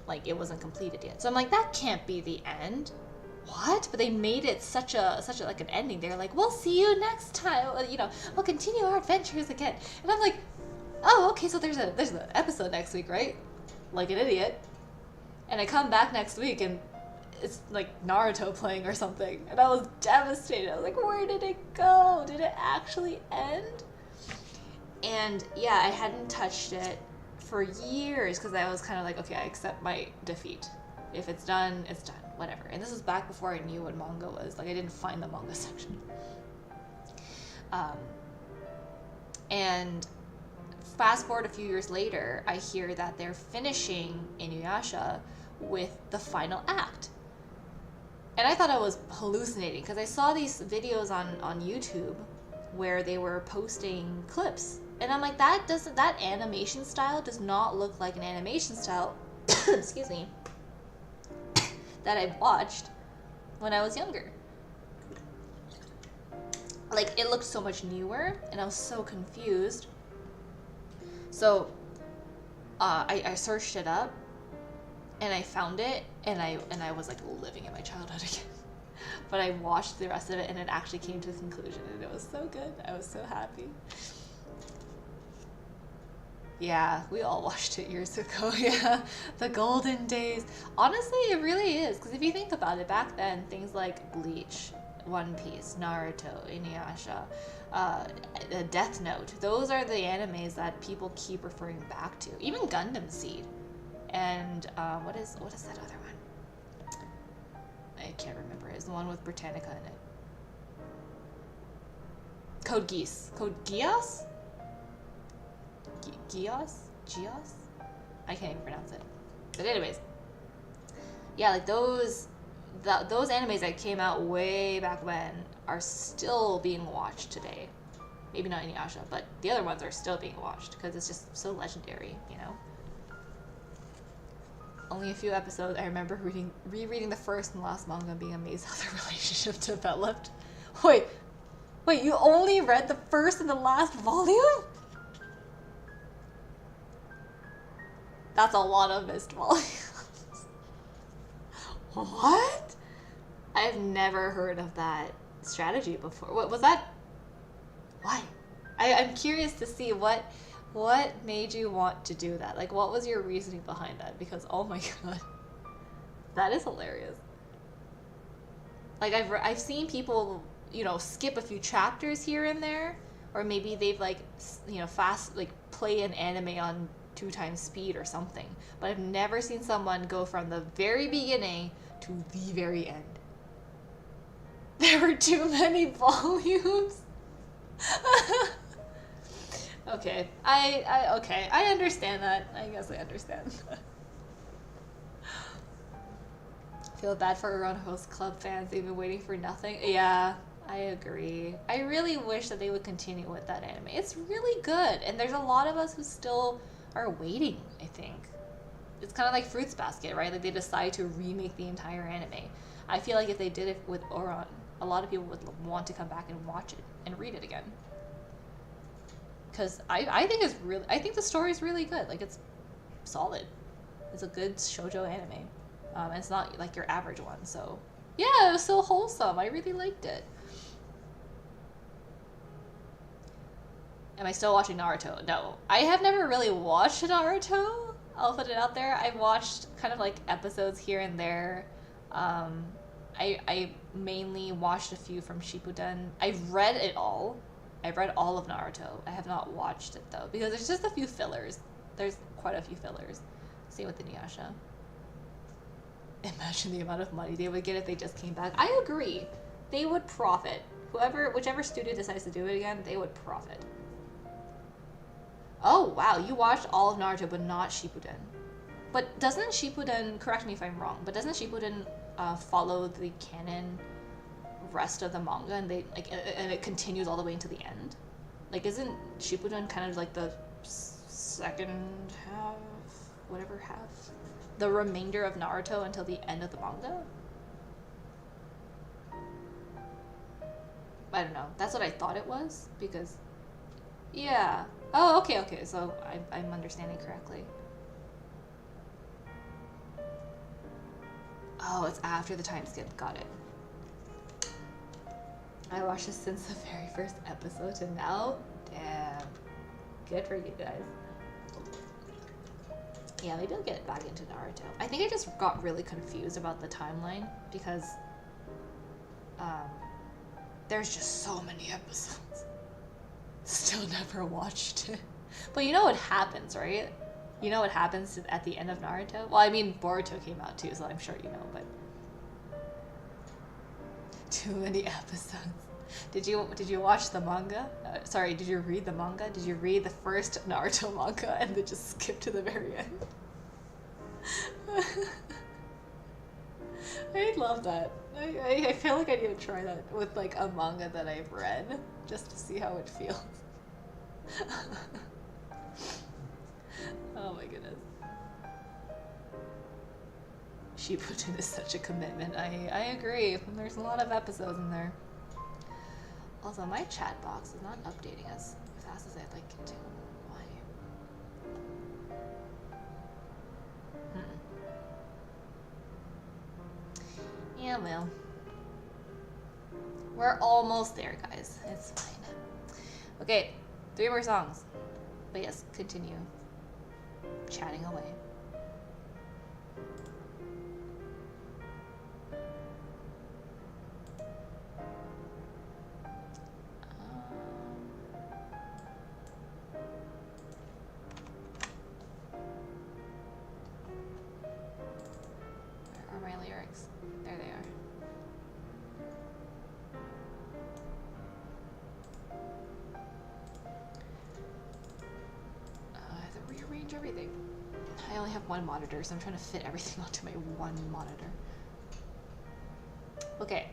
like it wasn't completed yet. So I'm like, that can't be the end. What? But they made it such a like an ending. They're like, we'll see you next time. You know, we'll continue our adventures again. And I'm like, oh, okay. So there's an episode next week, right? Like an idiot. And I come back next week and it's like Naruto playing or something. And I was devastated. I was like, where did it go? Did it actually end? And yeah, I hadn't touched it for years because I was kind of like, okay, I accept my defeat. If it's done, it's done. Whatever. And this was back before I knew what manga was. Like, I didn't find the manga section. And fast forward a few years later, I hear that they're finishing Inuyasha with the final act. And I thought I was hallucinating because I saw these videos on YouTube where they were posting clips. And I'm like, that animation style does not look like an animation style, excuse me, that I watched when I was younger. Like, it looked so much newer, and I was so confused. So, I searched it up, and I found it, and I was like living in my childhood again. But I watched the rest of it, and it actually came to the conclusion, and it was so good. I was so happy. Yeah, we all watched it years ago. Yeah, the golden days. Honestly, it really is. Because if you think about it, back then, things like Bleach, One Piece, Naruto, Inuyasha, Death Note, those are the animes that people keep referring back to. Even Gundam Seed. And what is that other one? I can't remember. It's the one with Britannica in it. Code Geass. Code Geass? Geass? I can't even pronounce it. But anyways, yeah, like those animes that came out way back when are still being watched today. Maybe not Inuyasha, but the other ones are still being watched because it's just so legendary, you know? Only a few episodes. I remember rereading the first and last manga and being amazed how the relationship developed. Wait, you only read the first and the last volume? That's a lot of missed volumes. What? I've never heard of that strategy before. What was that? Why? I'm curious to see what made you want to do that. Like, what was your reasoning behind that? Because, oh my god, that is hilarious. Like, I've seen people, you know, skip a few chapters here and there, or maybe they've like, you know, fast like play an anime on 2x speed or something. But I've never seen someone go from the very beginning to the very end. There were too many volumes. Okay, I understand that. I guess I understand. Feel bad for Around Host Club fans. They've been waiting for nothing. Yeah, I agree. I really wish that they would continue with that anime. It's really good, and there's a lot of us who still are waiting, I think. It's kind of like Fruits Basket, right? Like, they decide to remake the entire anime. I feel like if they did it with Oran, a lot of people would want to come back and watch it and read it again. Because I think the story's really good. Like, it's solid. It's a good shoujo anime. It's not like your average one, so yeah, it was so wholesome. I really liked it. Am I still watching Naruto? No. I have never really watched Naruto. I'll put it out there. I've watched kind of like episodes here and there. I mainly watched a few from Shippuden. I've read it all. I've read all of Naruto. I have not watched it though, because there's just a few fillers. There's quite a few fillers. Same with Inuyasha. Imagine the amount of money they would get if they just came back. I agree. They would profit. Whichever studio decides to do it again, they would profit. Oh wow, you watched all of Naruto but not Shippuden. But doesn't Shippuden, correct me if I'm wrong, but doesn't Shippuden follow the canon rest of the manga, and and it continues all the way into the end? Like, isn't Shippuden kind of like the second half, whatever half, the remainder of Naruto until the end of the manga? I don't know. That's what I thought it was, because yeah. Oh, okay. So I'm understanding correctly. Oh, it's after the time skip. Got it. I watched this since the very first episode to now. Damn. Good for you guys. Yeah, maybe I'll get back into Naruto. I think I just got really confused about the timeline because there's just so many episodes. Still never watched it. But you know what happens, right? You know what happens at the end of Naruto? Well, I mean, Boruto came out too, so I'm sure you know, but too many episodes. Did you watch the manga? Sorry, did you read the manga? Did you read the first Naruto manga and then just skip to the very end? I love that. I feel like I need to try that with like a manga that I've read just to see how it feels. Oh my goodness. Shippuden is such a commitment. I agree. There's a lot of episodes in there. Also, my chat box is not updating as fast as I'd like it to. Why? Yeah, well. We're almost there, guys. It's fine. Okay, 3 more songs. But yes, continue chatting away. Where are my lyrics? There they are. I have to rearrange everything. I only have one monitor, so I'm trying to fit everything onto my one monitor. Okay,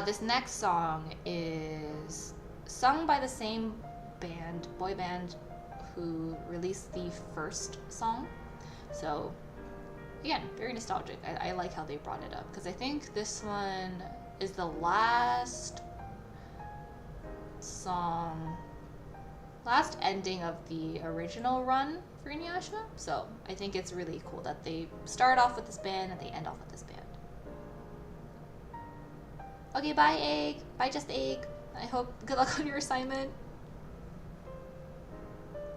this next song is sung by the same band, boy band, who released the first song. So, again, very nostalgic. I like how they brought it up, because I think this one is the last song, last ending of the original run for Inuyasha. So I think it's really cool that they start off with this band and they end off with this band. Okay, bye Egg. Bye Just Egg. I hope good luck on your assignment.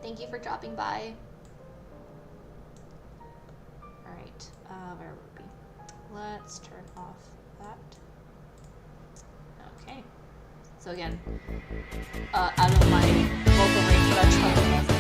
Thank you for dropping by. Alright, where were we? Let's turn off that. Okay. So again, out of my vocal range without trying music.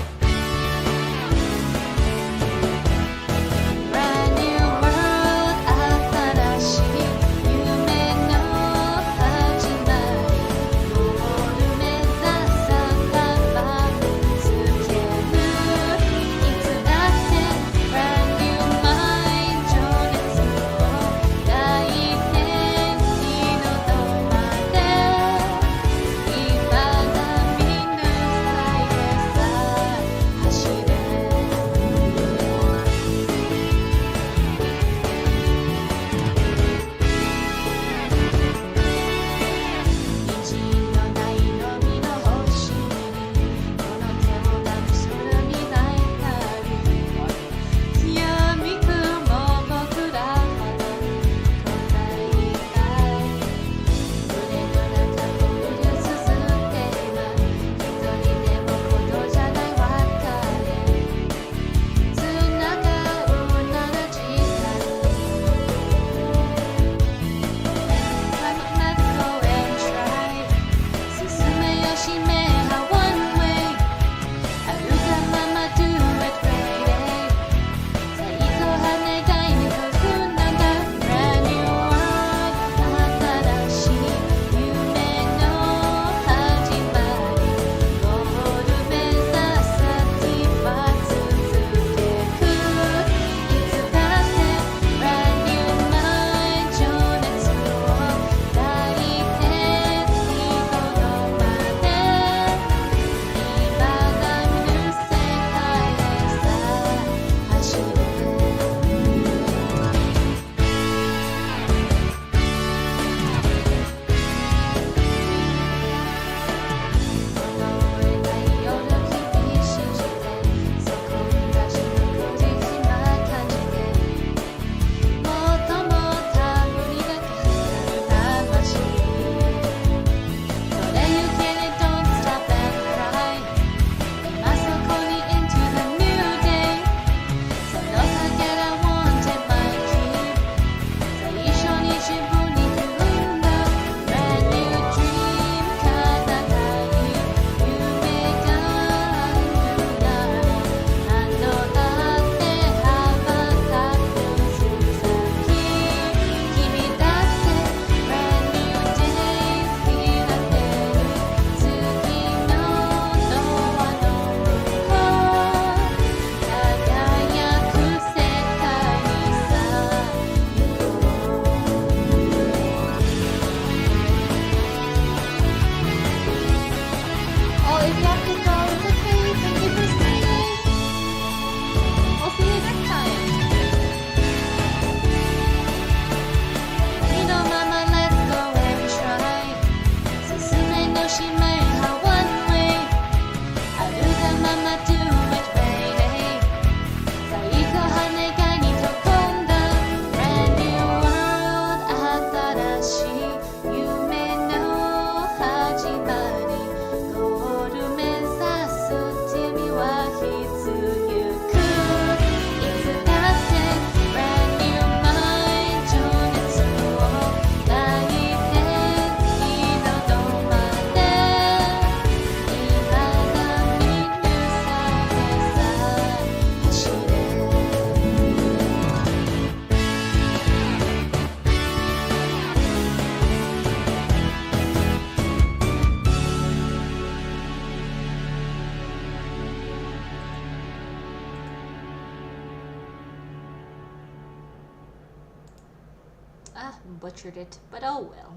Butchered it, but oh well.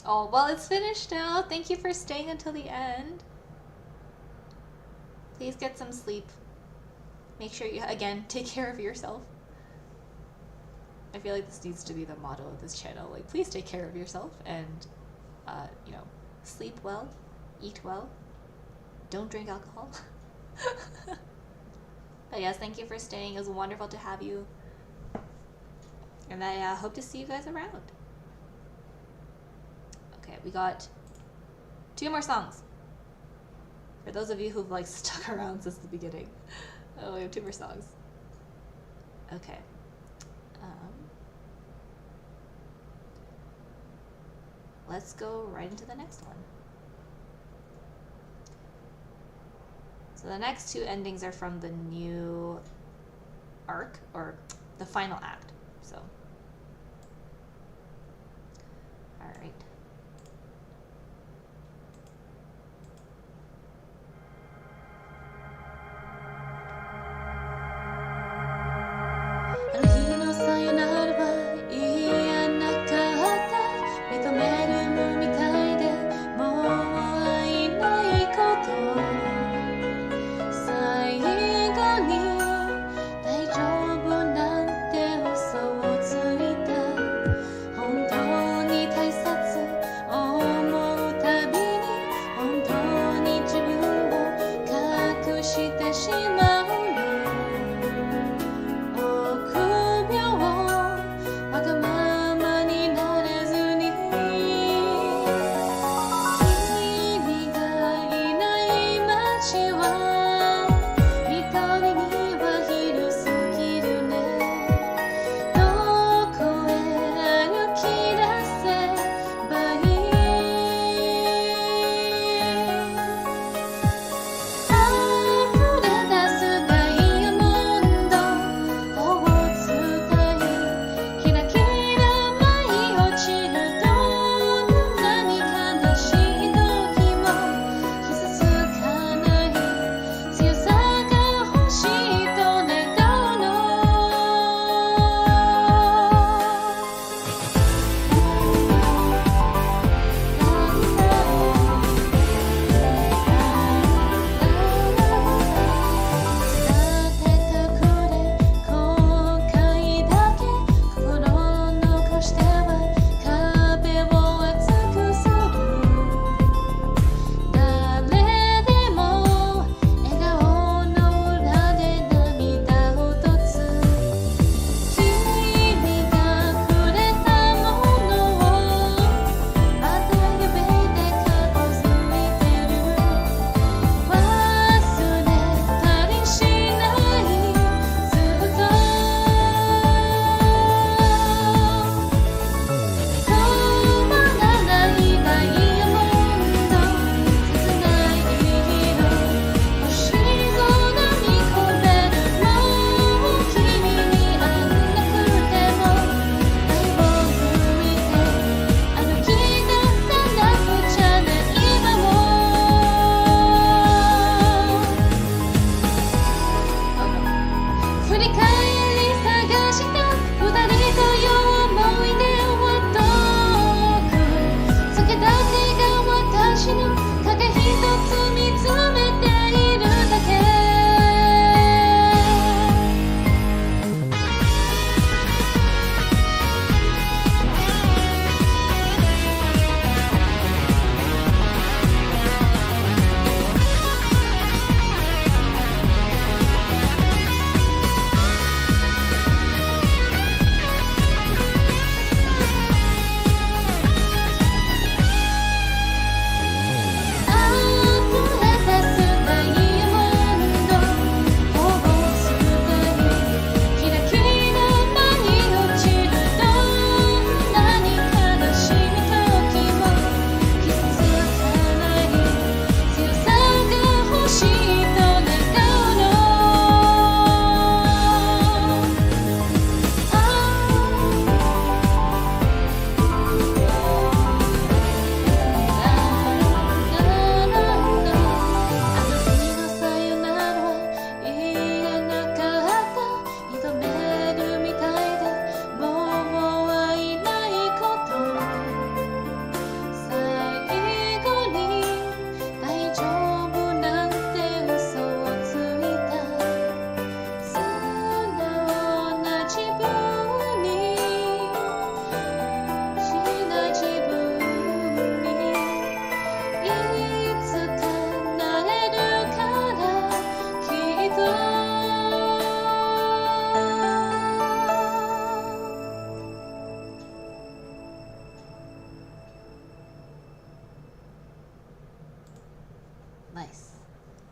Oh, well, it's finished now. Thank you for staying until the end. Please get some sleep. Make sure you, again, take care of yourself. I feel like this needs to be the motto of this channel. Like, please take care of yourself and, you know, sleep well, eat well, don't drink alcohol. But yes, thank you for staying. It was wonderful to have you. And I hope to see you guys around. Okay, we got 2 more songs. For those of you who've like stuck around since the beginning. Oh, we have 2 more songs. Okay. Let's go right into the next one. So the next 2 endings are from the new arc, or the final act. So, all right.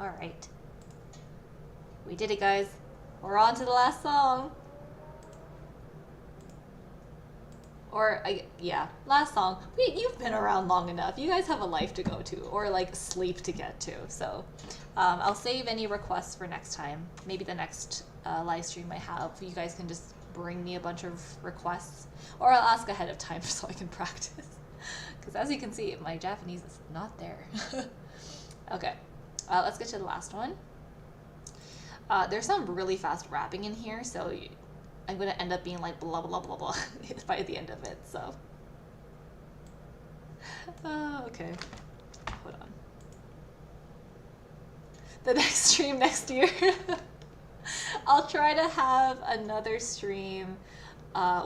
Alright. We did it, guys. We're on to the last song. Or, yeah, last song. You've been around long enough. You guys have a life to go to, or like sleep to get to. So, I'll save any requests for next time. Maybe the next live stream I have. You guys can just bring me a bunch of requests, or I'll ask ahead of time so I can practice. Because as you can see, my Japanese is not there. Okay, let's get to the last one. There's some really fast rapping in here, so I'm going to end up being like blah blah blah blah by the end of it, so. Okay, hold on. The next stream next year. I'll try to have another stream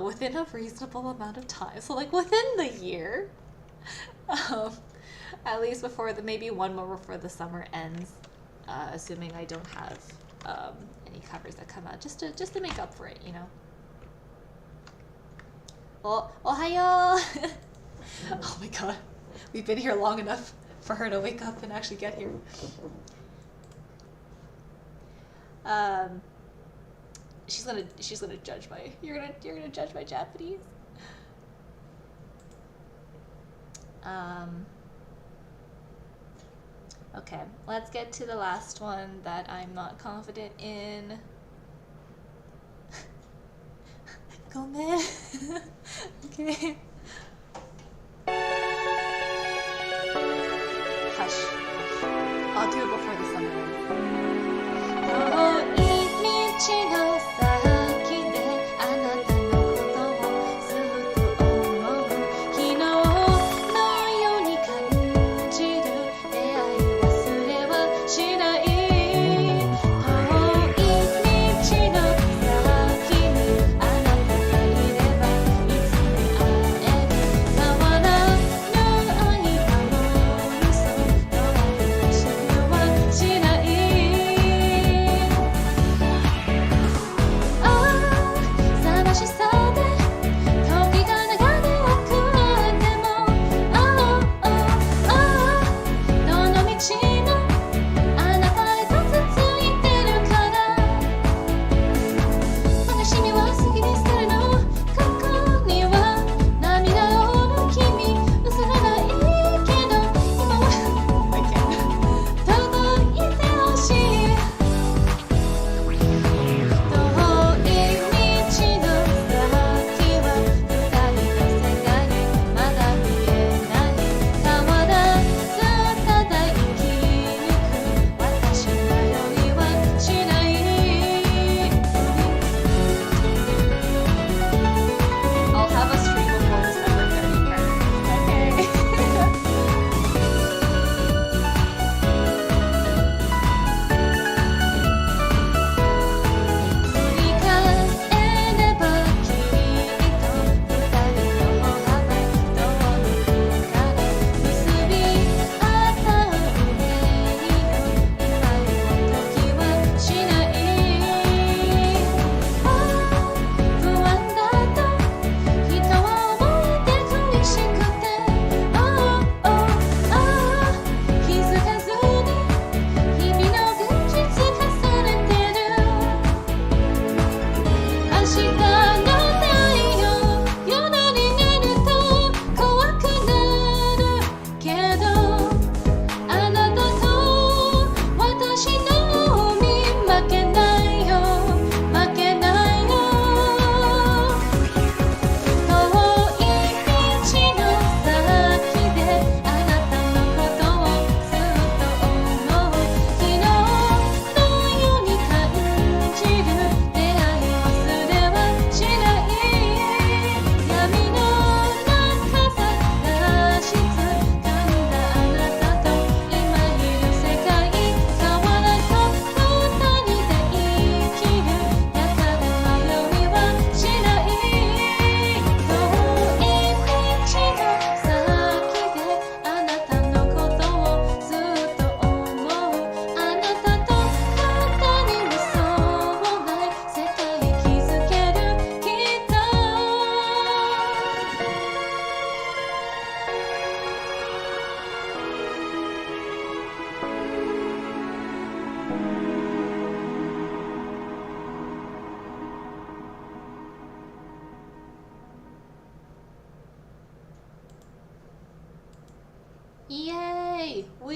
within a reasonable amount of time, so like within the year. At least before maybe one more before the summer ends, assuming I don't have any covers that come out, just to make up for it, you know. Oh, ohayo! Oh my god, we've been here long enough for her to wake up and actually get here. She's gonna judge my you're gonna judge my Japanese. Okay, let's get to the last one that I'm not confident in. Go, man. Okay. Hush. I'll do it before the summer ends.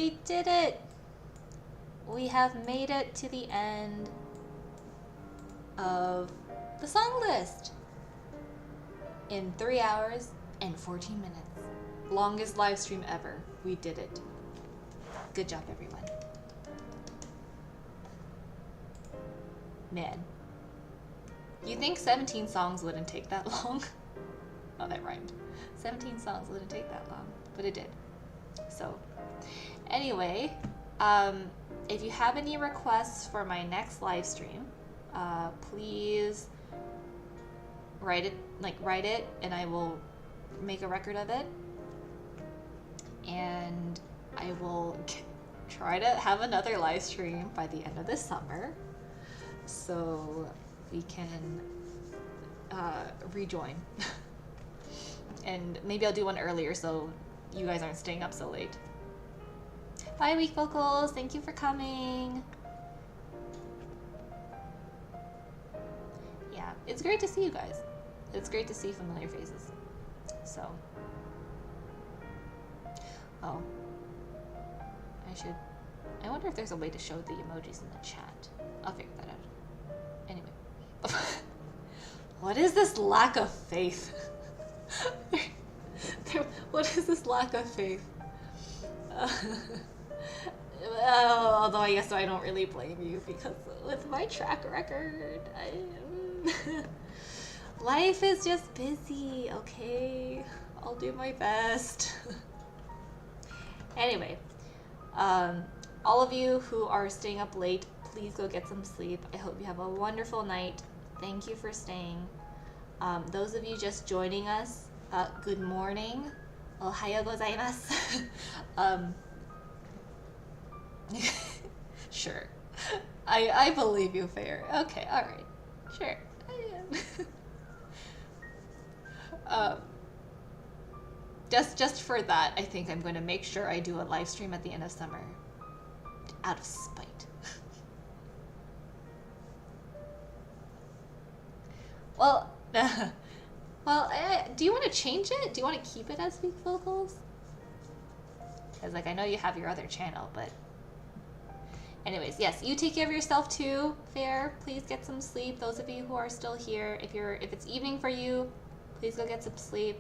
We did it! We have made it to the end of the song list in 3 hours and 14 minutes. Longest live stream ever. We did it. Good job, everyone. Man. You think 17 songs wouldn't take that long? Oh, that rhymed. 17 songs wouldn't take that long, but it did. So, anyway, if you have any requests for my next live stream, please write it, and I will make a record of it. And I will try to have another live stream by the end of this summer, so we can rejoin. And maybe I'll do one earlier so you guys aren't staying up so late. Bye, Weak Vocals. Thank you for coming. Yeah, it's great to see you guys. It's great to see familiar faces. So, oh, I wonder if there's a way to show the emojis in the chat. I'll figure that out. Anyway. What is this lack of faith? What is this lack of faith? Although I guess I don't really blame you, because with my track record, life is just busy, okay? I'll do my best. Anyway, all of you who are staying up late, please go get some sleep. I hope you have a wonderful night. Thank you for staying. Those of you just joining us, good morning. Ohayo gozaimasu. Sure. I believe you, Fair. Okay, alright. Sure. Just for that, I think I'm going to make sure I do a live stream at the end of summer. Out of spite. Well, do you want to change it? Do you want to keep it as Weak Vocals? Because, like, I know you have your other channel, but... Anyways, yes, you take care of yourself too, Fair. Please get some sleep. Those of you who are still here, if it's evening for you, please go get some sleep.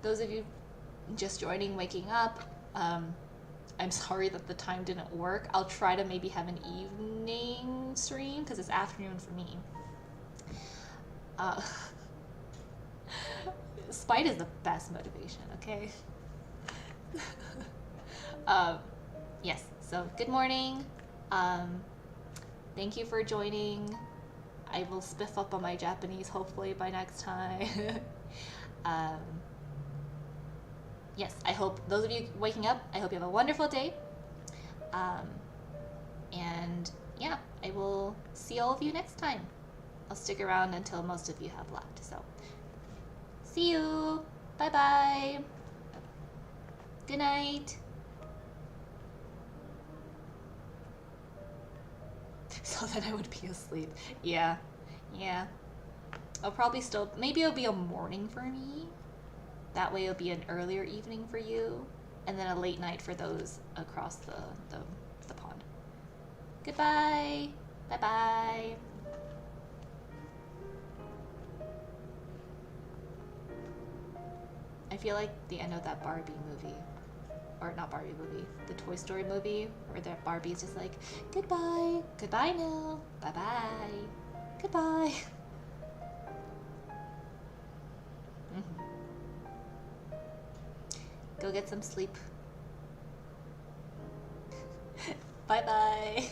Those of you just joining, waking up, I'm sorry that the time didn't work. I'll try to maybe have an evening stream, because it's afternoon for me. Spite is the best motivation, okay? Yes, so good morning. Thank you for joining. I will spiff up on my Japanese hopefully by next time. Yes, I hope those of you waking up, I hope you have a wonderful day. And yeah, I will see all of you next time. I'll stick around until most of you have left, so see you. Bye bye. Good night. So then I would be asleep. Yeah. I'll probably still, maybe it'll be a morning for me. That way it'll be an earlier evening for you, and then a late night for those across the pond. Goodbye. Bye bye. I feel like the end of that Barbie movie, or not Barbie movie, the Toy Story movie, where that Barbie's just like, goodbye, goodbye now, bye bye, goodbye. Go get some sleep. Bye bye.